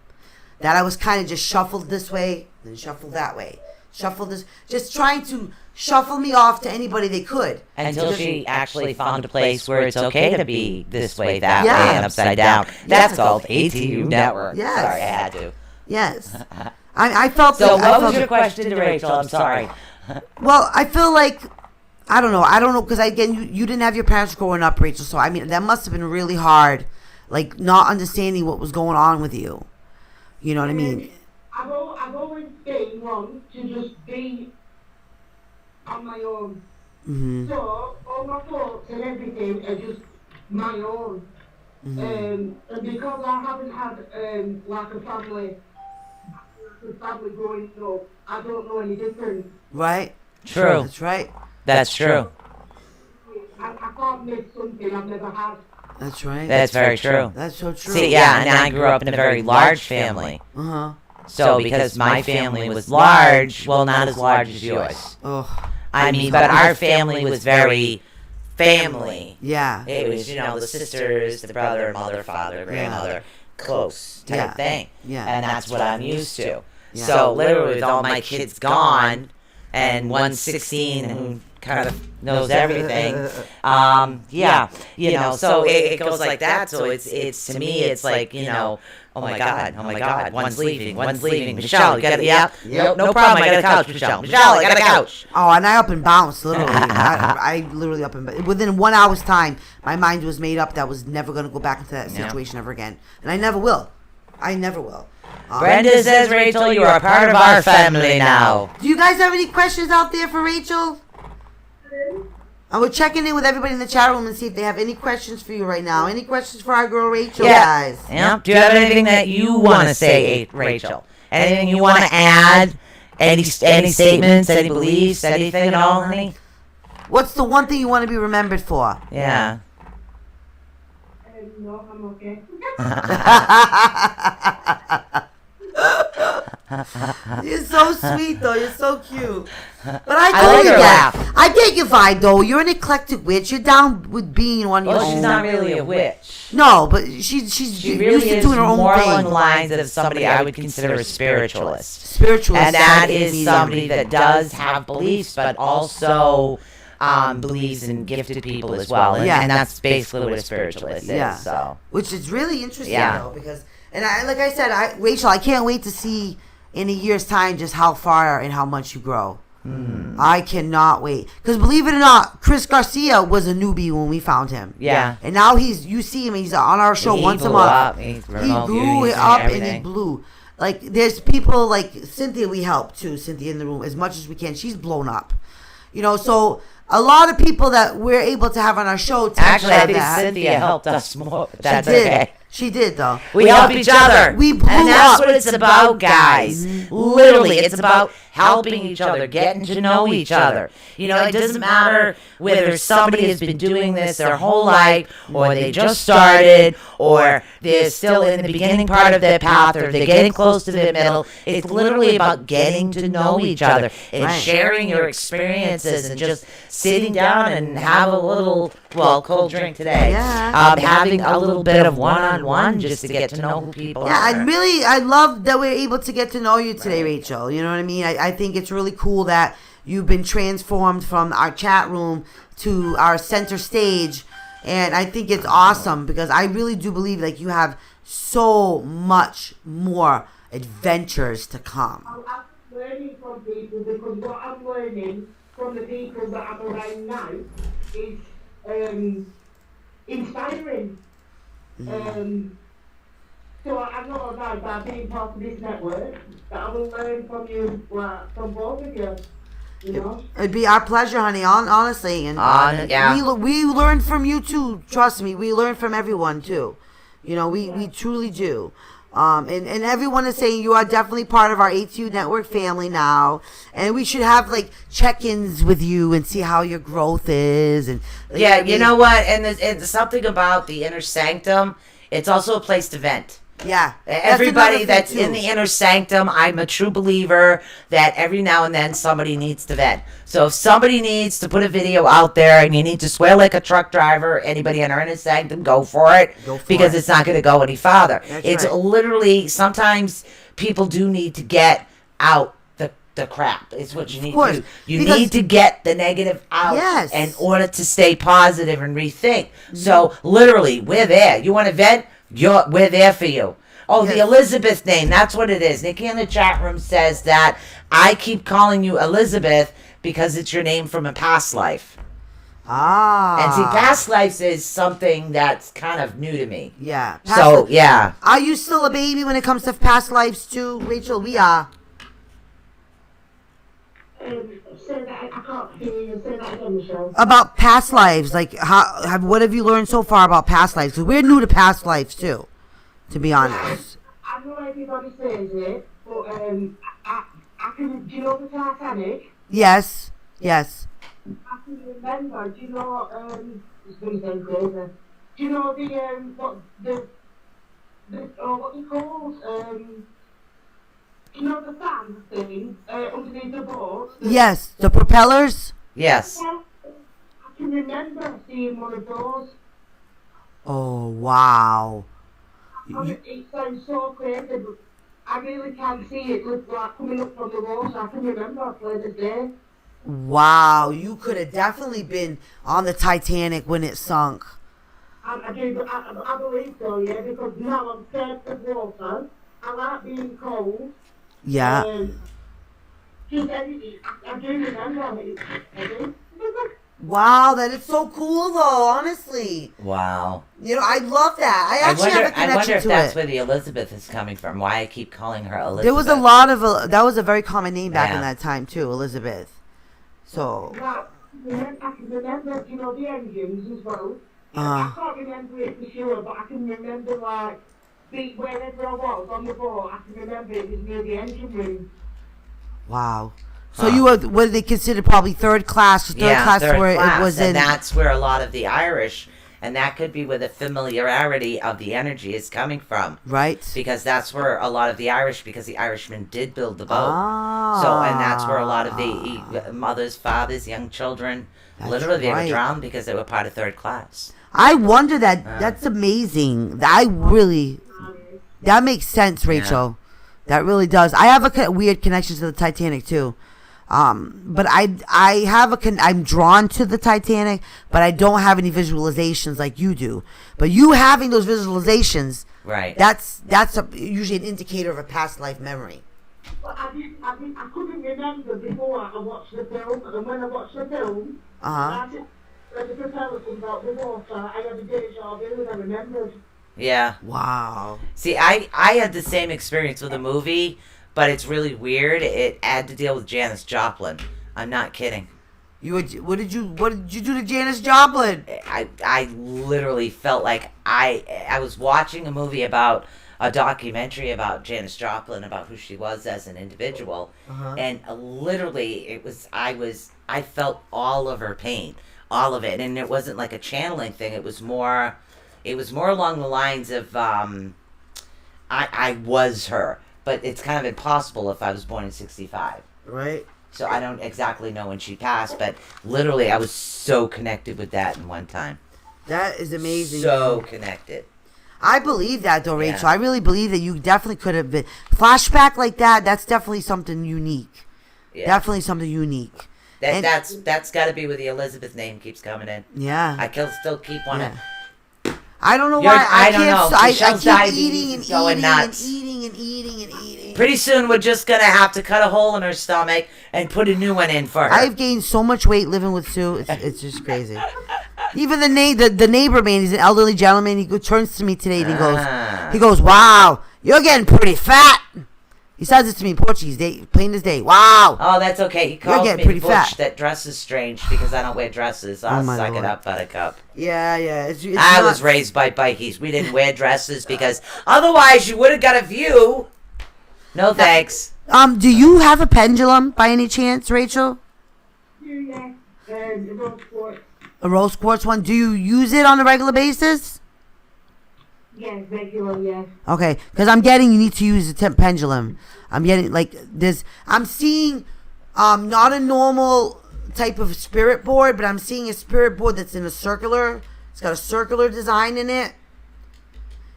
Speaker 1: That I was kind of just shuffled this way, then shuffled that way. Shuffled this, just trying to shuffle me off to anybody they could.
Speaker 5: Until she actually found a place where it's okay to be this way, that
Speaker 1: Yeah.
Speaker 5: way, and upside down. That's called ATU Network.
Speaker 1: Yes.
Speaker 5: Sorry, I had to.
Speaker 1: Yes. I felt
Speaker 5: So
Speaker 1: I
Speaker 5: what was
Speaker 1: felt-
Speaker 5: your question to Rachel? I'm sorry.
Speaker 1: Well, I feel like I don't know because again you didn't have your parents growing up, Rachel. So I mean that must have been really hard, like not understanding what was going on with you. You know what I mean?
Speaker 3: I've always been one to just be on my own.
Speaker 1: Mm-hmm.
Speaker 3: So all my thoughts and everything are just my own.
Speaker 1: Mm-hmm.
Speaker 3: And because I haven't had like a family growing up, I don't know any different.
Speaker 1: Right.
Speaker 5: True.
Speaker 1: That's right.
Speaker 5: That's true.
Speaker 3: I can't miss something I've never had.
Speaker 1: That's right.
Speaker 5: That's very true.
Speaker 1: That's so true.
Speaker 5: See, yeah, and I grew up in a very large family.
Speaker 1: Uh huh.
Speaker 5: So because my family was large, well, not as large as yours.
Speaker 1: Oh.
Speaker 5: I mean, but our family was very family.
Speaker 1: Yeah.
Speaker 5: It was, the sisters, the brother, mother, father, grandmother, close type
Speaker 1: Yeah.
Speaker 5: thing.
Speaker 1: Yeah.
Speaker 5: And that's what I'm used to.
Speaker 1: Yeah.
Speaker 5: So literally with all my kids gone and 116 who kind of knows everything, so it goes like that. So it's to me, it's like, oh my God, one's leaving. Michelle, you got it? Yep. No problem. I got a couch, Michelle. Michelle, I got a couch.
Speaker 1: Oh, and I up and bounced literally. I literally up and within 1 hour's time, my mind was made up that I was never going to go back into that situation ever again, and I never will. I never will.
Speaker 5: Brenda says, Rachel, you are part of our family now.
Speaker 1: Do you guys have any questions out there for Rachel? We're checking in with everybody in the chat room and see if they have any questions for you right now. Any questions for our girl Rachel, guys?
Speaker 5: Yeah. Do you have anything that you want to say, Rachel? Anything you want to add? Any statements, any beliefs, anything at all, honey?
Speaker 1: What's the one thing you want to be remembered for?
Speaker 5: Yeah.
Speaker 3: No, I'm okay.
Speaker 1: You're so sweet, though. You're so cute. But I
Speaker 5: I
Speaker 1: told
Speaker 5: like
Speaker 1: you
Speaker 5: her
Speaker 1: that.
Speaker 5: laugh.
Speaker 1: I get your vibe, though. You're an eclectic witch. You're down with being on your
Speaker 5: Well,
Speaker 1: own.
Speaker 5: she's not really a witch.
Speaker 1: No, but she's
Speaker 5: She
Speaker 1: used
Speaker 5: really
Speaker 1: to
Speaker 5: is
Speaker 1: doing her own
Speaker 5: more
Speaker 1: thing.
Speaker 5: along the lines of somebody I would consider a spiritualist.
Speaker 1: Spiritual.
Speaker 5: And that
Speaker 1: side
Speaker 5: is
Speaker 1: me.
Speaker 5: somebody that does have beliefs, but also believes in gifted people as well. And,
Speaker 1: Yeah.
Speaker 5: and that's basically what a spiritualist
Speaker 1: Yeah.
Speaker 5: is. So.
Speaker 1: Which is really interesting,
Speaker 5: Yeah.
Speaker 1: though, because like I said, Rachel, I can't wait to see in a year's time just how far and how much you grow. I cannot wait, because believe it or not, Chris Garcia was a newbie when we found him.
Speaker 5: Yeah.
Speaker 1: And now you see him, he's on our show
Speaker 5: He
Speaker 1: once a
Speaker 5: blew
Speaker 1: month.
Speaker 5: up. He's
Speaker 1: He
Speaker 5: remote
Speaker 1: grew
Speaker 5: viewings
Speaker 1: it
Speaker 5: and
Speaker 1: up and he
Speaker 5: everything.
Speaker 1: blew. Like, there's people like Cynthia, we help too, Cynthia in the room, as much as we can. She's blown up. So a lot of people that we're able to have on our show tend to
Speaker 5: Actually, I
Speaker 1: have
Speaker 5: think
Speaker 1: that.
Speaker 5: Cynthia helped us more. That's
Speaker 1: She did.
Speaker 5: okay.
Speaker 1: She did, though.
Speaker 5: We help each other.
Speaker 1: We blew
Speaker 5: and that's
Speaker 1: up.
Speaker 5: what it's about, guys. Literally, it's about helping each other, getting to know each other. It doesn't matter whether somebody has been doing this their whole life, or they just started, or they're still in the beginning part of their path, or they're getting close to the middle. It's literally about getting to know each other and
Speaker 1: Right.
Speaker 5: sharing your experiences and just sitting down and have a little, cold drink today.
Speaker 1: Yeah.
Speaker 5: Having a little bit of one-on-one just to get to know who people
Speaker 1: Yeah,
Speaker 5: are.
Speaker 1: I love that we're able to get to know you today, Rachel. You know what I mean? I think it's really cool that you've been transformed from our chat room to our center stage. And I think it's awesome because I really do believe like you have so much more adventures to come.
Speaker 3: I'm learning from people, because what I'm learning from the people that I'm around now is inspiring. So I know now by being part of this network that I will learn from you, from both of you.
Speaker 1: It'd be our pleasure, honey. Honestly, and
Speaker 5: yeah.
Speaker 1: we learn from you too. Trust me, we learn from everyone too. We truly do. And everyone is saying you are definitely part of our ATU network family now, and we should have like check-ins with you and see how your growth is. And
Speaker 5: Yeah, you know what? And there's something about the inner sanctum. It's also a place to vent.
Speaker 1: Yeah.
Speaker 5: Everybody
Speaker 1: another
Speaker 5: that's
Speaker 1: thing, too.
Speaker 5: in the inner sanctum, I'm a true believer that every now and then somebody needs to vent. So if somebody needs to put a video out there and you need to swear like a truck driver, anybody in our inner sanctum, go for it.
Speaker 1: Go for
Speaker 5: because
Speaker 1: it.
Speaker 5: it's not going to go any farther.
Speaker 1: That's
Speaker 5: It's
Speaker 1: right.
Speaker 5: literally, sometimes people do need to get out the crap. It's what you need
Speaker 1: course,
Speaker 5: to do. You
Speaker 1: because-
Speaker 5: need to get the negative out
Speaker 1: Yes.
Speaker 5: in order to stay positive and rethink. So literally, we're there. You want to vent? We're there for you. Oh, the
Speaker 1: Yes.
Speaker 5: Elizabeth name. That's what it is. Nikki in the chat room says that I keep calling you Elizabeth because it's your name from a past life.
Speaker 1: Ah.
Speaker 5: And see, past lives is something that's kind of new to me.
Speaker 1: Yeah.
Speaker 5: So, yeah.
Speaker 1: Are you still a baby when it comes to past lives too, Rachel? We are.
Speaker 3: Say that, I can't hear you. Say that again, Michelle.
Speaker 1: About past lives, like what have you learned so far about past lives? Because we're new to past lives too, to be honest.
Speaker 3: I know everybody says it, but I can. Do you know the Titanic?
Speaker 1: Yes. Yes.
Speaker 3: I can remember. Do you know? It's going to sound crazy. Do you know what what they called? You know the fan thing underneath the boat?
Speaker 1: Yes. The propellers.
Speaker 5: Yes.
Speaker 3: I can remember seeing one of those.
Speaker 1: Oh wow.
Speaker 3: It sounds so crazy, but I really can't see it look like coming up from the water. I can remember clear as day.
Speaker 1: Wow. You could have definitely been on the Titanic when it sunk.
Speaker 3: I believe so, yeah, because now I'm scared of water. I like being cold.
Speaker 1: Yeah.
Speaker 3: Just anything. I do remember it. I do.
Speaker 1: Wow. That is so cool, though. Honestly.
Speaker 5: Wow.
Speaker 1: You know, I love that. I actually have a
Speaker 5: I
Speaker 1: connection
Speaker 5: wonder if
Speaker 1: to
Speaker 5: that's
Speaker 1: it.
Speaker 5: where the Elizabeth is coming from. Why I keep calling her Elizabeth.
Speaker 1: There was a lot of that was a very common name back in
Speaker 5: Yeah.
Speaker 1: that time too, Elizabeth. So.
Speaker 3: Well, I can remember, you know, the engines as well.
Speaker 1: Uh.
Speaker 3: I can't remember it for sure, but I can remember, like, wherever I was on the boat, I can remember it was near the engine room.
Speaker 1: Wow. So you were what they considered probably third class. Third class
Speaker 5: third
Speaker 1: where
Speaker 5: class,
Speaker 1: it was
Speaker 5: and
Speaker 1: in.
Speaker 5: that's where a lot of the Irish, and that could be where the familiarity of the energy is coming from.
Speaker 1: Right.
Speaker 5: Because that's where a lot of the Irish, because the Irishmen did build the boat.
Speaker 1: Ah.
Speaker 5: So, and that's where a lot of the mothers, fathers, young children,
Speaker 1: That's
Speaker 5: literally they
Speaker 1: right.
Speaker 5: were drowned because they were part of third class.
Speaker 1: I wonder that. That's amazing. I really. That makes sense, Rachel. That really does. I have a weird connection to the Titanic too. But I have I'm drawn to the Titanic, but I don't have any visualizations like you do. But you having those visualizations,
Speaker 5: Right.
Speaker 1: That's usually an indicator of a past life memory.
Speaker 3: But I couldn't remember before I watched the film, and when I watched the film, when the propeller comes out the water, I had a deja vu and I remembered.
Speaker 5: Yeah.
Speaker 1: Wow.
Speaker 5: See, I had the same experience with a movie, but it's really weird. It had to deal with Janis Joplin. I'm not kidding.
Speaker 1: What did you do to Janis Joplin?
Speaker 5: I literally felt like I was watching a movie about a documentary about Janis Joplin, about who she was as an individual, and literally I felt all of her pain, all of it, and it wasn't like a channeling thing. It was more along the lines of I was her, but it's kind of impossible if I was born in '65.
Speaker 1: Right.
Speaker 5: So I don't exactly know when she passed, but literally I was so connected with that in one time.
Speaker 1: That is amazing.
Speaker 5: So connected.
Speaker 1: I believe that though, Rachel.
Speaker 5: Yeah.
Speaker 1: I really believe that you definitely could have been flashback like that. That's definitely something unique.
Speaker 5: Yeah.
Speaker 1: Definitely something unique. And-
Speaker 5: That's got to be where the Elizabeth name keeps coming in.
Speaker 1: Yeah.
Speaker 5: I still keep wanting.
Speaker 1: I don't know
Speaker 5: You're-
Speaker 1: why
Speaker 5: I
Speaker 1: I
Speaker 5: don't
Speaker 1: can't.
Speaker 5: know.
Speaker 1: I
Speaker 5: Michelle's
Speaker 1: keep
Speaker 5: diabetes
Speaker 1: eating and
Speaker 5: is going
Speaker 1: eating
Speaker 5: nuts.
Speaker 1: and eating and eating and eating.
Speaker 5: Pretty soon we're just gonna have to cut a hole in her stomach and put a new one in for her.
Speaker 1: I've gained so much weight living with Sue. It's just crazy. Even the neighbor man, he's an elderly gentleman. He turns to me today and he goes, "Wow, you're getting pretty fat." He says it to me in Portuguese, plain as day. Wow.
Speaker 5: Oh, that's okay. He calls
Speaker 1: getting
Speaker 5: me
Speaker 1: pretty
Speaker 5: Butch.
Speaker 1: fat.
Speaker 5: That dress is strange because I don't wear dresses. I'll
Speaker 1: my
Speaker 5: suck
Speaker 1: Lord.
Speaker 5: it up, Buttercup.
Speaker 1: Yeah. It's
Speaker 5: I
Speaker 1: nuts.
Speaker 5: was raised by bikies. We didn't wear dresses because otherwise you would have got a view. No thanks.
Speaker 1: Do you have a pendulum by any chance, Rachel?
Speaker 3: Yeah, and the road sport.
Speaker 1: A rose quartz one. Do you use it on a regular basis?
Speaker 3: Yes, regular, yes.
Speaker 1: Okay, because I'm getting you need to use the pendulum. I'm getting like this. I'm seeing not a normal type of spirit board, but I'm seeing a spirit board that's in a circular. It's got a circular design in it,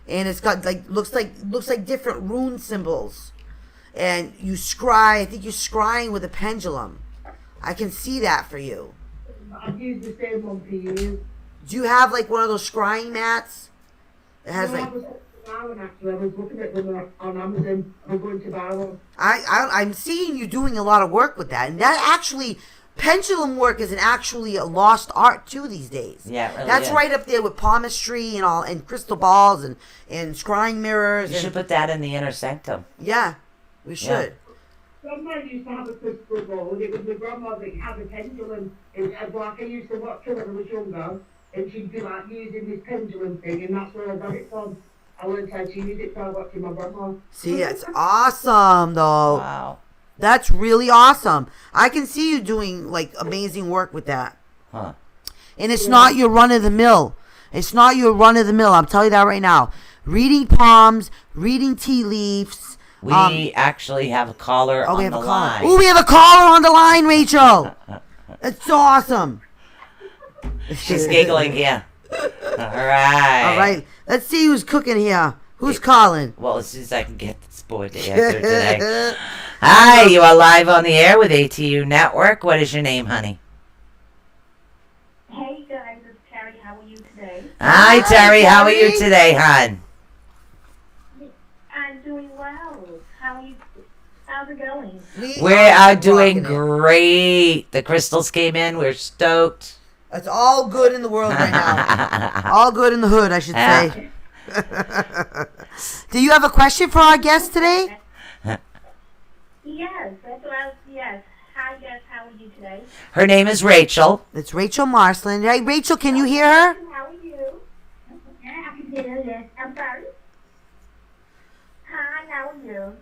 Speaker 1: and it's got looks like different rune symbols. And you scry. I think you're scrying with a pendulum. I can see that for you.
Speaker 3: I've used the same one for you.
Speaker 1: Do you have like one of those scrying mats? It has like.
Speaker 3: I was looking at them on Amazon. I'm going to buy one.
Speaker 1: I'm seeing you doing a lot of work with that, and that actually, pendulum work is actually a lost art too these days.
Speaker 5: Yeah, it really
Speaker 1: that's
Speaker 5: is.
Speaker 1: right up there with palmistry and all, and crystal balls and scrying mirrors.
Speaker 5: You
Speaker 1: and,
Speaker 5: should put that in the inner sanctum.
Speaker 1: yeah, we should.
Speaker 3: Grandma used to have a crystal ball, and it was my grandma that had a pendulum. Like I used to watch her when I was younger, and she'd be like using this pendulum thing, and that's where I got it from. I learned how to use it by watching my grandma.
Speaker 1: See, that's awesome though.
Speaker 5: Wow.
Speaker 1: That's really awesome. I can see you doing like amazing work with that.
Speaker 5: Huh.
Speaker 1: And it's not your run of the mill. It's not your run of the mill. I'm telling you that right now. Reading palms, reading tea leaves.
Speaker 5: We actually have a caller on
Speaker 1: we have
Speaker 5: the
Speaker 1: a caller.
Speaker 5: line.
Speaker 1: Oh, we have a caller on the line, Rachel. It's so awesome.
Speaker 5: She's giggling, yeah. All right.
Speaker 1: All right. Let's see who's cooking here. Who's calling?
Speaker 5: Well, as soon as I can get this boy to answer today. Hi, you are live on the air with ATU Network. What is your name, honey?
Speaker 6: Hey guys, it's Terry. How are you today?
Speaker 5: Hi, Terry. How are you today, hon?
Speaker 6: I'm doing well. How's it going?
Speaker 5: We are
Speaker 1: rocking
Speaker 5: doing
Speaker 1: it.
Speaker 5: great. The crystals came in. We're stoked.
Speaker 1: It's all good in the world right now. All good in the hood, I should say. Do you have a question for our guest today?
Speaker 6: Yes, that's what I was. Yes. Hi guys, how are you today?
Speaker 5: Her name is Rachel.
Speaker 1: It's Rachel Marsland. Right, Rachel, can you hear her?
Speaker 6: How are you? Yeah, I can hear you. Yes. I'm sorry. Hi, how are you?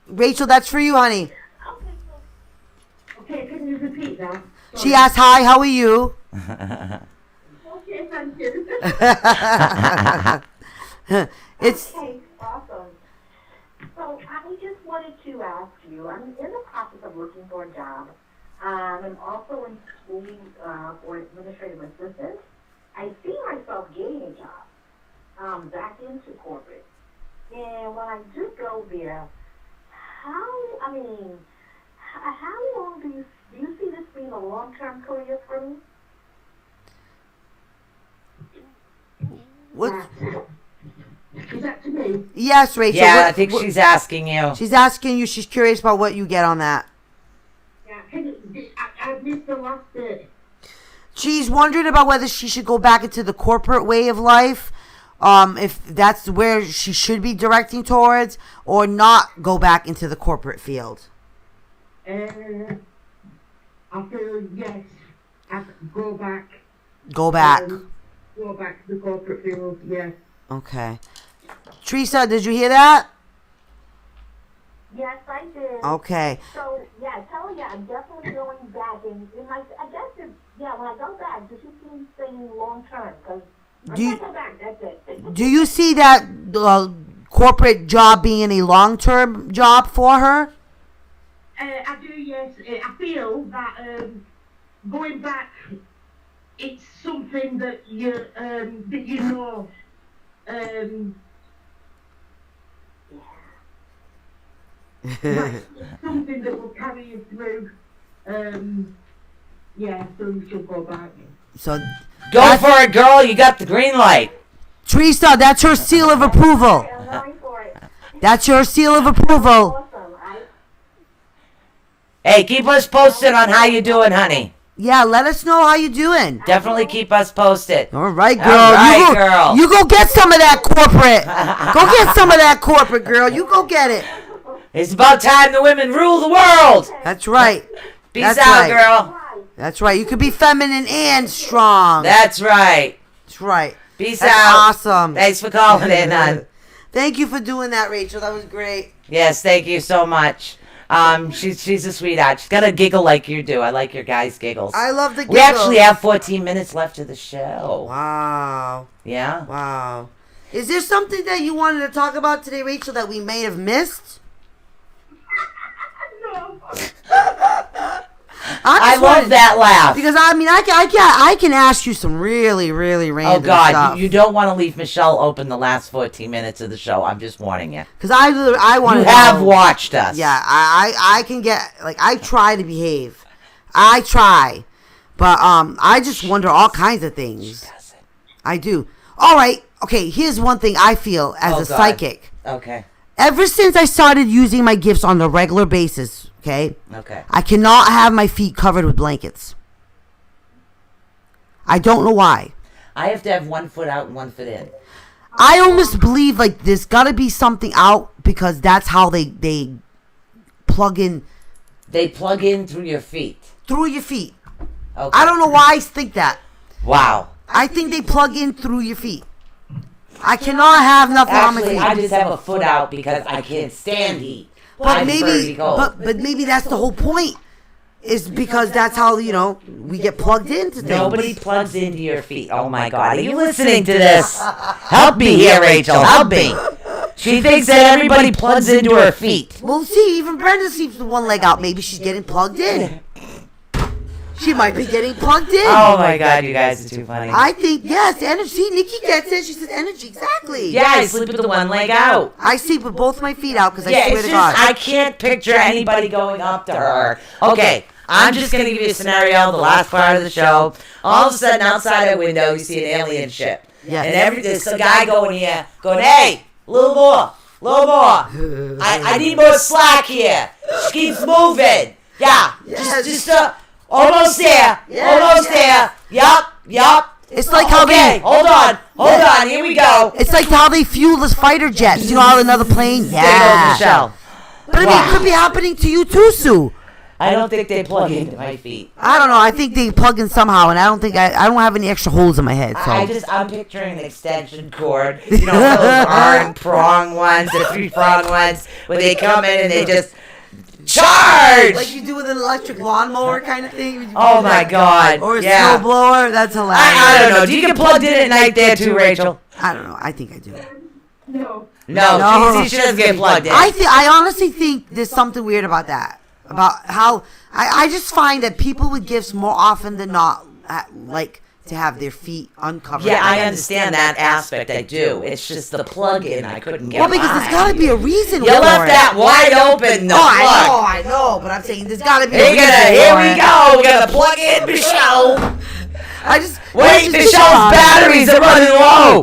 Speaker 1: Rachel, that's for you, honey.
Speaker 6: Okay,
Speaker 3: Okay, can you repeat that?
Speaker 1: She asked, hi, how are you?
Speaker 6: okay, thank you.
Speaker 1: It's
Speaker 6: Okay, awesome. So I just wanted to ask you, I'm in the process of looking for a job. I'm also in school for administrative assistant. I see myself getting a job back into corporate. And when I do go there, how long do you see this being a long-term career for me?
Speaker 1: what?
Speaker 3: Is that to me?
Speaker 1: Yes, Rachel.
Speaker 5: Yeah,
Speaker 1: what-
Speaker 5: I think
Speaker 1: what-
Speaker 5: she's asking you.
Speaker 1: she's asking you. She's curious about what you get on that.
Speaker 3: Yeah, I missed the last bit.
Speaker 1: She's wondering about whether she should go back into the corporate way of life, if that's where she should be directing towards, or not go back into the corporate field.
Speaker 3: I feel yes. I go back.
Speaker 1: Go back.
Speaker 3: Go back to the corporate field. Yes.
Speaker 1: Okay. Teresa, did you hear that?
Speaker 6: Yes, I did.
Speaker 1: Okay.
Speaker 6: So, yeah, tell you, I'm definitely going back. And I guess, when I go back, does she see me staying long term? Because
Speaker 1: Do you-
Speaker 6: I go back, that's it.
Speaker 1: Do you see that corporate job being a long-term job for her?
Speaker 3: I do, yes. I feel that going back, it's something that you know. That's something that will carry you through. Yeah, so you should go back.
Speaker 1: So,
Speaker 5: Go for it, girl. You got the green light.
Speaker 1: Teresa, that's her seal of approval.
Speaker 6: I'm going for it.
Speaker 1: That's your seal of approval.
Speaker 6: Awesome.
Speaker 5: Hey, keep us posted on how you doing, honey.
Speaker 1: Yeah, let us know how you doing.
Speaker 5: Definitely keep us posted.
Speaker 1: All right, girl.
Speaker 5: All right,
Speaker 1: you go,
Speaker 5: girl.
Speaker 1: You go get some of that corporate. Go get some of that corporate, girl. You go get it.
Speaker 5: It's about time the women rule the world.
Speaker 1: That's right.
Speaker 5: Peace
Speaker 1: That's
Speaker 5: out,
Speaker 1: right.
Speaker 5: girl.
Speaker 1: That's right. You could be feminine and strong.
Speaker 5: That's right.
Speaker 1: That's right.
Speaker 5: Peace
Speaker 1: That's
Speaker 5: out.
Speaker 1: awesome.
Speaker 5: Thanks for calling in, hon.
Speaker 1: Thank you for doing that, Rachel. That was great.
Speaker 5: Yes, thank you so much. She's a sweetheart. She's got a giggle like you do. I like your guys' giggles.
Speaker 1: I love the giggles.
Speaker 5: We actually have 14 minutes left of the show.
Speaker 1: Wow.
Speaker 5: Yeah?
Speaker 1: Wow. Is there something that you wanted to talk about today, Rachel, that we may have missed?
Speaker 3: No.
Speaker 5: I love that laugh.
Speaker 1: Because I can ask you some really, really random
Speaker 5: Oh God,
Speaker 1: stuff.
Speaker 5: you don't want to leave Michelle open the last 14 minutes of the show. I'm just warning you.
Speaker 1: Because I want
Speaker 5: You
Speaker 1: to
Speaker 5: have watched us.
Speaker 1: Yeah, I can get, like, I try to behave. I try. But I just wonder all kinds of things. I do. All right. Okay, here's one thing I feel as a
Speaker 5: God.
Speaker 1: psychic.
Speaker 5: Okay.
Speaker 1: Ever since I started using my gifts on a regular basis, okay, I cannot have my feet covered with blankets. I don't know why.
Speaker 5: I have to have 1 foot out and 1 foot in.
Speaker 1: I almost believe like there's got to be something out because that's how they plug in.
Speaker 5: They plug in through your feet.
Speaker 1: Through your feet.
Speaker 5: Okay.
Speaker 1: I don't know why I think that.
Speaker 5: Wow.
Speaker 1: I think they plug in through your feet. I cannot have nothing on my
Speaker 5: Actually,
Speaker 1: feet.
Speaker 5: I just have a foot out because I can't stand heat. I
Speaker 1: But
Speaker 5: prefer to
Speaker 1: maybe,
Speaker 5: be cold.
Speaker 1: but maybe that's the whole point. Is because that's how we get plugged into things.
Speaker 5: Nobody plugs into your feet. Oh my God. Are you listening to this? Help me here, Rachel. Help me. She thinks that everybody plugs into her feet.
Speaker 1: Well, see, even Brenda sleeps with one leg out. Maybe she's getting plugged in. She might be getting plugged in.
Speaker 5: Oh my God, you guys are too funny.
Speaker 1: I think, yes, energy. See, Nikki gets it. She says energy, exactly.
Speaker 5: Yeah, I sleep with the one leg out.
Speaker 1: I sleep with both my feet out because I
Speaker 5: Yeah,
Speaker 1: swear
Speaker 5: it's
Speaker 1: to
Speaker 5: just,
Speaker 1: God.
Speaker 5: I can't picture anybody going up to her. Okay, I'm just going to give you a scenario, the last part of the show. All of a sudden, outside a window, you see an alien ship.
Speaker 1: Yes.
Speaker 5: And there's a guy going here, going, hey, a little more. I need more slack here. Just keeps moving. Yeah,
Speaker 1: Yes.
Speaker 5: just almost there.
Speaker 1: Yes,
Speaker 5: Almost
Speaker 1: yes.
Speaker 5: there. Yup.
Speaker 1: It's like how
Speaker 5: Okay,
Speaker 1: they...
Speaker 5: hold on, here we go.
Speaker 1: It's like how they fuel the fighter jets. You know, on another plane?
Speaker 5: There goes
Speaker 1: Yeah.
Speaker 5: Michelle.
Speaker 1: But I mean, it could be happening to you too, Sue.
Speaker 5: I don't think they plug into my feet.
Speaker 1: I don't know. I think they plug in somehow, and I don't think I don't have any extra holes in my head. So
Speaker 5: I'm picturing an extension cord. You know, those arm prong ones, the 3-prong ones, where they come in and they just charge.
Speaker 1: like you do with an electric lawnmower kind of thing.
Speaker 5: Oh my God!
Speaker 1: Or a
Speaker 5: yeah.
Speaker 1: snowblower. That's hilarious.
Speaker 5: I don't know. Do you get plugged in at night there too, Rachel?
Speaker 1: I don't know. I think I do.
Speaker 3: No.
Speaker 5: No,
Speaker 1: No.
Speaker 5: she doesn't get plugged in.
Speaker 1: I honestly think there's something weird about that. About how I just find that people with gifts more often than not like to have their feet uncovered.
Speaker 5: Yeah, I understand that aspect. I do. It's just the plug-in I couldn't get.
Speaker 1: Well, because there's got to be a reason.
Speaker 5: You
Speaker 1: for
Speaker 5: left
Speaker 1: it.
Speaker 5: that wide open. The
Speaker 1: Oh,
Speaker 5: plug.
Speaker 1: I know, but I'm saying there's got to be.
Speaker 5: Here
Speaker 1: a reason
Speaker 5: we
Speaker 1: for it.
Speaker 5: go. We gotta plug in Michelle.
Speaker 1: I just
Speaker 5: Wait, Michelle's batteries are running low.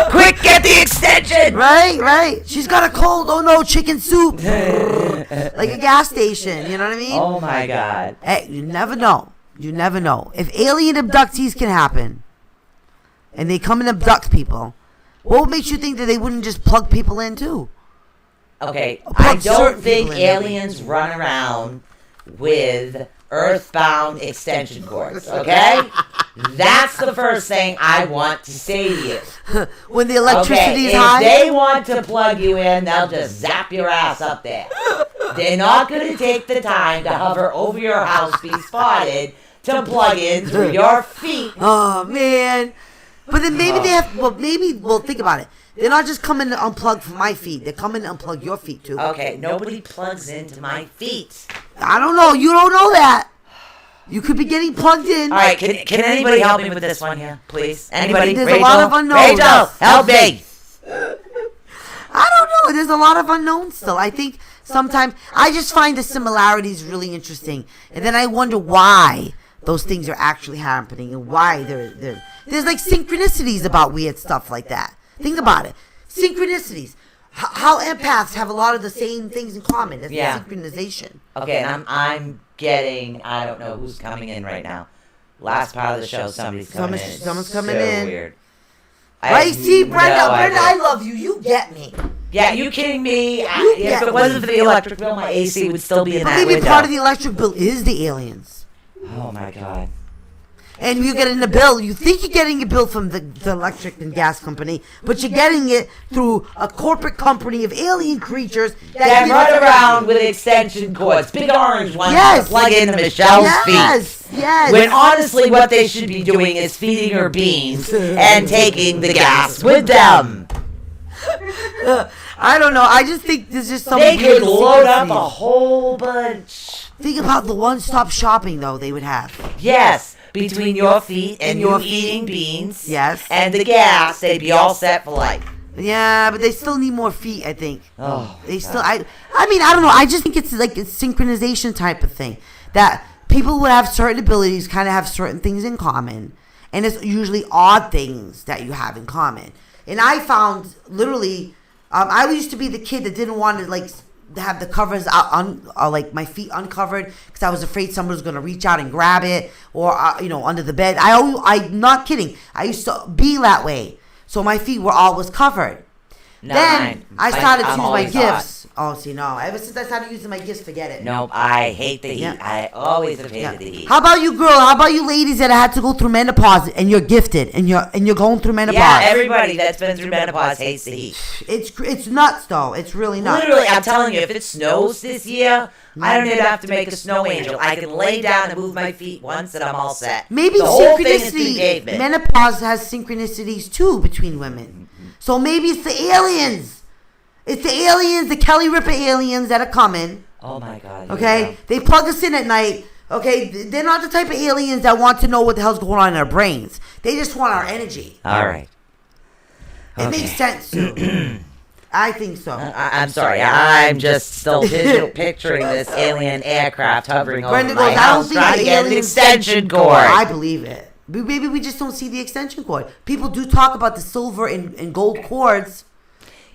Speaker 5: Quick, get the extension.
Speaker 1: Right. She's got a cold. Oh no, chicken soup. Like a gas station. You know what I mean?
Speaker 5: Oh my God.
Speaker 1: Hey, you never know. You never know. If alien abductees can happen, and they come and abduct people, what makes you think that they wouldn't just plug people in too?
Speaker 5: Okay,
Speaker 1: Plug
Speaker 5: I don't
Speaker 1: certain
Speaker 5: think
Speaker 1: people in there.
Speaker 5: aliens run around with earthbound extension cords, okay? That's the first thing I want to say to you.
Speaker 1: When the electricity
Speaker 5: Okay,
Speaker 1: is
Speaker 5: if
Speaker 1: high.
Speaker 5: they want to plug you in, they'll just zap your ass up there. They're not going to take the time to hover over your house, be spotted, to plug in through your feet.
Speaker 1: Oh man! But then maybe they have. Well, think about it. They're not just coming to unplug from my feet. They're coming to unplug your feet too.
Speaker 5: Okay, nobody plugs into my feet.
Speaker 1: I don't know. You don't know that. You could be getting plugged in.
Speaker 5: All right, can anybody help me with this one here, please? Anybody?
Speaker 1: There's
Speaker 5: Rachel?
Speaker 1: a lot of unknowns.
Speaker 5: Rachel, help me.
Speaker 1: I don't know. There's a lot of unknowns still. I think sometimes I just find the similarities really interesting, and then I wonder why those things are actually happening and why there's like synchronicities about weird stuff like that. Think about it. Synchronicities. How empaths have a lot of the same things in common. That's
Speaker 5: Yeah.
Speaker 1: synchronization.
Speaker 5: Okay, and I'm getting, I don't know who's coming in right now. Last part of the show, somebody's coming in. It's
Speaker 1: Someone's coming
Speaker 5: so
Speaker 1: in.
Speaker 5: weird.
Speaker 1: Right? See, Brenda,
Speaker 5: no
Speaker 1: Brenda,
Speaker 5: idea.
Speaker 1: I love you. You get me.
Speaker 5: Yeah, you kidding me?
Speaker 1: You
Speaker 5: If
Speaker 1: get
Speaker 5: it wasn't
Speaker 1: me.
Speaker 5: for the electric bill, my AC would still be in
Speaker 1: But
Speaker 5: that
Speaker 1: maybe
Speaker 5: window.
Speaker 1: part of the electric bill is the aliens.
Speaker 5: Oh my God.
Speaker 1: And you're getting a bill. You think you're getting a bill from the electric and gas company, but you're getting it through a corporate company of alien creatures
Speaker 5: That
Speaker 1: give
Speaker 5: run
Speaker 1: you-
Speaker 5: around with extension cords, big orange ones
Speaker 1: Yes.
Speaker 5: to plug into Michelle's feet.
Speaker 1: Yes.
Speaker 5: When honestly what they should be doing is feeding her beans and taking the gas with them.
Speaker 1: I don't know. I just think there's just some
Speaker 5: They
Speaker 1: weird
Speaker 5: could load up a
Speaker 1: secrecy.
Speaker 5: whole bunch.
Speaker 1: Think about the one-stop shopping though they would have.
Speaker 5: Yes, between your feet and
Speaker 1: your
Speaker 5: you eating beans.
Speaker 1: Yes.
Speaker 5: And the gas, they'd be all set for life.
Speaker 1: Yeah, but they still need more feet, I think.
Speaker 5: Oh,
Speaker 1: They still I mean, I don't know. I just think it's like a synchronization type of thing. That people who have certain abilities kind of have certain things in common. And it's usually odd things that you have in common. And I found literally I used to be the kid that didn't want to like have the covers out like my feet uncovered because I was afraid someone was going to reach out and grab it or under the bed. I'm not kidding. I used to be that way. So my feet were always covered.
Speaker 5: No,
Speaker 1: Then I started to
Speaker 5: I'm
Speaker 1: use my
Speaker 5: always
Speaker 1: gifts. Oh, see, no. Ever since I started using my gifts, forget it.
Speaker 5: Nope, I hate the heat.
Speaker 1: Yeah.
Speaker 5: I always have hated
Speaker 1: Yeah.
Speaker 5: the heat.
Speaker 1: How about you, girl? How about you, ladies that had to go through menopause and you're gifted and you're going through menopause?
Speaker 5: Yeah, everybody that's been through menopause hates the heat.
Speaker 1: It's nuts though. It's really nuts.
Speaker 5: Literally, I'm telling you, if it snows this year, I don't even have to make a snow angel. I can lay down and move my feet once, and I'm all set.
Speaker 1: Maybe
Speaker 5: the whole thing is
Speaker 1: synchronicity.
Speaker 5: engagement.
Speaker 1: Menopause has synchronicities too between women. So maybe it's the aliens. It's the aliens, the Kelly Ripa aliens that are coming.
Speaker 5: Oh my God. here
Speaker 1: Okay,
Speaker 5: we go.
Speaker 1: they plug us in at night. Okay, they're not the type of aliens that want to know what the hell's going on in our brains. They just want our energy.
Speaker 5: All right.
Speaker 1: It makes sense too. I think so.
Speaker 5: I'm sorry. I'm just still picturing this alien aircraft hovering over
Speaker 1: Brenda
Speaker 5: my
Speaker 1: goes, I don't
Speaker 5: house
Speaker 1: think
Speaker 5: trying
Speaker 1: the
Speaker 5: to get an
Speaker 1: aliens-
Speaker 5: extension cord.
Speaker 1: I believe it. Maybe we just don't see the extension cord. People do talk about the silver and gold cords.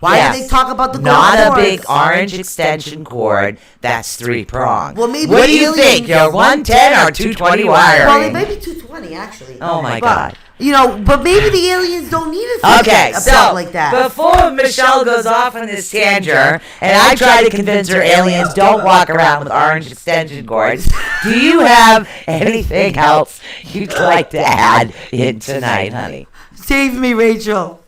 Speaker 1: Why
Speaker 5: Yes.
Speaker 1: do they talk about the gold
Speaker 5: Not
Speaker 1: cords?
Speaker 5: a big orange extension cord that's 3-pronged.
Speaker 1: Well, maybe
Speaker 5: what do you
Speaker 1: aliens-
Speaker 5: think? You're 110 or 220 wiring?
Speaker 1: Well, it may be 220 actually.
Speaker 5: Oh, my
Speaker 1: But,
Speaker 5: God.
Speaker 1: but maybe the aliens don't need a thing
Speaker 5: Okay,
Speaker 1: a
Speaker 5: so
Speaker 1: plug like that.
Speaker 5: before Michelle goes off on this tangent, and I try to convince her aliens don't walk around with orange extension cords, do you have anything else you'd like to add in tonight, honey?
Speaker 1: Save me, Rachel.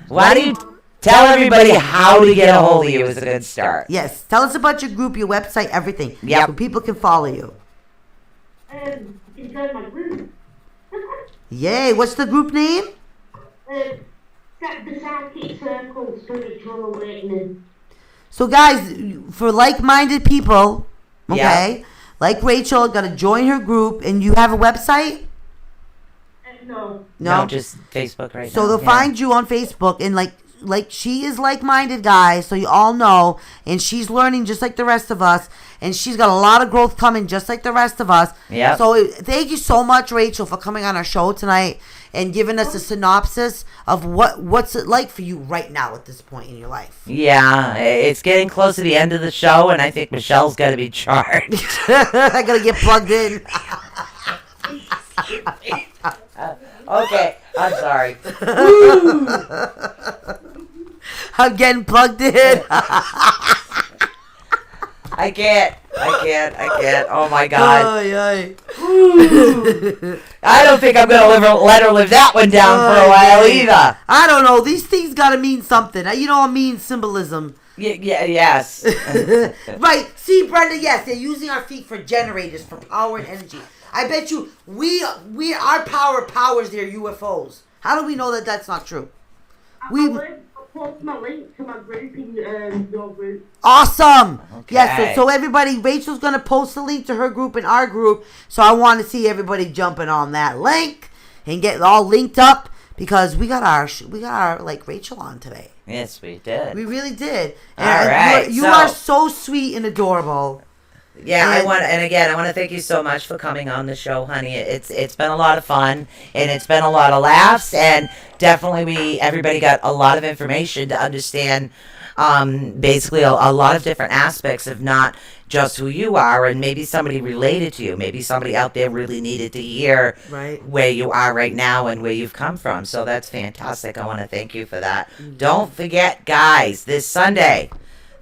Speaker 5: Why don't you tell everybody how to get a hold of you is a good start.
Speaker 1: Yes, tell us about your group, your website, everything.
Speaker 5: Yep.
Speaker 1: So people can follow you.
Speaker 3: You can join my group.
Speaker 1: Yay! What's the group name?
Speaker 3: The Psychic Circle Spiritual Awakening.
Speaker 1: So, guys, for like-minded people, okay, like Rachel, gotta join her group, and you have a website.
Speaker 3: No.
Speaker 5: No, just Facebook right now.
Speaker 1: So they'll
Speaker 5: yeah.
Speaker 1: find you on Facebook, and like she is like-minded, guys. So you all know, and she's learning just like the rest of us, and she's got a lot of growth coming, just like the rest of us.
Speaker 5: Yep.
Speaker 1: So thank you so much, Rachel, for coming on our show tonight and giving us a synopsis of what's it like for you right now at this point in your life.
Speaker 5: Yeah, it's getting close to the end of the show, and I think Michelle's got to be charged.
Speaker 1: I gotta get plugged in.
Speaker 5: Okay, I'm sorry.
Speaker 1: I'm getting plugged in.
Speaker 5: I can't. Oh my God.
Speaker 1: Ay, ay.
Speaker 5: I don't think I'm going to let her live that one down for a while either.
Speaker 1: I don't know. These things gotta mean something. You know what I mean? Symbolism.
Speaker 5: Yes.
Speaker 1: Right. See, Brenda, yes, they're using our feet for generators, for power and energy. I bet you our power powers their UFOs. How do we know that that's not true?
Speaker 3: I'll post my link to my group in your group.
Speaker 1: Awesome.
Speaker 5: Okay.
Speaker 1: Yes, so everybody, Rachel's going to post a link to her group and our group. So I want to see everybody jumping on that link and get all linked up because we got our like Rachel on today.
Speaker 5: Yes, we did.
Speaker 1: We really did.
Speaker 5: All right,
Speaker 1: You
Speaker 5: so-
Speaker 1: are so sweet and adorable.
Speaker 5: Yeah,
Speaker 1: And-
Speaker 5: I want to thank you so much for coming on the show, honey. It's been a lot of fun, and it's been a lot of laughs, and definitely everybody got a lot of information to understand, basically a lot of different aspects of not just who you are, and maybe somebody related to you, maybe somebody out there really needed to hear
Speaker 1: Right.
Speaker 5: where you are right now and where you've come from. So that's fantastic. I want to thank you for that. Don't forget, guys, this Sunday.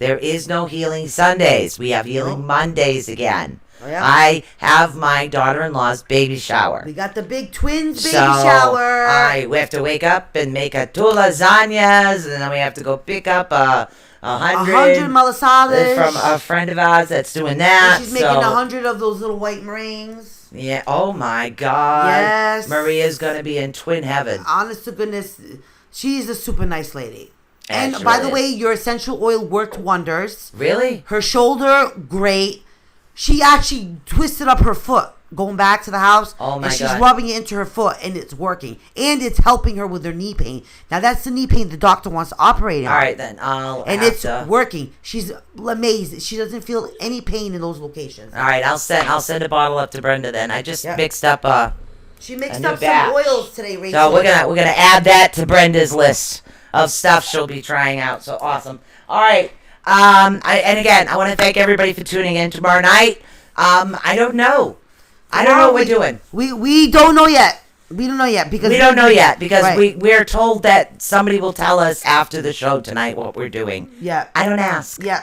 Speaker 5: There is no Healing Sundays. We have Healing Mondays again.
Speaker 1: Oh, yeah.
Speaker 5: I have my daughter-in-law's baby shower.
Speaker 1: We got the big twins baby
Speaker 5: So
Speaker 1: shower.
Speaker 5: we have to wake up and make 2 lasagnas, and then we have to go pick up a
Speaker 1: 100 malasadas.
Speaker 5: from a friend of ours that's doing that.
Speaker 1: She's making
Speaker 5: so,
Speaker 1: 100 of those little white meringues.
Speaker 5: Yeah. Oh my God.
Speaker 1: Yes.
Speaker 5: Maria's gonna be in twin heaven.
Speaker 1: Honest to goodness, she's a super nice lady. And
Speaker 5: It
Speaker 1: by
Speaker 5: really
Speaker 1: the way,
Speaker 5: is.
Speaker 1: your essential oil worked wonders.
Speaker 5: Really?
Speaker 1: Her shoulder, great. She actually twisted up her foot going back to the house.
Speaker 5: Oh, my
Speaker 1: and she's
Speaker 5: God.
Speaker 1: rubbing it into her foot, and it's working. And it's helping her with her knee pain. Now, that's the knee pain the doctor wants to operate on.
Speaker 5: All right, then.
Speaker 1: And it's working. She's amazed. She doesn't feel any pain in those locations.
Speaker 5: All right, I'll send a bottle up to Brenda then. I just
Speaker 1: Yeah.
Speaker 5: mixed up
Speaker 1: She mixed
Speaker 5: new
Speaker 1: up
Speaker 5: batch.
Speaker 1: some oils today, Rachel.
Speaker 5: So we're gonna add that to Brenda's list of stuff she'll be trying out. So awesome. All right. And again, I want to thank everybody for tuning in tomorrow night. I don't know. I don't know what we're doing.
Speaker 1: We don't know yet. We don't know yet because
Speaker 5: We don't know yet because
Speaker 1: Right.
Speaker 5: we're told that somebody will tell us after the show tonight what we're doing.
Speaker 1: Yeah.
Speaker 5: I don't ask.
Speaker 1: Yeah,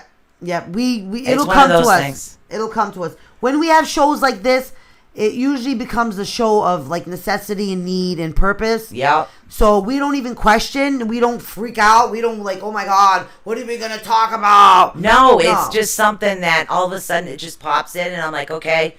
Speaker 1: we
Speaker 5: It's
Speaker 1: it'll
Speaker 5: one
Speaker 1: come
Speaker 5: of
Speaker 1: to
Speaker 5: those
Speaker 1: us.
Speaker 5: things.
Speaker 1: It'll come to us when we have shows like this. It usually becomes a show of like necessity and need and purpose.
Speaker 5: Yep.
Speaker 1: So we don't even question. We don't freak out. We don't like, oh my God, what are we gonna talk about?
Speaker 5: No, it's just something that all of a sudden it just pops in, and I'm like, okay,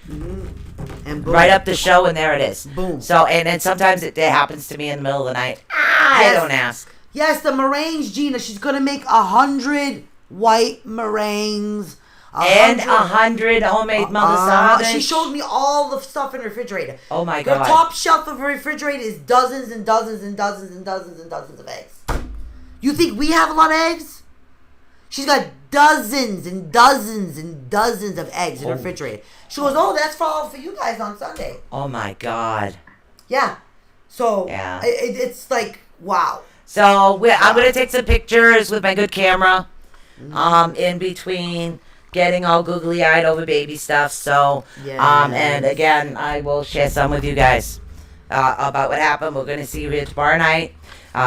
Speaker 1: and boom.
Speaker 5: right up the show, and there it is.
Speaker 1: Boom.
Speaker 5: So and sometimes it happens to me in the middle of the night. I
Speaker 1: Yes.
Speaker 5: don't ask.
Speaker 1: Yes, the meringues, Gina. She's gonna make 100 white meringues.
Speaker 5: And 100 homemade malasadas.
Speaker 1: She showed me all the stuff in the refrigerator.
Speaker 5: Oh my
Speaker 1: The
Speaker 5: God.
Speaker 1: top shelf of her refrigerator is dozens and dozens and dozens and dozens and dozens of eggs. You think we have a lot of eggs? She's got dozens and dozens and dozens of eggs in her refrigerator. She goes, oh, that's for all for you guys on Sunday.
Speaker 5: Oh my God.
Speaker 1: Yeah. So
Speaker 5: Yeah.
Speaker 1: it's like, wow.
Speaker 5: So I'm gonna take some pictures with my good camera, in between getting all googly eyed over baby stuff. So,
Speaker 1: Yes.
Speaker 5: and again, I will share some with you guys about what happened. We're gonna see you here tomorrow night.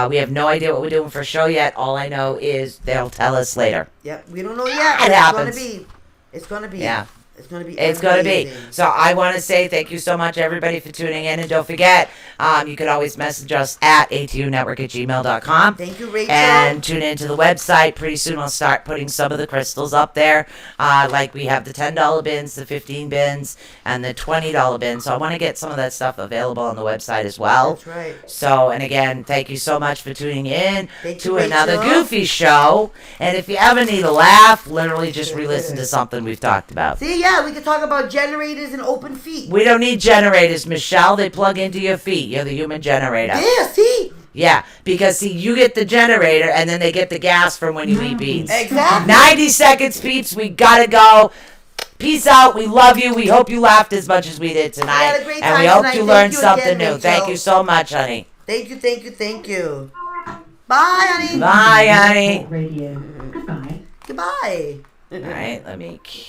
Speaker 5: We have no idea what we're doing for a show yet. All I know is they'll tell us later.
Speaker 1: Yep, we don't know yet.
Speaker 5: It
Speaker 1: But
Speaker 5: happens.
Speaker 1: It's gonna be.
Speaker 5: Yeah.
Speaker 1: It's gonna be.
Speaker 5: It's going to be.
Speaker 1: amazing.
Speaker 5: So I want to say thank you so much, everybody, for tuning in. And don't forget, you can always message us at atunetwork@gmail.com.
Speaker 1: Thank you, Rachel.
Speaker 5: And tune into the website. Pretty soon I'll start putting some of the crystals up there. Like we have the $10 bins, the 15 bins, and the $20 bins. So I want to get some of that stuff available on the website as well.
Speaker 1: That's right.
Speaker 5: So, and again, thank you so much for tuning in
Speaker 1: Thank
Speaker 5: to
Speaker 1: you,
Speaker 5: another
Speaker 1: Rachel.
Speaker 5: Goofy show. And if you ever need a laugh, literally just re-listen to something we've talked about.
Speaker 1: See, yeah, we could talk about generators and open feet.
Speaker 5: We don't need generators, Michelle. They plug into your feet. You're the human generator.
Speaker 1: Yeah, see?
Speaker 5: Yeah, because see, you get the generator, and then they get the gas from when you eat beans.
Speaker 1: Exactly.
Speaker 5: 90 seconds, peeps. We gotta go. Peace out. We love you. We hope you laughed as much as we did tonight.
Speaker 1: had a great
Speaker 5: And we
Speaker 1: time
Speaker 5: hope
Speaker 1: tonight.
Speaker 5: you
Speaker 1: Thank
Speaker 5: learned
Speaker 1: you
Speaker 5: something
Speaker 1: again,
Speaker 5: new.
Speaker 1: Rachel.
Speaker 5: Thank you so much, honey.
Speaker 1: Thank you, thank you, thank you. Bye, honey.
Speaker 5: Bye, honey.
Speaker 3: Radio. Goodbye.
Speaker 1: Goodbye.
Speaker 5: All right, let me cancel.